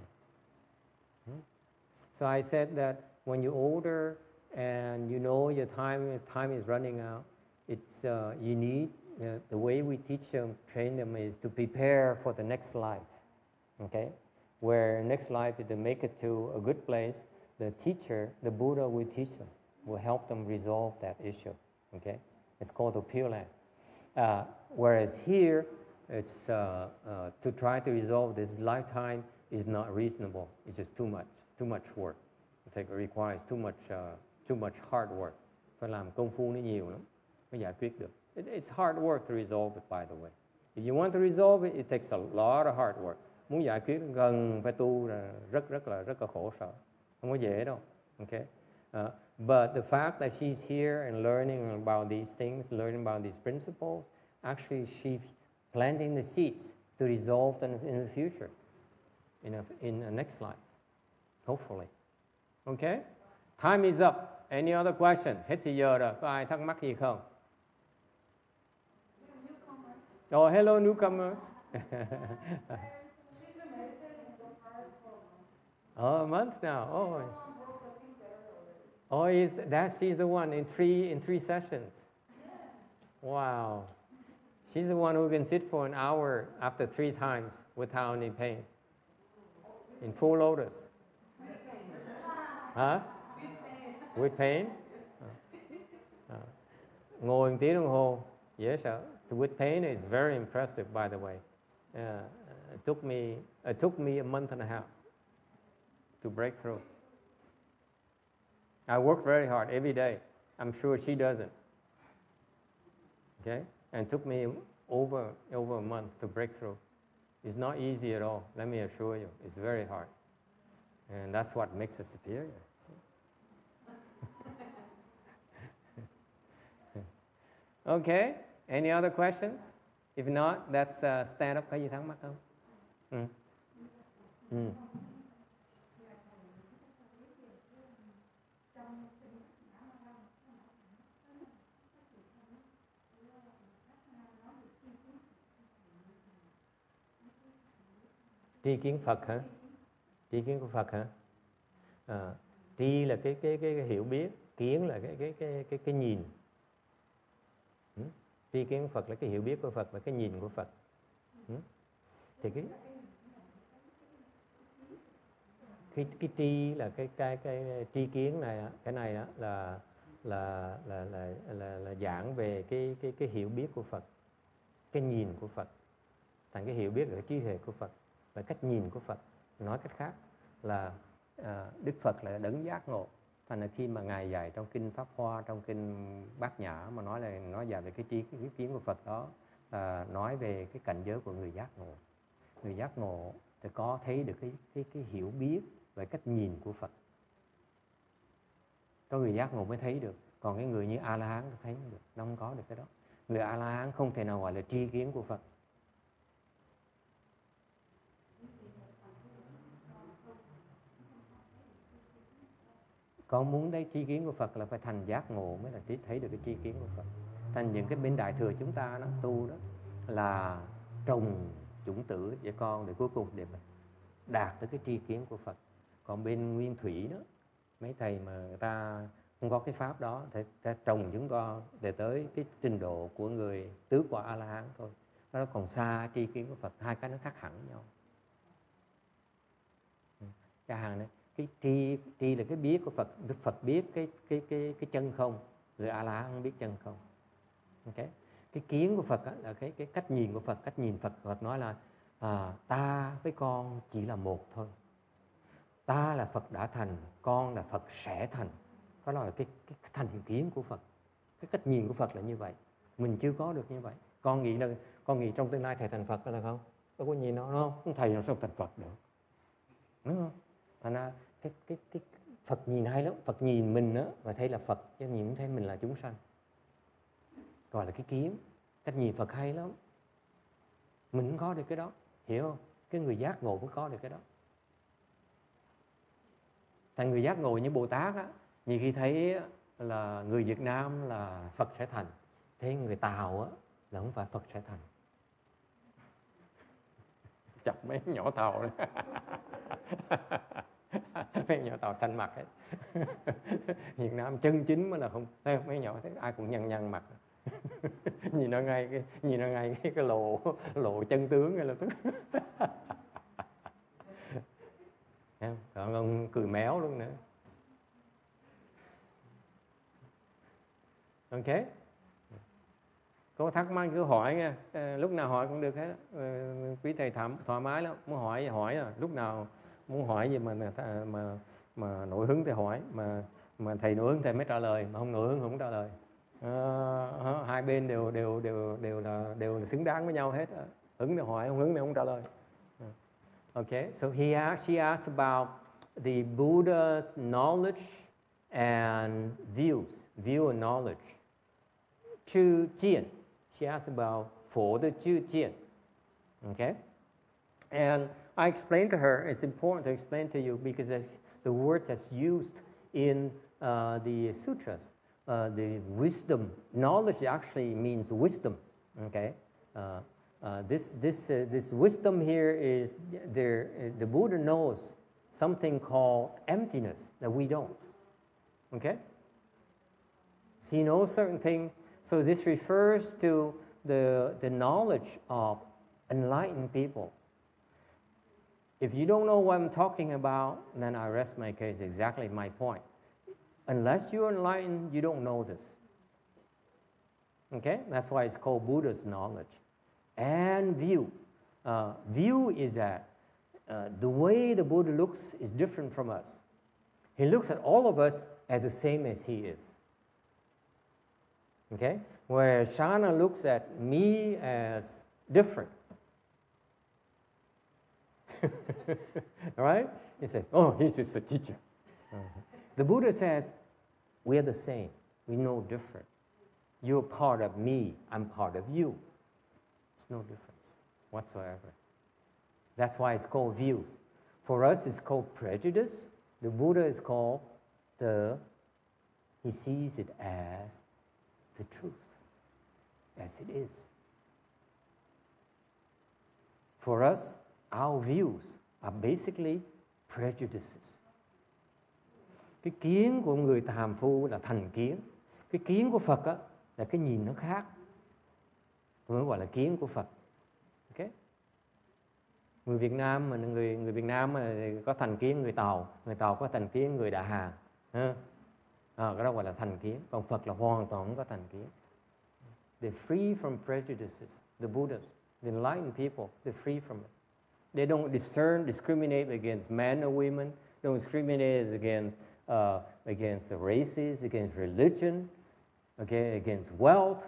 So I said that when you're older and you know your time is running out, it's you need the way we teach them, train them is to prepare for the next life. Okay, where next life is to make it to a good place. The teacher, the Buddha, will teach them, will help them resolve that issue. Okay, it's called the Pure Land. Whereas here, it's to try to resolve this lifetime is not reasonable. It's just too much work. It requires too much hard work. Phải làm công phu nó nhiều lắm mới giải quyết được. It's hard work to resolve it, by the way. If you want to resolve it, it takes a lot of hard work. Muốn giải quyết gần phải tu là rất là khổ sở. Không có dễ đâu. Okay. But the fact that she's here and learning about these things, learning about these principles, actually she's planting the seeds to resolve them in the future, in the next life, hopefully. Okay? Time is up. Any other question? Hết thì giờ rồi. Có ai thắc mắc gì không? Oh, hello newcomers. Oh, a month now. Oh, she's the one in three sessions. Wow. She's the one who can sit for an hour after 3 times without any pain. In full lotus. Huh? With pain? Ngồi 1 tiếng đồng hồ. Yes, with pain is very impressive, by the way. It took me a month and a half to break through. I work very hard every day. I'm sure she doesn't. Okay? And it took me over a month to break through. It's not easy at all, let me assure you. It's very hard. And that's what makes us superior. Okay? Any other questions? If not, let's stand up. Có gì thắc mắc không? Tri kiến Phật hả? Tri kiến của Phật hả? Tri là cái hiểu biết, kiến là cái nhìn. Tri kiến của Phật là cái hiểu biết của Phật và cái nhìn của Phật. Thì cái tri là cái tri kiến này, cái này á là giảng về cái hiểu biết của Phật, cái nhìn của Phật. Thành cái hiểu biết ở trí huệ của Phật và cách nhìn của Phật. Nói cách khác là Đức Phật là đấng giác ngộ. Thành là khi mà Ngài dạy trong kinh Pháp Hoa, trong kinh Bát Nhã mà nói dạy về cái trí kiến của Phật đó, nói về cái cảnh giới của người giác ngộ. Người giác ngộ thì có thấy được cái hiểu biết về cách nhìn của Phật. Có người giác ngộ mới thấy được. Còn cái người như A-la-hán thì thấy không được, nó không có được cái đó. Người A-la-hán không thể nào gọi là tri kiến của Phật. Con muốn thấy tri kiến của Phật là phải thành giác ngộ mới là thấy được cái tri kiến của Phật. Thành những cái bên Đại Thừa chúng ta nó tu đó là trồng chủng tử để con để cuối cùng để mà đạt tới cái tri kiến của Phật. Còn bên Nguyên Thủy đó, mấy thầy mà người ta không có cái pháp đó thì ta trồng chúng con để tới cái trình độ của người tứ quả A-la-hán thôi. Nó còn xa tri kiến của Phật, hai cái nó khác hẳn nhau. Cha hàng này, cái tri là cái biết của Phật. Đức Phật biết cái chân không, người A-la-hán không biết chân không. Okay. Cái kiến của Phật là cái cách nhìn của Phật. Cách nhìn Phật nói là ta với con chỉ là một thôi. Ta là Phật đã thành, con là Phật sẽ thành. Đó là cái thành kiến của Phật. Cái cách nhìn của Phật là như vậy. Mình chưa có được như vậy. Con nghĩ trong tương lai thầy thành Phật là không? Đâu có nhìn nó không? Thầy làm sao thành Phật được? Đúng không? Thành ra cái Phật nhìn hay lắm. Phật nhìn mình đó và thấy là Phật, chứ nhìn thấy mình là chúng sanh. Gọi là cái kiến. Cách nhìn Phật hay lắm. Mình cũng có được cái đó. Hiểu không? Cái người giác ngộ cũng có được cái đó. Thành người giác ngộ như Bồ Tát á, nhiều khi thấy là người Việt Nam là Phật sẽ thành, thế người Tàu á là không phải Phật sẽ thành. Chọc mấy nhỏ Tàu đấy. Mấy nhỏ Tàu xanh mặt hết. Việt Nam chân chính mới là không. Mấy nhỏ thấy ai cũng nhăn mặt. Nhìn nó ngay cái lộ chân tướng ngay lập tức. Còn ông cười méo luôn nữa. Ok. Có thắc mắc cứ hỏi nha. Lúc nào hỏi cũng được hết. Quý thầy thoải mái lắm. Muốn hỏi lúc nào muốn hỏi gì mà nổi hứng thì hỏi, mà thầy nổi hứng thầy mới trả lời, mà không nổi hứng không trả lời. Hai bên đều là xứng đáng với nhau hết. Hứng thì hỏi, không hứng thì không trả lời. Okay, so she asked about the Buddha's knowledge and view and knowledge. Chu Jian. She asked about for the Chu Jian. Okay, and I explained to her. It's important to explain to you because the word that's used in the sutras, the wisdom, knowledge actually means wisdom. Okay. This wisdom here is there. The Buddha knows something called emptiness that we don't. Okay? So he knows certain things. So this refers to the knowledge of enlightened people. If you don't know what I'm talking about, then I rest my case. Exactly my point. Unless you're enlightened, you don't know this. Okay? That's why it's called Buddha's knowledge. And view. View is that the way the Buddha looks is different from us. He looks at all of us as the same as he is. Okay? Whereas Shana looks at me as different. Right? He says, oh, he's just a teacher. The Buddha says, we are the same. We know different. You're part of me. I'm part of you. No difference whatsoever. That's why it's called views. For us, it's called prejudice. The Buddha is called he sees it as the truth, as it is. For us, our views are basically prejudices. Cái kiến của người phàm phu là thành kiến. Cái kiến của Phật á, là cái nhìn nó khác. Mới gọi là kiến của Phật. Okay? Người Việt Nam mà người Việt Nam mà có thành kiến người Tàu có thành kiến người Đại Hà. Cái đó gọi là thành kiến. Còn Phật là hoàn toàn không có thành kiến. They're free from prejudices. The Buddhas, the enlightened people, they're free from it. They don't discriminate against men or women. They don't discriminate against the races, against religion, okay, against wealth,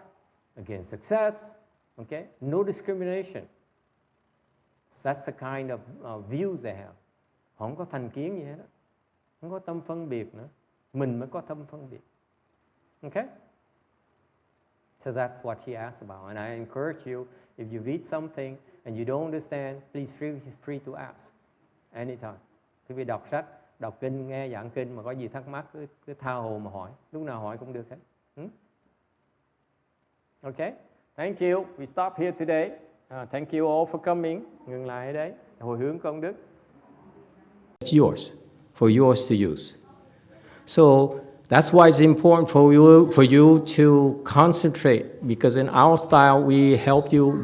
against success. Okay, no discrimination. That's the kind of views they have. Họ không có thành kiến gì hết đó. Không có tâm phân biệt nữa. Mình mới có tâm phân biệt. Okay? So that's what she asked about. And I encourage you, if you read something and you don't understand, please feel free to ask anytime. Khi vi đọc sách, đọc kinh, nghe giảng kinh mà có gì thắc mắc cứ tha hồ mà hỏi. Lúc nào hỏi cũng được hết. Okay? Thank you. We stop here today. Thank you all for coming. Ngừng lại ở đấy. Hồi hướng công đức. It's yours, for yours to use. So that's why it's important for you to concentrate, because in our style we help you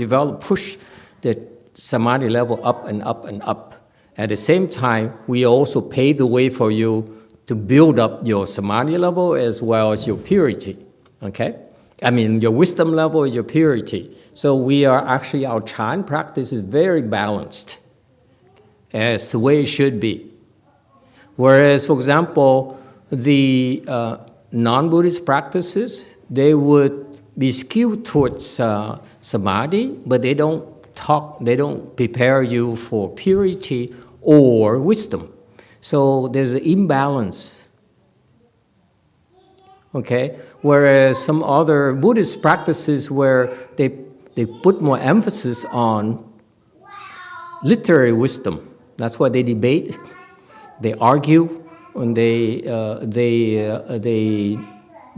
push the samadhi level up and up and up. At the same time, we also pave the way for you to build up your samadhi level as well as your purity. Okay? I mean, your wisdom level is your purity. So our Chan practice is very balanced as the way it should be. Whereas, for example, the non-Buddhist practices, they would be skewed towards samadhi, but they don't prepare you for purity or wisdom. So there's an imbalance. Okay? Whereas some other Buddhist practices where they put more emphasis on literary wisdom. That's why they debate, they argue, and they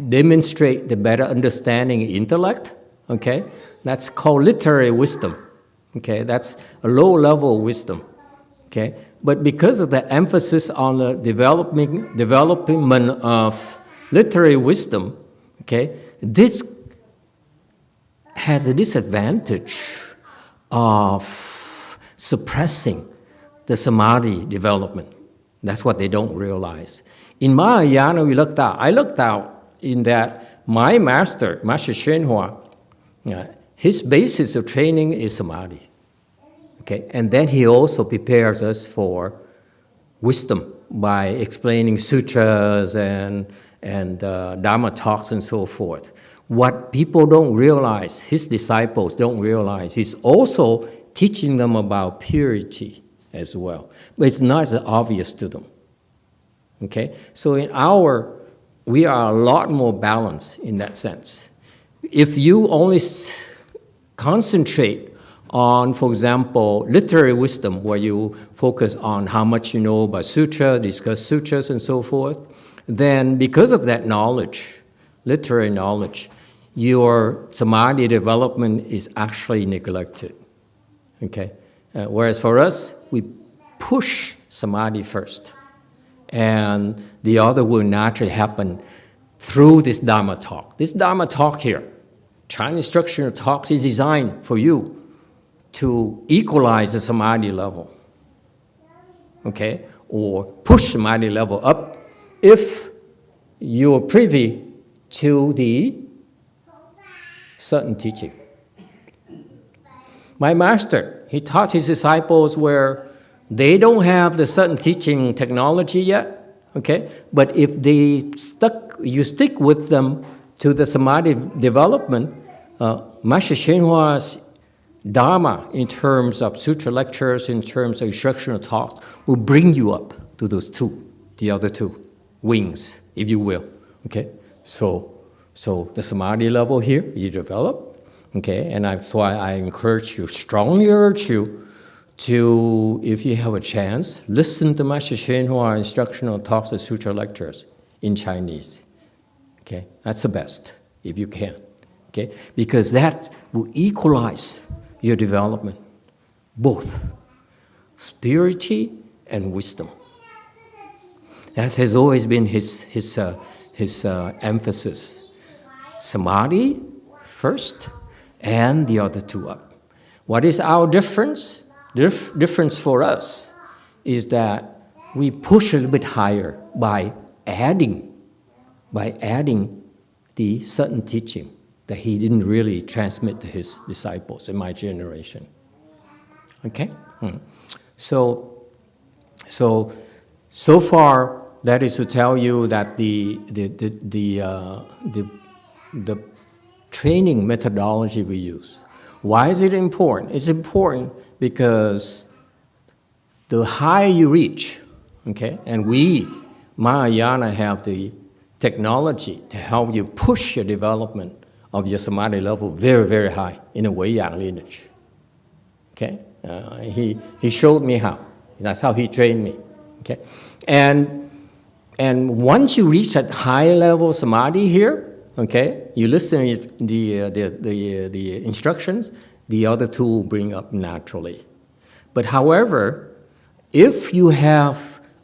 demonstrate the better understanding of intellect. Okay? That's called literary wisdom. Okay? That's a low-level wisdom. Okay? But because of the emphasis on the development of literary wisdom, okay, this has a disadvantage of suppressing the samadhi development. That's what they don't realize. In Mahayana, I looked out in that my master, Master Shenhua, his basis of training is samadhi. Okay, and then he also prepares us for wisdom by explaining sutras and Dharma talks and so forth. What people don't realize, his disciples don't realize, he's also teaching them about purity as well. But it's not as obvious to them. Okay? So we are a lot more balanced in that sense. If you only concentrate on, for example, literary wisdom, where you focus on how much you know about sutra, discuss sutras and so forth, then because of that knowledge, literary knowledge, your samadhi development is actually neglected. Okay? Whereas for us, we push samadhi first, and the other will naturally happen through this Dharma talk. This Dharma talk here, Chinese instructional talks, is designed for you to equalize the samadhi level, okay, or push samadhi level up if you're privy to the certain teaching. My master, he taught his disciples where they don't have the certain teaching technology yet, okay, but if you stick with them to the samadhi development, Master Shenhua's Dharma, in terms of sutra lectures, in terms of instructional talks, will bring you up to those the other two wings, if you will. Okay, so the samadhi level here you develop. Okay, and that's why I strongly urge you to, if you have a chance, listen to Master Shenhua instructional talks and sutra lectures in Chinese. Okay, that's the best if you can. Okay, because that will equalize your development, both purity and wisdom. That has always been his emphasis. Samadhi first, and the other two up. What is our difference? Difference for us is that we push a little bit higher by adding the certain teaching that he didn't really transmit to his disciples in my generation. Okay? So far, that is to tell you that the training methodology we use. Why is it important? It's important because the higher you reach, okay, and we, Mahayana, have the technology to help you push your development of your samadhi level very, very high in a Wei-Yang lineage. Okay? He showed me how. That's how he trained me. Okay? And once you reach that high level samadhi here, okay, you listen to the instructions, the other two will bring up naturally. But however, if you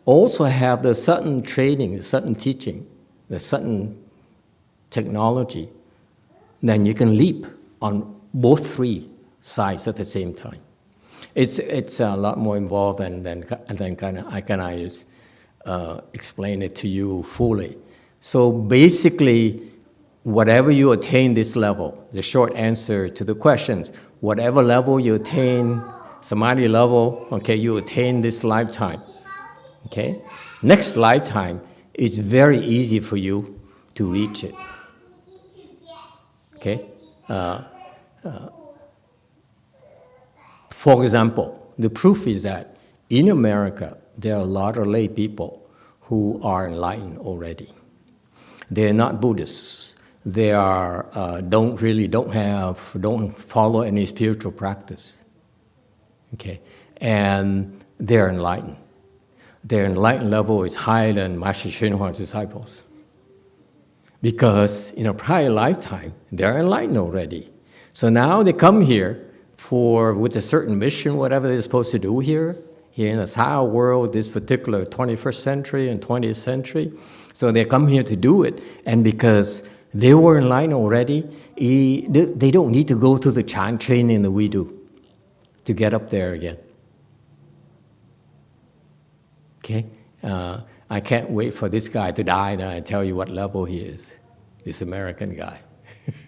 also have the certain training, the certain teaching, the certain technology, then you can leap on both three sides at the same time. It's a lot more involved than I can explain it to you fully. So basically, whatever you attain this level, the short answer to the questions, whatever level you attain, samadhi level, okay, you attain this lifetime, okay? Next lifetime, it's very easy for you to reach it. Okay? For example, the proof is that in America, there are a lot of lay people who are enlightened already. They're not Buddhists. They are don't follow any spiritual practice. Okay, and they're enlightened. Their enlightened level is higher than Master Hsuan Huang's disciples. Because in a prior lifetime, they're enlightened already. So now they come here with a certain mission, whatever they're supposed to do here in the Sao world, this particular 21st century and 20th century. So they come here to do it. And because they were enlightened already, they don't need to go through the Chan training that we do to get up there again. Okay? I can't wait for this guy to die now and tell you what level he is, this American guy.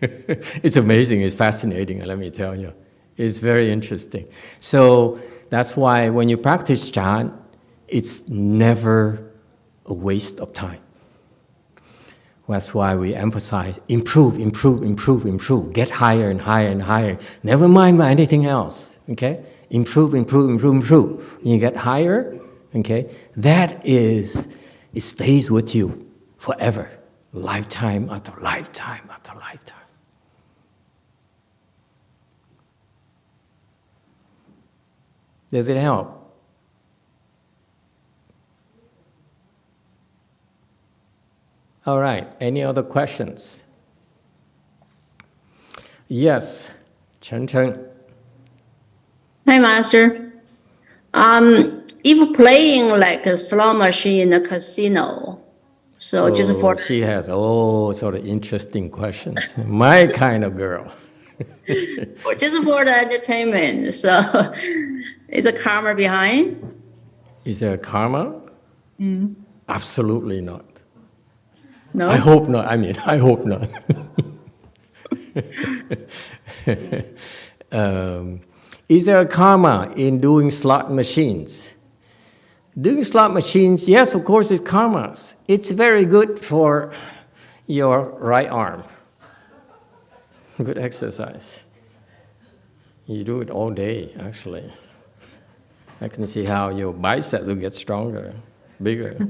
It's amazing, it's fascinating, let me tell you. It's very interesting. So that's why when you practice Chan, it's never a waste of time. That's why we emphasize improve, improve, improve, improve. Get higher and higher and higher. Never mind about anything else, okay? Improve, improve, improve, improve. When you get higher, okay, it stays with you forever, lifetime after lifetime after lifetime. Does it help? All right, any other questions? Yes, Chen Chen. Hi, Master. If playing like a slot machine in a casino, so just for... She has all sort of interesting questions. My kind of girl. just for the entertainment, so is a karma behind? Is there a karma? Absolutely not. No? I hope not. I hope not. Is there a karma in doing slot machines? Doing slot machines, yes, of course, it's karma. It's very good for your right arm. Good exercise. You do it all day, actually. I can see how your bicep will get stronger, bigger.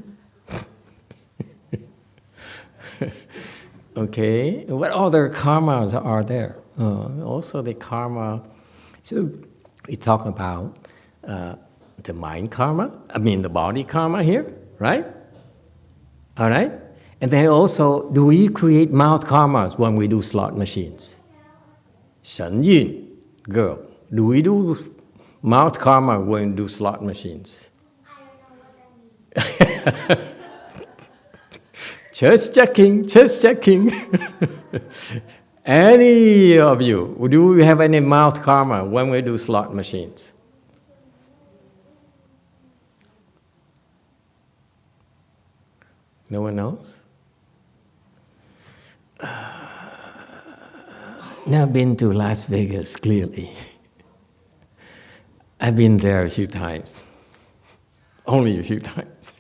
Okay, what other karmas are there? Also the karma, so we talk about the mind karma, the body karma here, right? All right? And then also, do we create mouth karmas when we do slot machines? Shen Yun, girl, do we do mouth karma when we do slot machines? I don't know what that means. Just checking, just checking. Any of you, do we have any mouth karma when we do slot machines? No one knows? Now I've been to Las Vegas, clearly. I've been there a few times. Only a few times.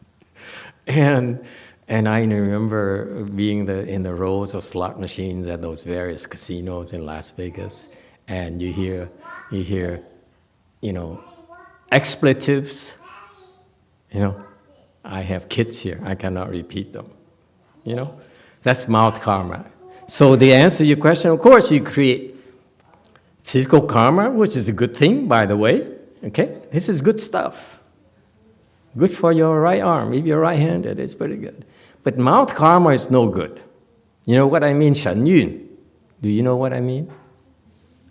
And I remember being in the rows of slot machines at those various casinos in Las Vegas, and you hear, expletives. I have kids here, I cannot repeat them. That's mouth karma. So the answer to your question, of course, you create physical karma, which is a good thing, by the way. Okay, this is good stuff. Good for your right arm. If you're right-handed, it's pretty good. But mouth karma is no good. You know what I mean, Shen Yun? Do you know what I mean?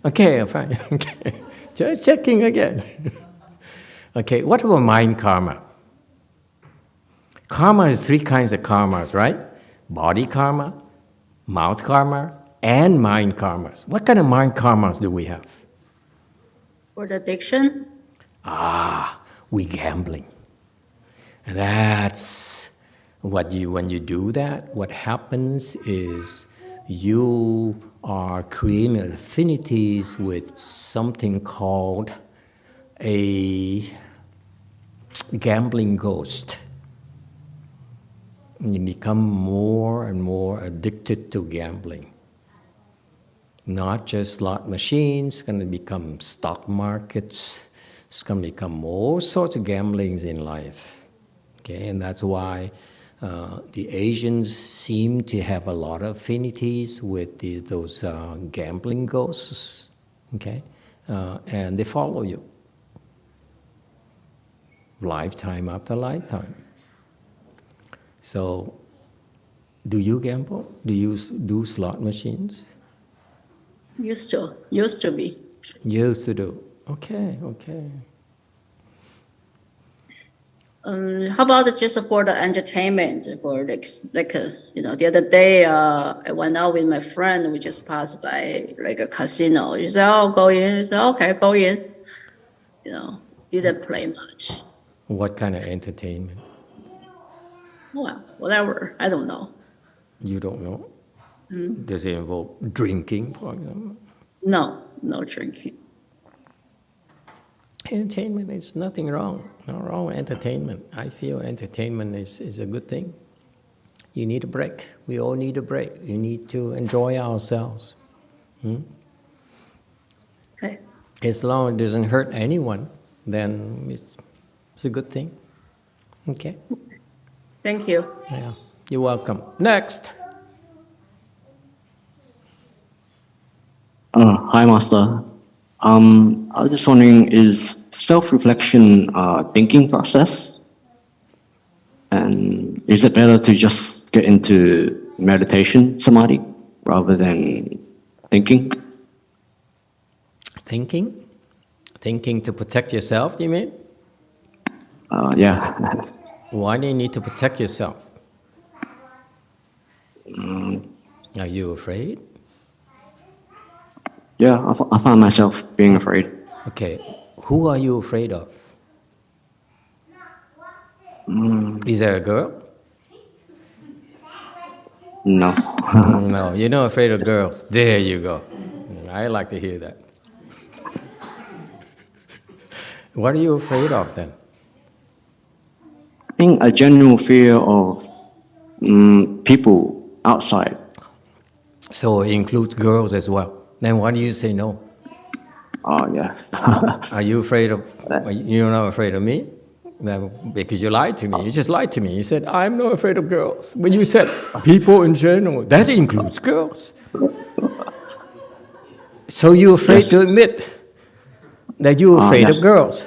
Okay, fine. Okay. Just checking again. Okay, what about mind karma? Karma is 3 kinds of karmas, right? Body karma, mouth karma, and mind karmas. What kind of mind karmas do we have? For the addiction? We gambling. And that's when you do that, what happens is you are creating affinities with something called a gambling ghost. you become more and more addicted to gambling. Not just slot machines, it's going to become stock markets, it's going to become all sorts of gamblings in life. Okay, and that's why the Asians seem to have a lot of affinities with those gambling ghosts, okay? And they follow you, lifetime after lifetime. So, do you gamble? Do you do slot machines? Used to be. Used to do. Okay. How about just for the entertainment, for the other day, I went out with my friend. We just passed by like a casino. He said, "Oh, go in." I said, "Okay, go in." Didn't play much. What kind of entertainment? Well, whatever. I don't know. You don't know? Does it involve drinking, for example? No drinking. Entertainment is nothing wrong. No wrong with entertainment. I feel entertainment is a good thing. You need a break. We all need a break. You need to enjoy ourselves. Okay. As long as it doesn't hurt anyone, then it's a good thing. Okay? Thank you. Yeah. You're welcome. Next. Hi, Master. I was just wondering, is self-reflection a thinking process? And is it better to just get into meditation, samadhi, rather than thinking? Thinking? Thinking to protect yourself, you mean? Yeah. Why do you need to protect yourself? Are you afraid? Yeah, I find myself being afraid. Okay, who are you afraid of? Is there a girl? No. No, you're not afraid of girls. There you go. I like to hear that. What are you afraid of then? I think a general fear of people outside. So it includes girls as well. Then why do you say no? Yeah. Are you afraid of, you're not afraid of me? No, because you lied to me. You just lied to me. You said, I'm not afraid of girls. When you said people in general, that includes girls. So you're afraid to admit that you're afraid of girls?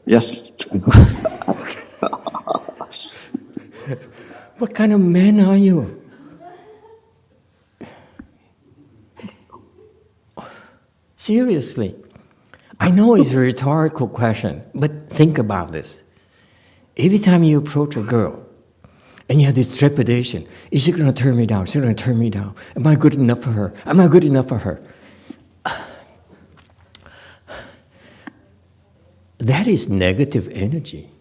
Yes. What kind of man are you? Seriously. I know it's a rhetorical question, but think about this. Every time you approach a girl and you have this trepidation, is she going to turn me down? Is she going to turn me down? Am I good enough for her? Am I good enough for her? That is negative energy.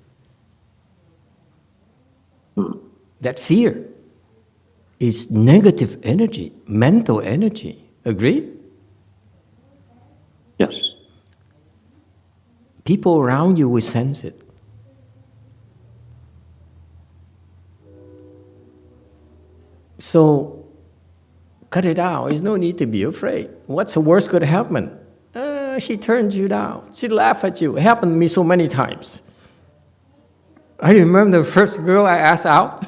That fear is negative energy, mental energy. Agree? Yes. People around you will sense it. So, cut it out. There's no need to be afraid. What's the worst could happen? She turned you down. She laughed at you. It happened to me so many times. I remember the first girl I asked out.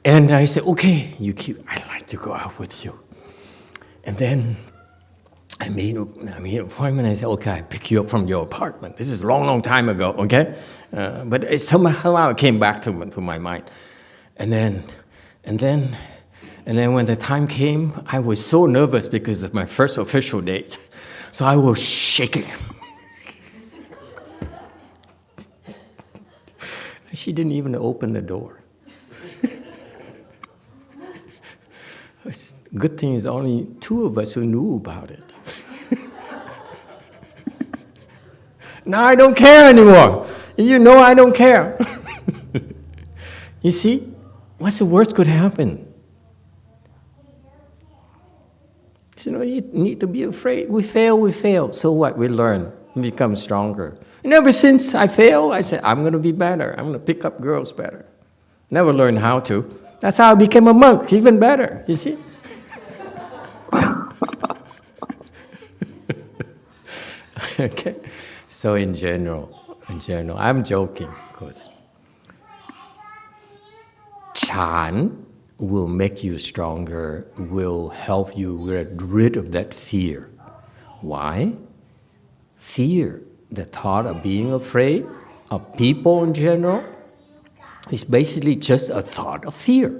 And I said, okay, you keep, I'd like to go out with you. And then I made an appointment. I said, okay, I pick you up from your apartment. This is a long, long time ago, okay? But it somehow it came back to my mind. And then when the time came, I was so nervous because it's my first official date. So I was shaking. She didn't even open the door. Good thing is only 2 of us who knew about it. Now I don't care anymore. You know I don't care. You see, what's the worst could happen? So you need to be afraid. We fail. So what? We learn. become stronger. And ever since I failed, I said, I'm going to be better. I'm going to pick up girls better. Never learned how to. That's how I became a monk. It's even better, you see? Okay. So in general, I'm joking, of course. Chan will make you stronger, will help you get rid of that fear. Why? Fear, the thought of being afraid of people in general, is basically just a thought of fear.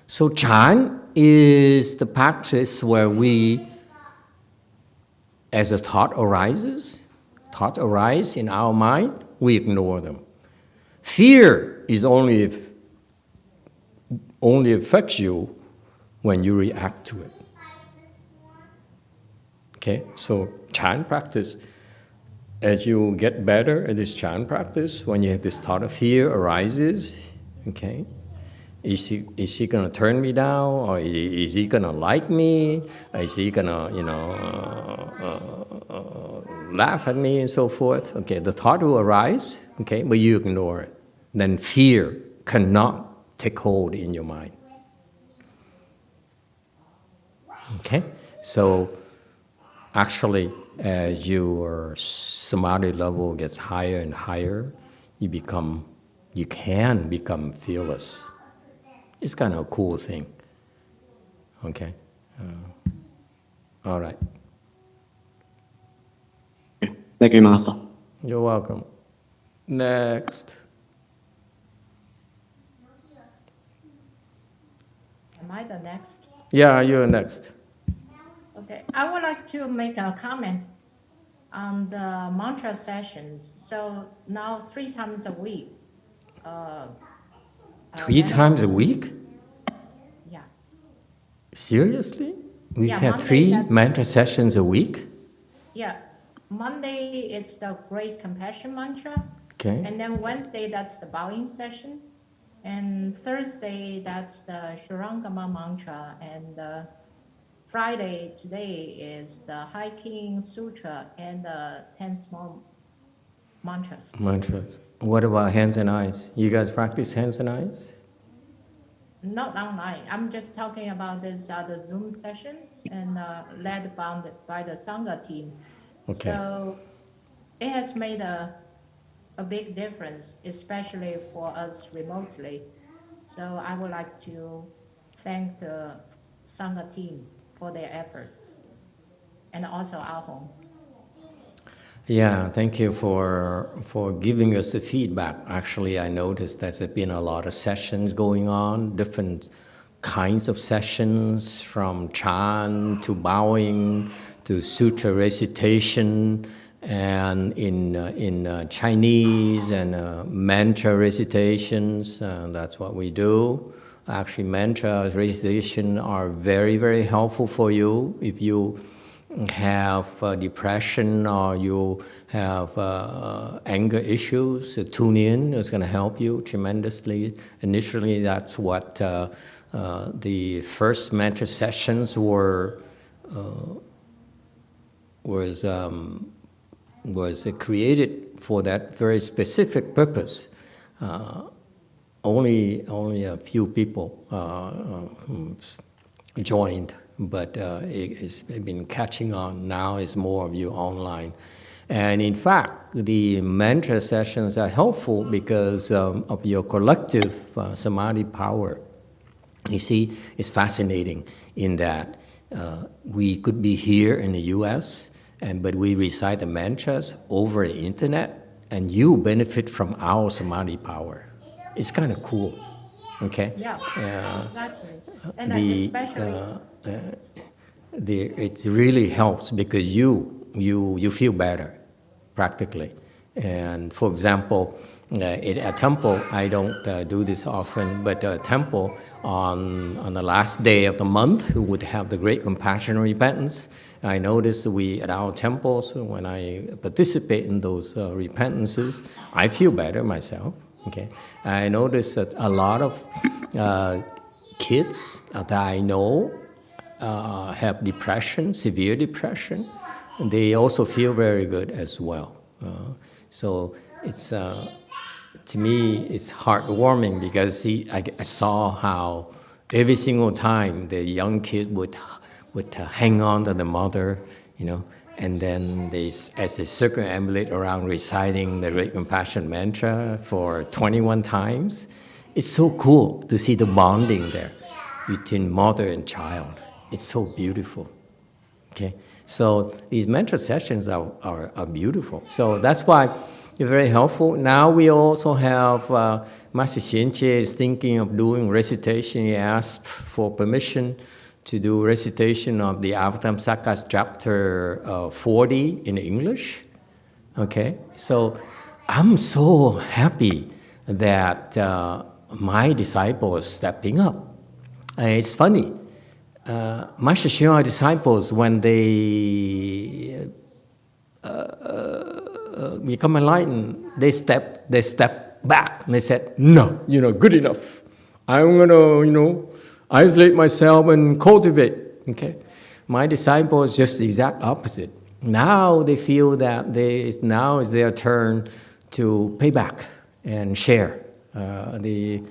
So Chan is the practice where we, as a thought arises, thoughts arise in our mind, we ignore them. Fear is only affects you when you react to it. Okay, so Chan practice, as you get better at this Chan practice, when you have this thought of fear arises, okay, is he going to turn me down, or is he going to like me? Is he going to, laugh at me and so forth? Okay, the thought will arise, okay, but you ignore it. Then fear cannot take hold in your mind. Okay, so actually, as your samadhi level gets higher and higher, you can become fearless. It's kind of a cool thing. Okay, all right. Thank you, Master. You're welcome. Next. Am I the next? Yeah, you're next. Okay, I would like to make a comment on the mantra sessions. So now 3 times a week. 3 times a week? Yeah. Seriously? We Yeah, had Monday, 3 mantra sessions a week? Yeah, Monday it's the Great Compassion Mantra. Okay. And then Wednesday that's the bowing session. And Thursday that's the Shurangama Mantra. And Friday today is the Hiking Sutra and the 10 small mantras. Mantras. What about hands and eyes? You guys practice hands and eyes? Not online. I'm just talking about these other Zoom sessions and led by the Sangha team. Okay. So it has made a big difference, especially for us remotely. So I would like to thank the Sangha team for their efforts, and also our home. Yeah, thank you for giving us the feedback. Actually, I noticed there's been a lot of sessions going on, different kinds of sessions, from Chan to bowing to sutra recitation, and in Chinese and mantra recitations. That's what we do. Actually, mantra recitation are very, very helpful for you if you have depression or you have anger issues. Tune in. It's going to help you tremendously. Initially, that's what the first mantra sessions was created for that very specific purpose. Only a few people joined, but it's been catching on. Now it's more of you online. And in fact, the mantra sessions are helpful because of your collective samadhi power. You see, it's fascinating in that we could be here in the US, but we recite the mantras over the internet, and you benefit from our samadhi power. It's kind of cool, okay? Yeah, exactly. And it really helps because you feel better, practically. And for example, at a temple, I don't do this often, but a temple on the last day of the month, we would have the Great Compassion Repentance. I notice at our temples, when I participate in those repentances, I feel better myself. Okay, I notice that a lot of kids that I know have depression, severe depression, they also feel very good as well. So it's to me it's heartwarming because I saw how every single time the young kid would hang on to the mother, and then as they circumambulate around reciting the Great Compassion Mantra for 21 times. It's so cool to see the bonding there between mother and child. It's so beautiful. Okay, so these mantra sessions are beautiful. So that's why they're very helpful. Now we also have Master Xianqie is thinking of doing recitation. He asked for permission to do recitation of the Avatam Sakas chapter 40 in English. Okay, so I'm so happy that my disciple is stepping up. It's funny. Master Hsuan disciples, when they become enlightened, they step back and they said, "No, good enough. I'm gonna, isolate myself and cultivate." Okay, my disciple is just the exact opposite. Now they feel that now is their turn to pay back and share the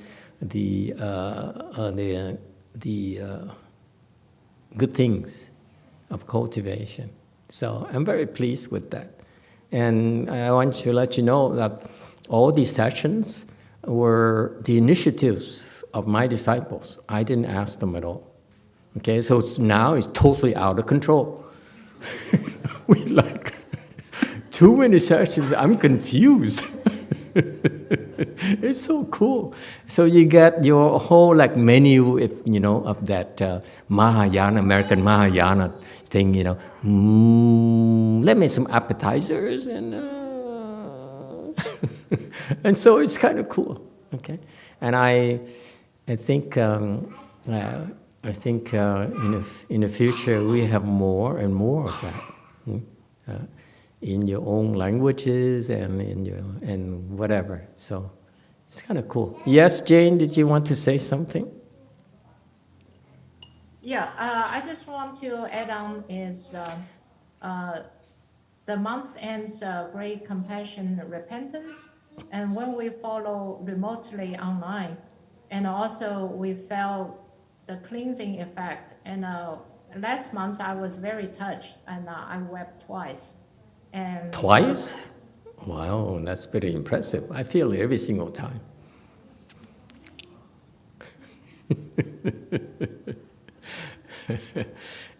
good things of cultivation. So I'm very pleased with that. And I want to let you know that all these sessions were the initiatives of my disciples. I didn't ask them at all. Okay, so now it's totally out of control. We like too many sessions. I'm confused. It's so cool. So you get your whole menu, of that Mahayana, American Mahayana thing. Let me some appetizers and so it's kind of cool. Okay, and I think in the future we have more and more of that. In your own languages and whatever. So it's kind of cool. Yes, Jane, did you want to say something? Yeah, I just want to add on is the month ends Great Compassion Repentance, and when we follow remotely online, and also we felt the cleansing effect. And last month I was very touched, and I wept twice. And twice? Wow, that's pretty impressive. I feel it every single time.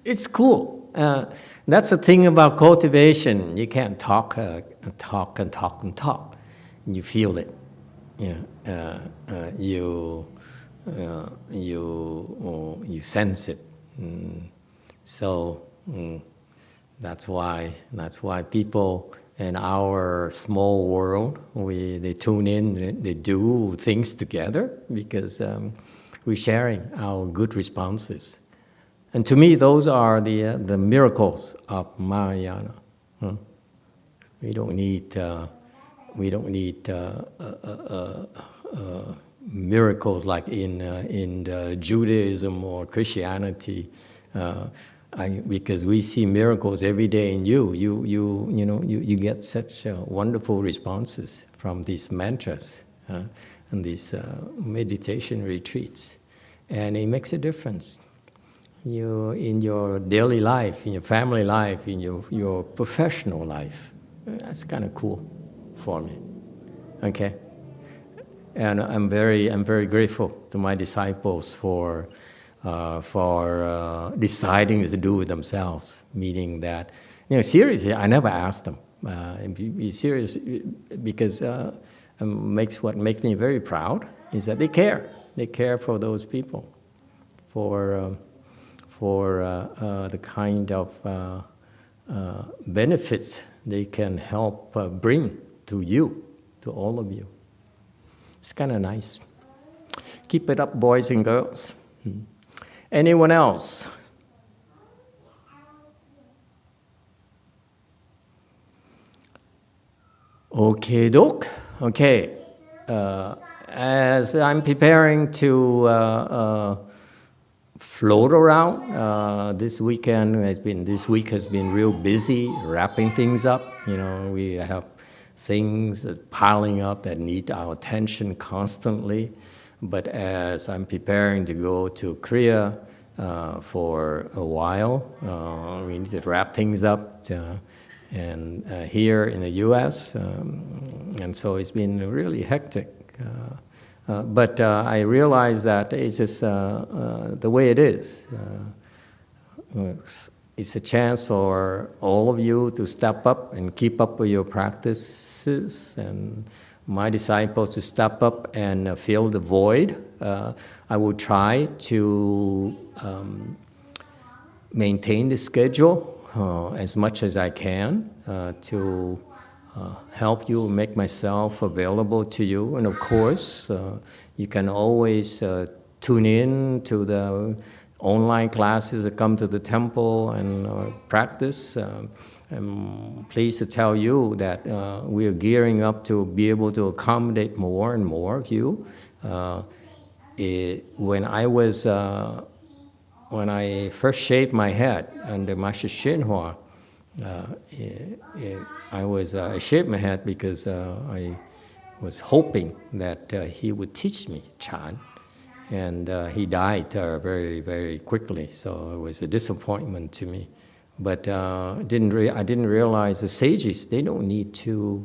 It's cool. That's the thing about cultivation. You can't talk and talk and talk and talk. You feel it. You sense it. That's why people in our small world, they tune in, they do things together because we're sharing our good responses. And to me, those are the miracles of Mahayana. We don't need miracles like in Judaism or Christianity. Because we see miracles every day in you. You get such wonderful responses from these mantras and these meditation retreats, and it makes a difference. In your daily life, in your family life, in your professional life. That's kind of cool for me. Okay, and I'm very grateful to my disciples for deciding to do it themselves, meaning that, seriously, I never asked them. Be serious, because what makes me very proud is that they care. They care for those people, for the kind of benefits they can help bring to you, to all of you. It's kind of nice. Keep it up, boys and girls. Anyone else? Okay, doc. Okay. As I'm preparing to float around. This week has been real busy wrapping things up. You know, we have things piling up that need our attention constantly. But as I'm preparing to go to Korea for a while, we need to wrap things up and here in the U.S. And so it's been really hectic. But I realize that it's just the way it is. It's a chance for all of you to step up and keep up with your practices, and my disciples to step up and fill the void. I will try to maintain the schedule as much as I can to help you, make myself available to you. And of course, you can always tune in to the online classes that come to the temple and practice. I'm pleased to tell you that we are gearing up to be able to accommodate more and more of you. When I first shaved my head under Master Shinhua, I shaved my head because I was hoping that he would teach me Chan. And he died very, very quickly, so it was a disappointment to me. But I didn't realize the sages, they don't need to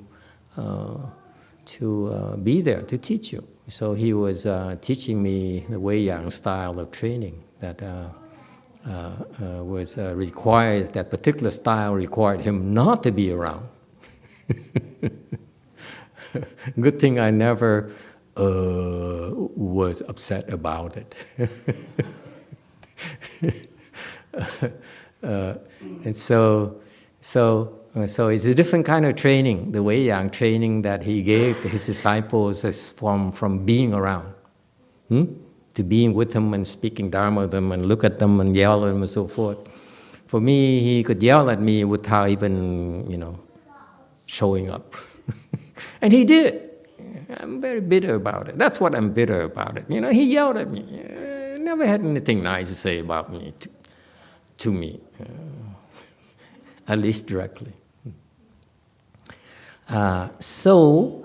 be there to teach you. So he was teaching me the Wei Yang style of training that was required, that particular style required him not to be around. Good thing I never was upset about it. And so it's a different kind of training, the Wei Yang training that he gave to his disciples is from being around, to being with them and speaking Dharma with them and look at them and yell at them and so forth. For me, he could yell at me without even, showing up. And he did. I'm very bitter about it. That's what I'm bitter about it. He yelled at me. Never had anything nice to say about me, to me, at least directly. So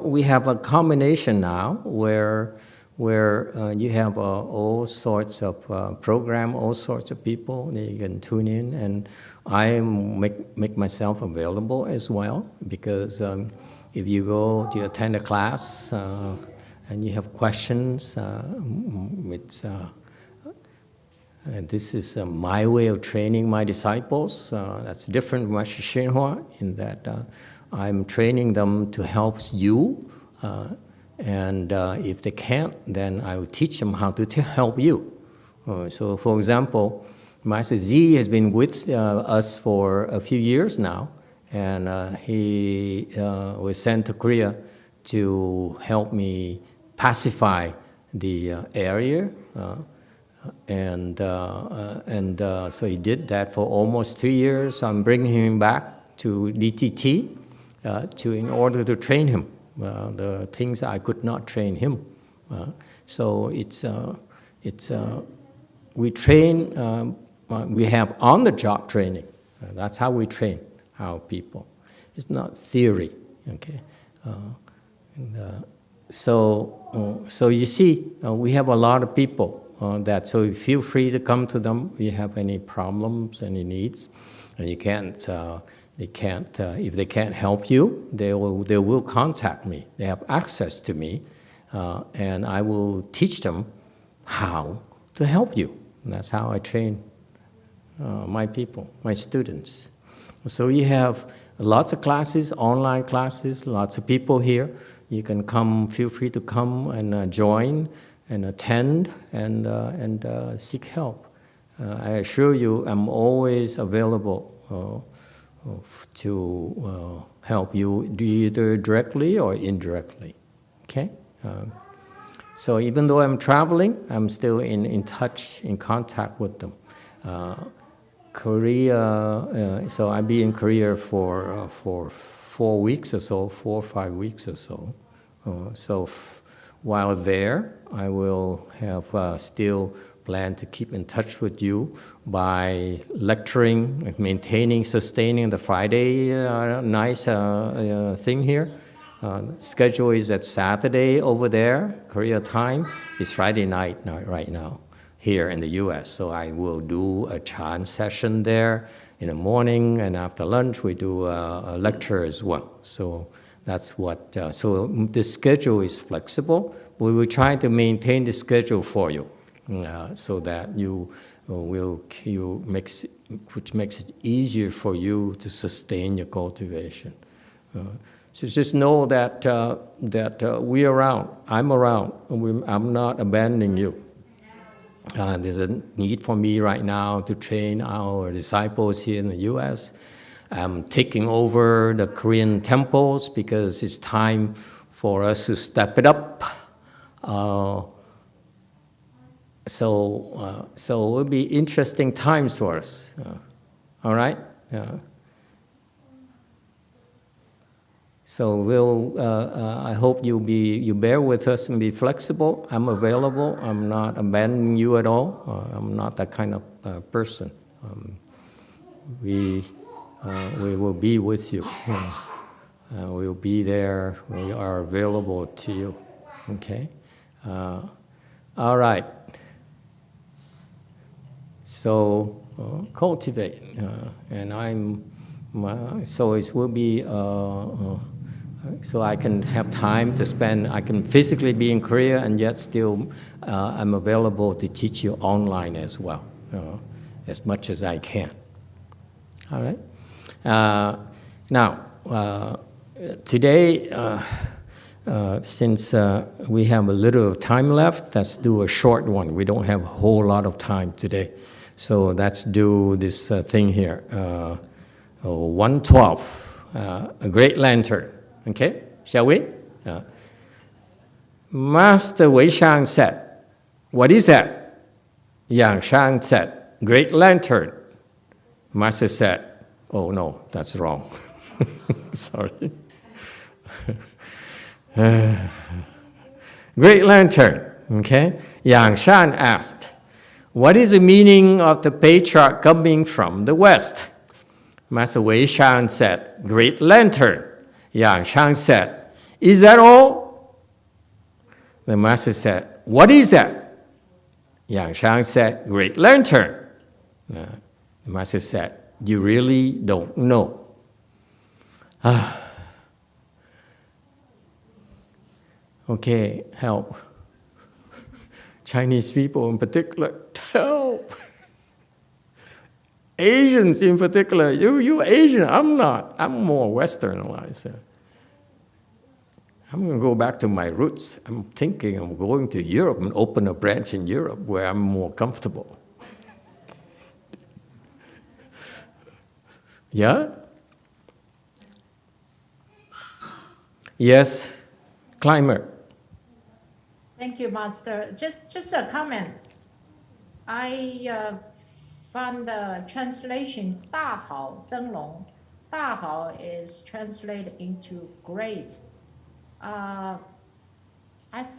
we have a combination now where you have all sorts of program, all sorts of people that you can tune in, and I make myself available as well, because if you go to attend a class and you have questions, this is my way of training my disciples. That's different from Master Shinhua in that I'm training them to help you, and if they can't, then I will teach them how to help you. So, for example, Master Z has been with us for a few years now, and he was sent to Korea to help me pacify the area, and so he did that for almost 3 years. I'm bringing him back to DTT in order to train him the things I could not train him. So we train. We have on-the-job training. That's how we train our people. It's not theory, okay? So you see, we have a lot of people so feel free to come to them if you have any problems, any needs. And if they can't help you, they will contact me. They have access to me, and I will teach them how to help you. And that's how I train my people, my students. So you have lots of classes, online classes, lots of people here. You can come, feel free to come and join and attend and seek help. I assure you, I'm always available to help you either directly or indirectly, okay? So even though I'm traveling, I'm still in touch, in contact with them. Korea, so I'll be in Korea for 4 weeks or so, 4 or 5 weeks or so. while there, I will have still plan to keep in touch with you by lecturing, maintaining, sustaining the Friday nice thing here. Schedule is at Saturday over there, Korea time. It's Friday night right now here in the US. So I will do a chant session there in the morning, and after lunch we do a lecture as well. So that's what, so the schedule is flexible. We will try to maintain the schedule for you so that which makes it easier for you to sustain your cultivation. So just know that we're around. I'm around. I'm not abandoning you. There's a need for me right now to train our disciples here in the U.S. I'm taking over the Korean temples because it's time for us to step it up. So it will be interesting times for us. All right? So I hope you bear with us and be flexible. I'm available. I'm not abandoning you at all. I'm not that kind of person. We will be with you. We'll be there. We are available to you. Okay? All right. So cultivate, and so it will be. So I can have time to spend. I can physically be in Korea, and yet still, I'm available to teach you online as well, as much as I can. All right. Now, today. Since we have a little time left, let's do a short one. We don't have a whole lot of time today. So let's do this thing here. 112, a great lantern. Okay, shall we? Master Wei Shang said, what is that? Yang Shang said, great lantern. Master said, oh no, that's wrong. Sorry. Great lantern, okay? Yang Shan asked, what is the meaning of the patriarch coming from the west? Master Wei Shan said, great lantern. Yang Shan said, is that all? The master said, what is that? Yang Shan said, great lantern. The master said, you really don't know. Okay, help. Chinese people in particular, help. Asians in particular, you Asian, I'm not. I'm more Westernized. I'm going to go back to my roots. I'm thinking I'm going to Europe and open a branch in Europe where I'm more comfortable. Yeah? Yes, climber. Thank you, Master. Just a comment. I found the translation 大好灯笼. 大好 is translated into great. I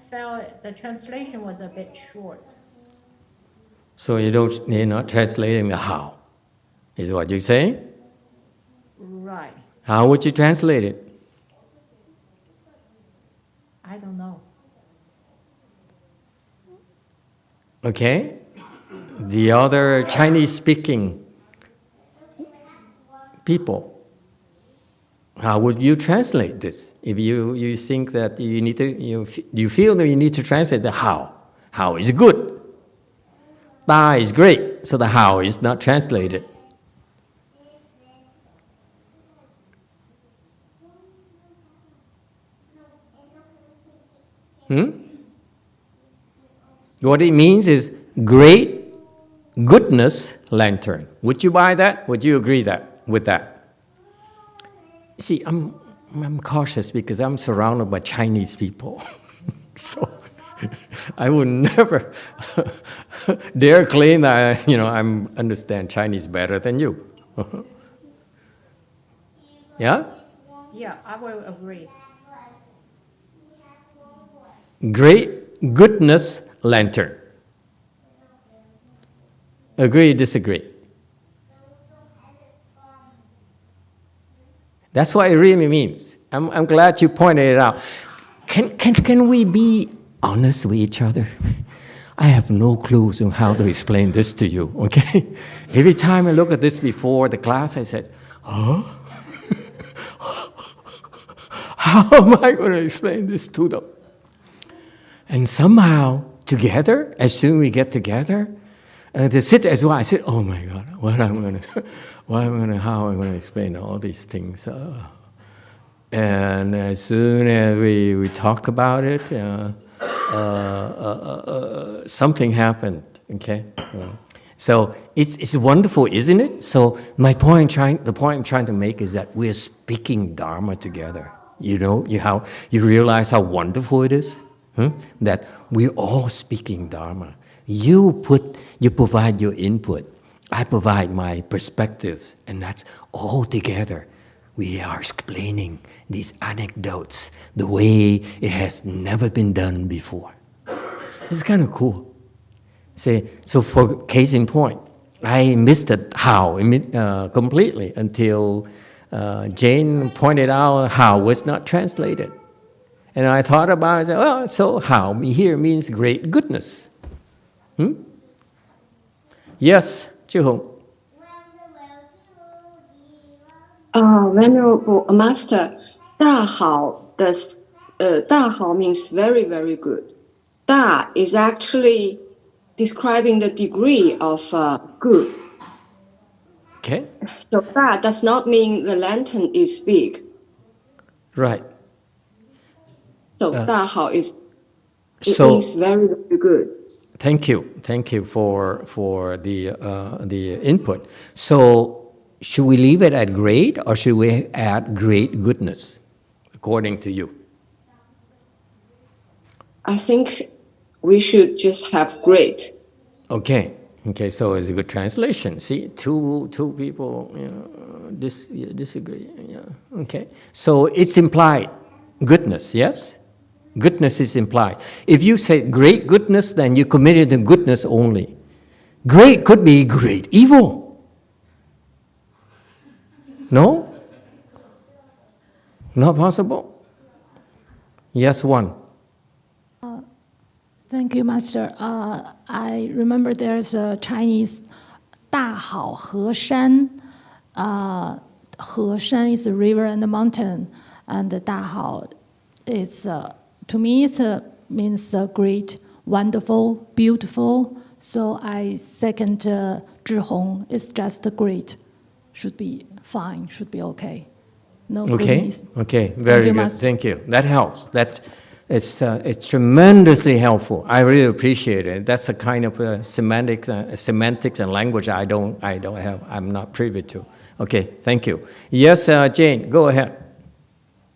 felt the translation was a bit short. So you're not translating the how, is what you're saying? Right. How would you translate it? I don't know. Okay, the other Chinese-speaking people, how would you translate this? If you think that you need to, you feel that you need to translate the how. How is good. Da is great, so the how is not translated. What it means is great goodness lantern. Would you buy that? Would you agree with that? See, I'm cautious because I'm surrounded by Chinese people. So I would never dare claim that I understand Chinese better than you. Yeah? Yeah, I will agree. Great goodness lantern. Agree, disagree? That's what it really means. I'm glad you pointed it out. Can we be honest with each other? I have no clues on how to explain this to you, okay? Every time I look at this before the class, I said, huh? How am I going to explain this to them? And somehow, together, as soon as we get together, to sit as well, I said, oh my God, how am I going to explain all these things? And as soon as we talk about it, something happened, okay? So it's wonderful, isn't it? So the point I'm trying to make is that we're speaking Dharma together. You know, you realize how wonderful it is? That we're all speaking Dharma. You provide your input. I provide my perspectives, and that's all together. We are explaining these anecdotes the way it has never been done before. It's kind of cool. So for case in point, I missed it how completely until Jane pointed out how was not translated. And I thought about it, said, well, so how here means great goodness. Yes, Chi Hong. Venerable Master, 大好 大好 means very, very good. 大 is actually describing the degree of good. Okay. So 大 does not mean the lantern is big. Right. So 大好 means very, very good. Thank you for the input. So should we leave it at great, or should we add great goodness, according to you? I think we should just have great. Okay, so it's a good translation. See, two people disagree. Yeah. Okay, so it's implied goodness, yes? Goodness is implied. If you say great goodness, then you committed to goodness only. Great could be great evil. No? Not possible? Yes, one. Thank you, Master. I remember there's a Chinese 大好河山. 河山 is a river and a mountain, and 大好 is to me it means great, wonderful, beautiful. So I second Zhi Hong. It's just great. Should be fine. Should be okay. No goodness. Okay, very good. Master. Thank you. That helps. It's tremendously helpful. I really appreciate it. That's a kind of semantics and language I don't have. I'm not privy to. Okay, thank you. Yes, Jane, go ahead.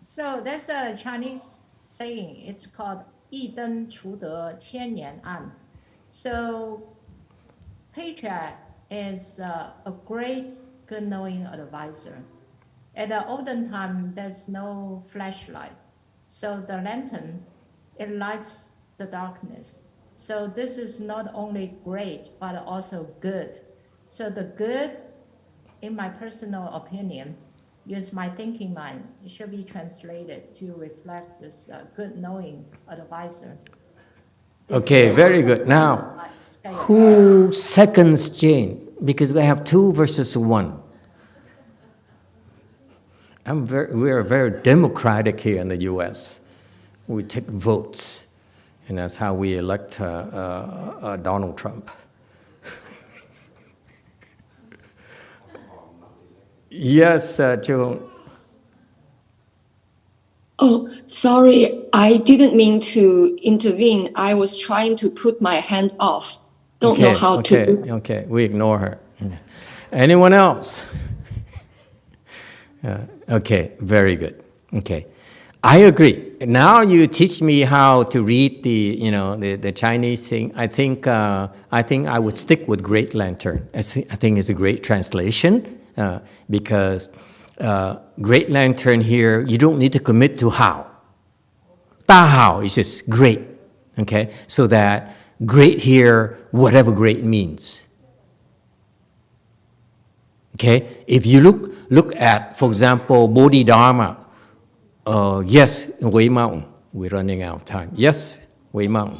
So that's a Chinese saying. It's called 一灯除得千年暗. So Patriarch is a great, good-knowing advisor. At the olden time, there's no flashlight. So the lantern, it lights the darkness. So this is not only great, but also good. So the good, in my personal opinion, use my thinking mind, it should be translated to reflect this good knowing advisor. Okay, very good. Now, who seconds Jane? Because we have 2 versus 1. We are very democratic here in the U.S. We take votes, and that's how we elect Donald Trump. Yes, Joe. Oh, sorry, I didn't mean to intervene. I was trying to put my hand off. Don't know how to. Okay, we ignore her. Anyone else? Okay, very good. Okay, I agree. Now you teach me how to read the Chinese thing. I think I would stick with Great Lantern. I think it's a great translation because Great Lantern here, you don't need to commit to how. 大好 is just great. Okay, so that great here, whatever great means. Okay, if you look at, for example, Bodhidharma, yes, Wei Mountain. We're running out of time. Yes, Wei Mountain.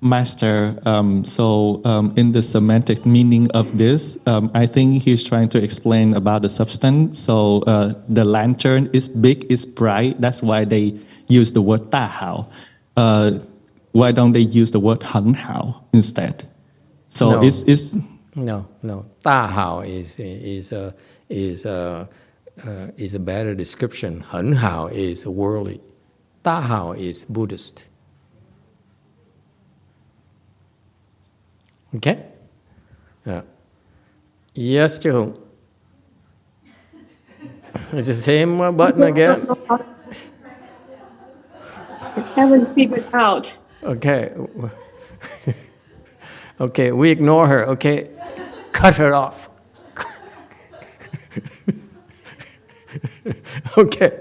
Master, in the semantic meaning of this, I think he's trying to explain about the substance. So the lantern is big, is bright. That's why they use the word 大好. Why don't they use the word 很好 instead? So no. it's no. 大好 is a better description. 很好 is worldly. 大好 is Buddhist. Okay? Yes, Chihung. It's the same button again. Haven't figured out. Okay. Okay, we ignore her. Okay, cut her off. Okay.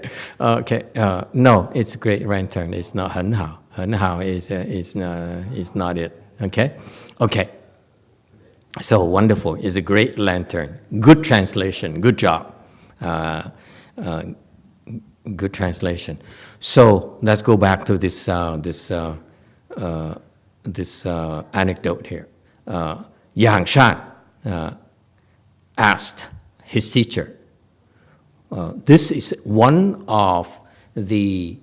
No, it's great lantern. It's not 很好. 很好 is not it. Okay. So wonderful. It's a great lantern. Good translation. Good job. Good translation. So let's go back to this anecdote here. Yang Shan asked his teacher. This is one of the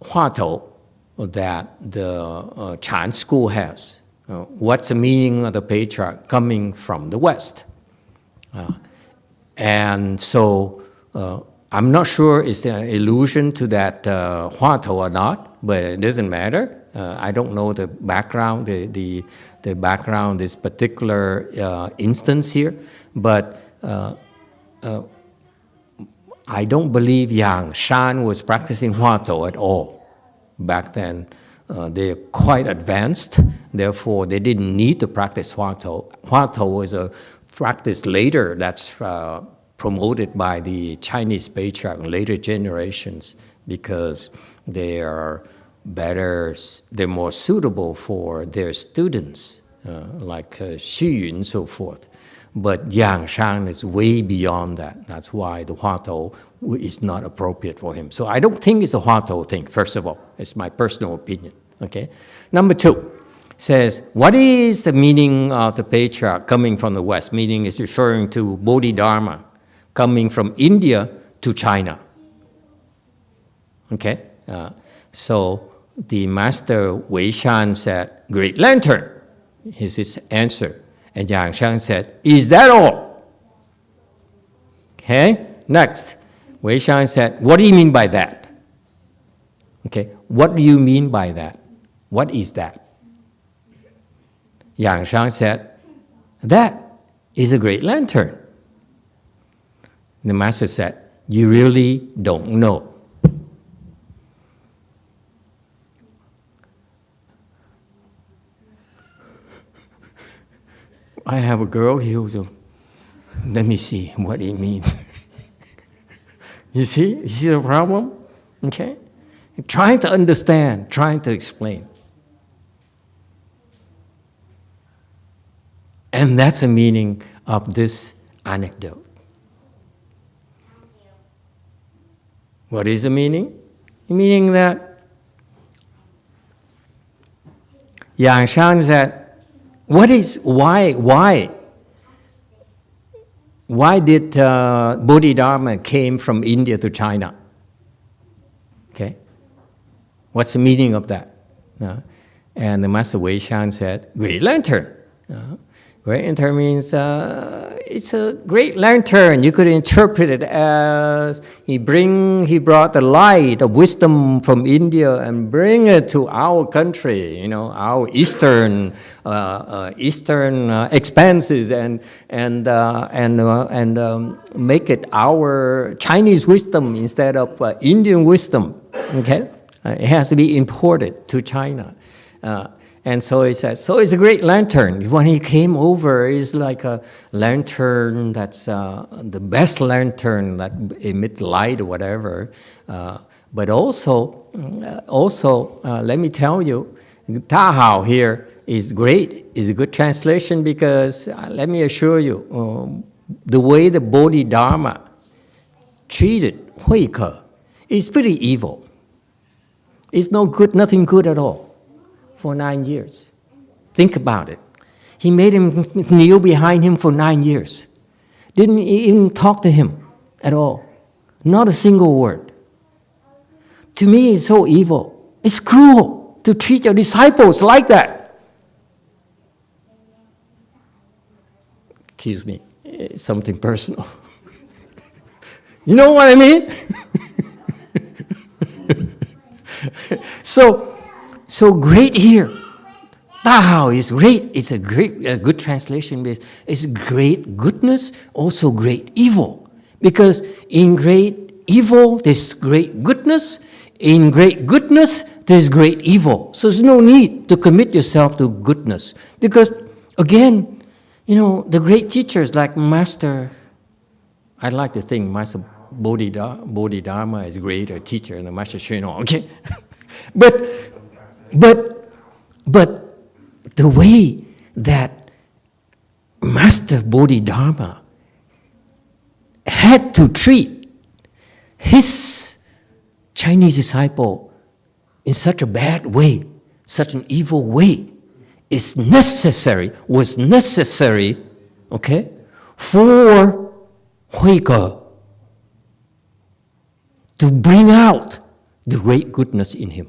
huatou that the Chan school has. What's the meaning of the patriarch coming from the West? And so I'm not sure it's an allusion to that huatou or not, but it doesn't matter. I don't know the background, the background, this particular instance here, but I don't believe Yang Shan was practicing huatou at all back then. They're quite advanced, therefore they didn't need to practice huatou. Huatou was a practice later that's promoted by the Chinese patriarch in later generations because they are better, they're more suitable for their students, like Xu Yun and so forth. But Yang Shan is way beyond that. That's why the huatou is not appropriate for him. So I don't think it's a huatou thing, first of all. It's my personal opinion, okay? Number two says, what is the meaning of the patriarch coming from the West? Meaning is referring to Bodhidharma coming from India to China, okay? So the master Wei Shan said, great lantern, is his answer. And Yang Shan said, is that all? Okay, next. Wei Shan said, what do you mean by that? Okay, what do you mean by that? What is that? Yang Shan said, that is a great lantern. The master said, you really don't know. I have a girl here who's let me see what it means. You see the problem? Okay? Trying to understand, trying to explain. And that's the meaning of this anecdote. What is the meaning? The meaning that Yang Shan said, why did Bodhidharma came from India to China? Okay, what's the meaning of that? And the Master Wei Shan said, great lantern. Great lantern means it's a great lantern. You could interpret it as he brought the light of wisdom from India and bring it to our country, our eastern expanses and make it our Chinese wisdom instead of Indian wisdom. Okay, it has to be imported to China. And so he says, so it's a great lantern. When he came over, it's like a lantern that's the best lantern that emits light or whatever. But also, let me tell you, Ta Hao here is great, is a good translation because let me assure you, the way the Bodhidharma treated Hui Ke is pretty evil. It's no good, nothing good at all for 9 years. Think about it. He made him kneel behind him for 9 years. Didn't even talk to him at all. Not a single word. To me, it's so evil. It's cruel to treat your disciples like that. Excuse me, it's something personal. You know what I mean? So great here. Ta Hao is great. It's a good translation. It's great goodness, also great evil. Because in great evil, there's great goodness. In great goodness, there's great evil. So there's no need to commit yourself to goodness. Because, again, the great teachers like Master, I'd like to think Master Bodhidharma is a greater teacher than Master Hsuan Hua, okay? But the way that Master Bodhidharma had to treat his Chinese disciple in such a bad way, such an evil way, was necessary, okay, for Hui Ke to bring out the great goodness in him.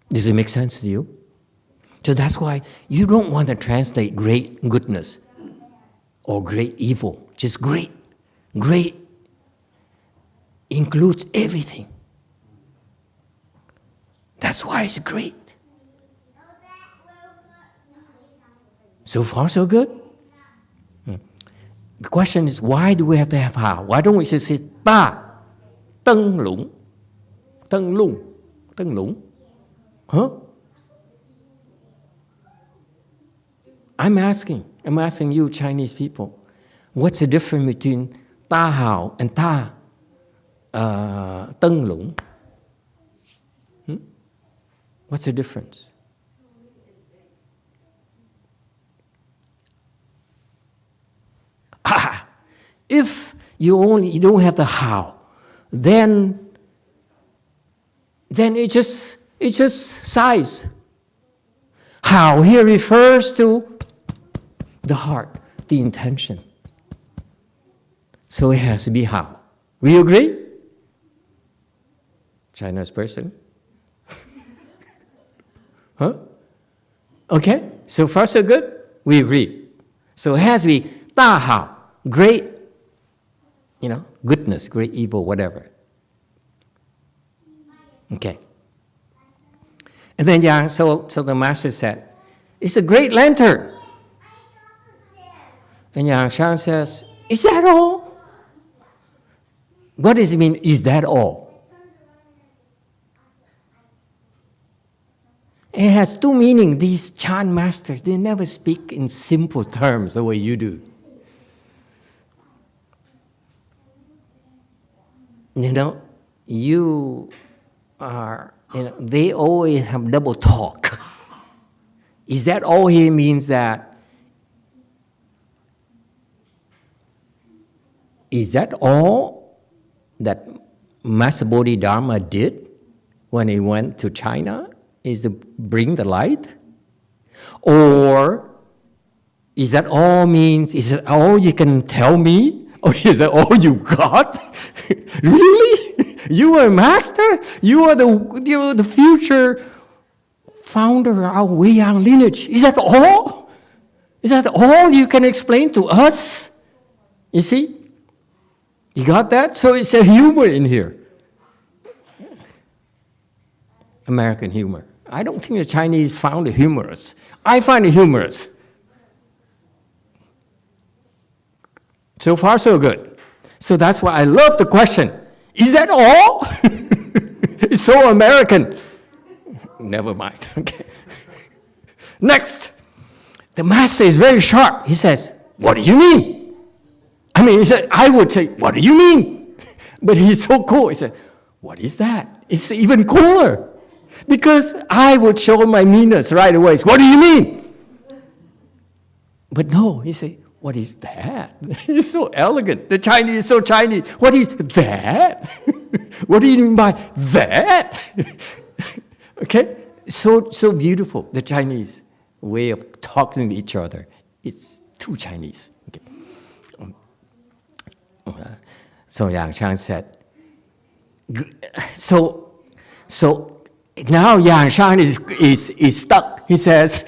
Does it make sense to you? So that's why you don't want to translate great goodness or great evil. Just great. Great includes everything. That's why it's great. So far, so good? The question is, why do we have to have Hao? Why don't we just say Ta, Teng Lung, Teng Lung, Teng Lung? Huh? I'm asking you Chinese people, what's the difference between Ta Hao and Ta Teng Lung? What's the difference? If you don't have the Hao, then it's just size. Hao here refers to the heart, the intention. So it has to be Hao. Will you agree? Chinese person? Huh? Okay, so far so good? We agree. So it has to be Ta Hao, great, goodness, great evil, whatever. Okay. And then so the master said, it's a great lantern. And Yang Shan says, is that all? What does it mean, is that all? It has two meanings. These Chan masters, they never speak in simple terms the way you do. You are, they always have double talk. Is that all here means that? Is that all that Master Bodhidharma did when he went to China? Is to bring the light? Or is that all means, is it all you can tell me? Or is that all you got? Really? You are a master? You are the future founder of our Weiyang lineage. Is that all? Is that all you can explain to us? You see? You got that? So it's a humor in here. American humor. I don't think the Chinese found it humorous. I find it humorous. So far, so good. So that's why I love the question. Is that all? It's so American. Never mind. Okay. Next. The master is very sharp. He says, what do you mean? I mean, he said, I would say, what do you mean? But he's so cool. He said, what is that? It's even cooler. Because I would show my meanness right away. What do you mean? But no, he said, what is that? He's so elegant. The Chinese is so Chinese. What is that? What do you mean by that? Okay? So beautiful, the Chinese way of talking to each other. It's too Chinese. Okay. So Yang Shang said, so now Yang Shang is stuck. He says,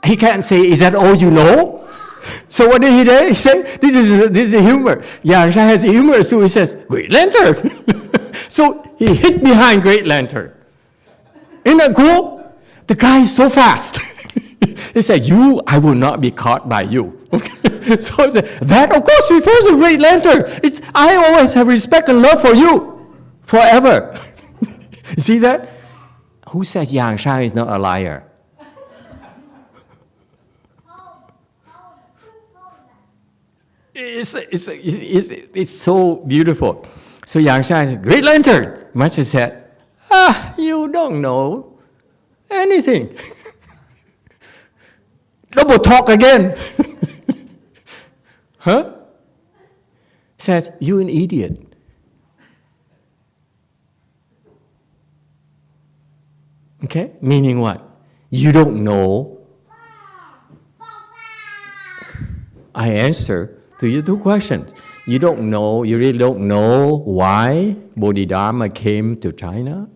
he can't say, is that all you know? So what did he do? He said, this is humor. Yang Shang has humor, so he says, Great Lantern. So he hid behind Great Lantern. Isn't that cool? The guy is so fast. He said, I will not be caught by you. Okay? So he said, that of course refers to Great Lantern. I always have respect and love for you. Forever. You see that? Who says Yang Shang is not a liar? It's so beautiful. So Yang Shang said, Great Lantern. Master said, you don't know anything. Double talk again. Huh? Says, you an idiot. Okay? Meaning what? You don't know. I answer to you two questions. You don't know, you really don't know why Bodhidharma came to China.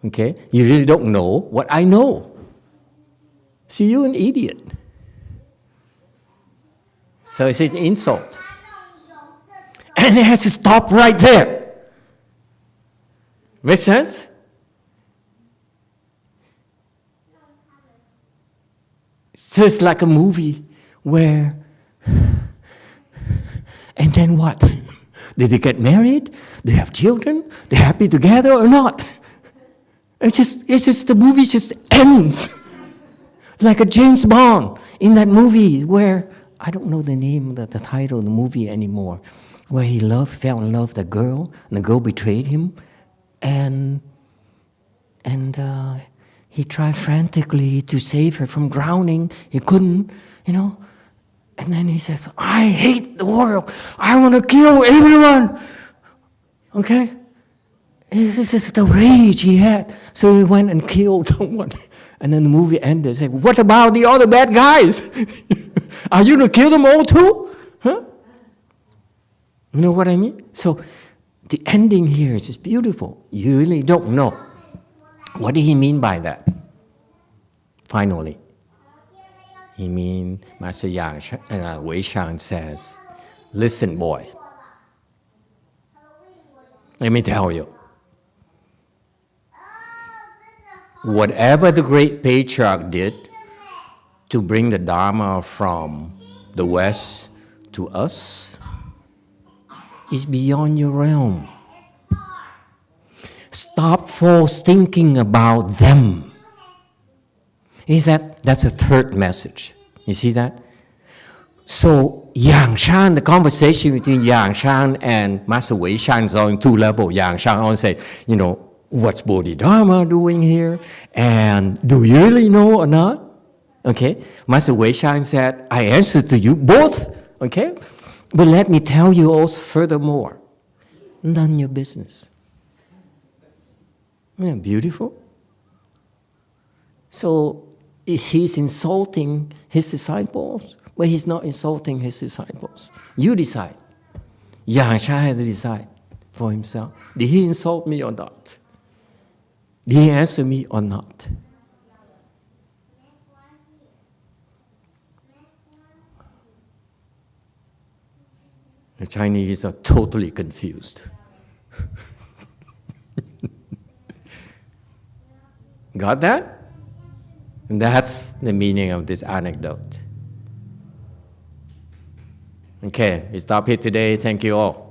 Okay? You really don't know what I know. See, you an idiot. So it's an insult. And it has to stop right there. Make sense? So it's like a movie where, and then what? Did they get married? They have children? They're happy together or not? It's just the movie just ends. Like a James Bond in that movie where, I don't know the name, the title of the movie anymore, where he fell in love with a girl, and the girl betrayed him, and he tried frantically to save her from drowning. He couldn't, and then he says, I hate the world. I want to kill everyone. Okay? This is the rage he had. So he went and killed someone. And then the movie ended. Said, what about the other bad guys? Are you going to kill them all too? Huh? You know what I mean? So the ending here is just beautiful. You really don't know. What did he mean by that? Finally, he means, Master Wei Shang says, listen, boy. Let me tell you. Whatever the great patriarch did to bring the Dharma from the West to us is beyond your realm. Stop false thinking about them. That's a third message. You see that? So Yang Shang, the conversation between Yang Shang and Master Wei Shang is on two levels. Yang Shang always say, what's Bodhidharma doing here? And do you really know or not? Okay. Master Wei Shang said, I answer to you both. Okay. But let me tell you also furthermore, none your business. Isn't that beautiful? So he's insulting his disciples, but he's not insulting his disciples. You decide. Yang Shang had to decide for himself. Did he insult me or not? Did he answer me or not? The Chinese are totally confused. Got that? And that's the meaning of this anecdote. Okay, we stop here today. Thank you all.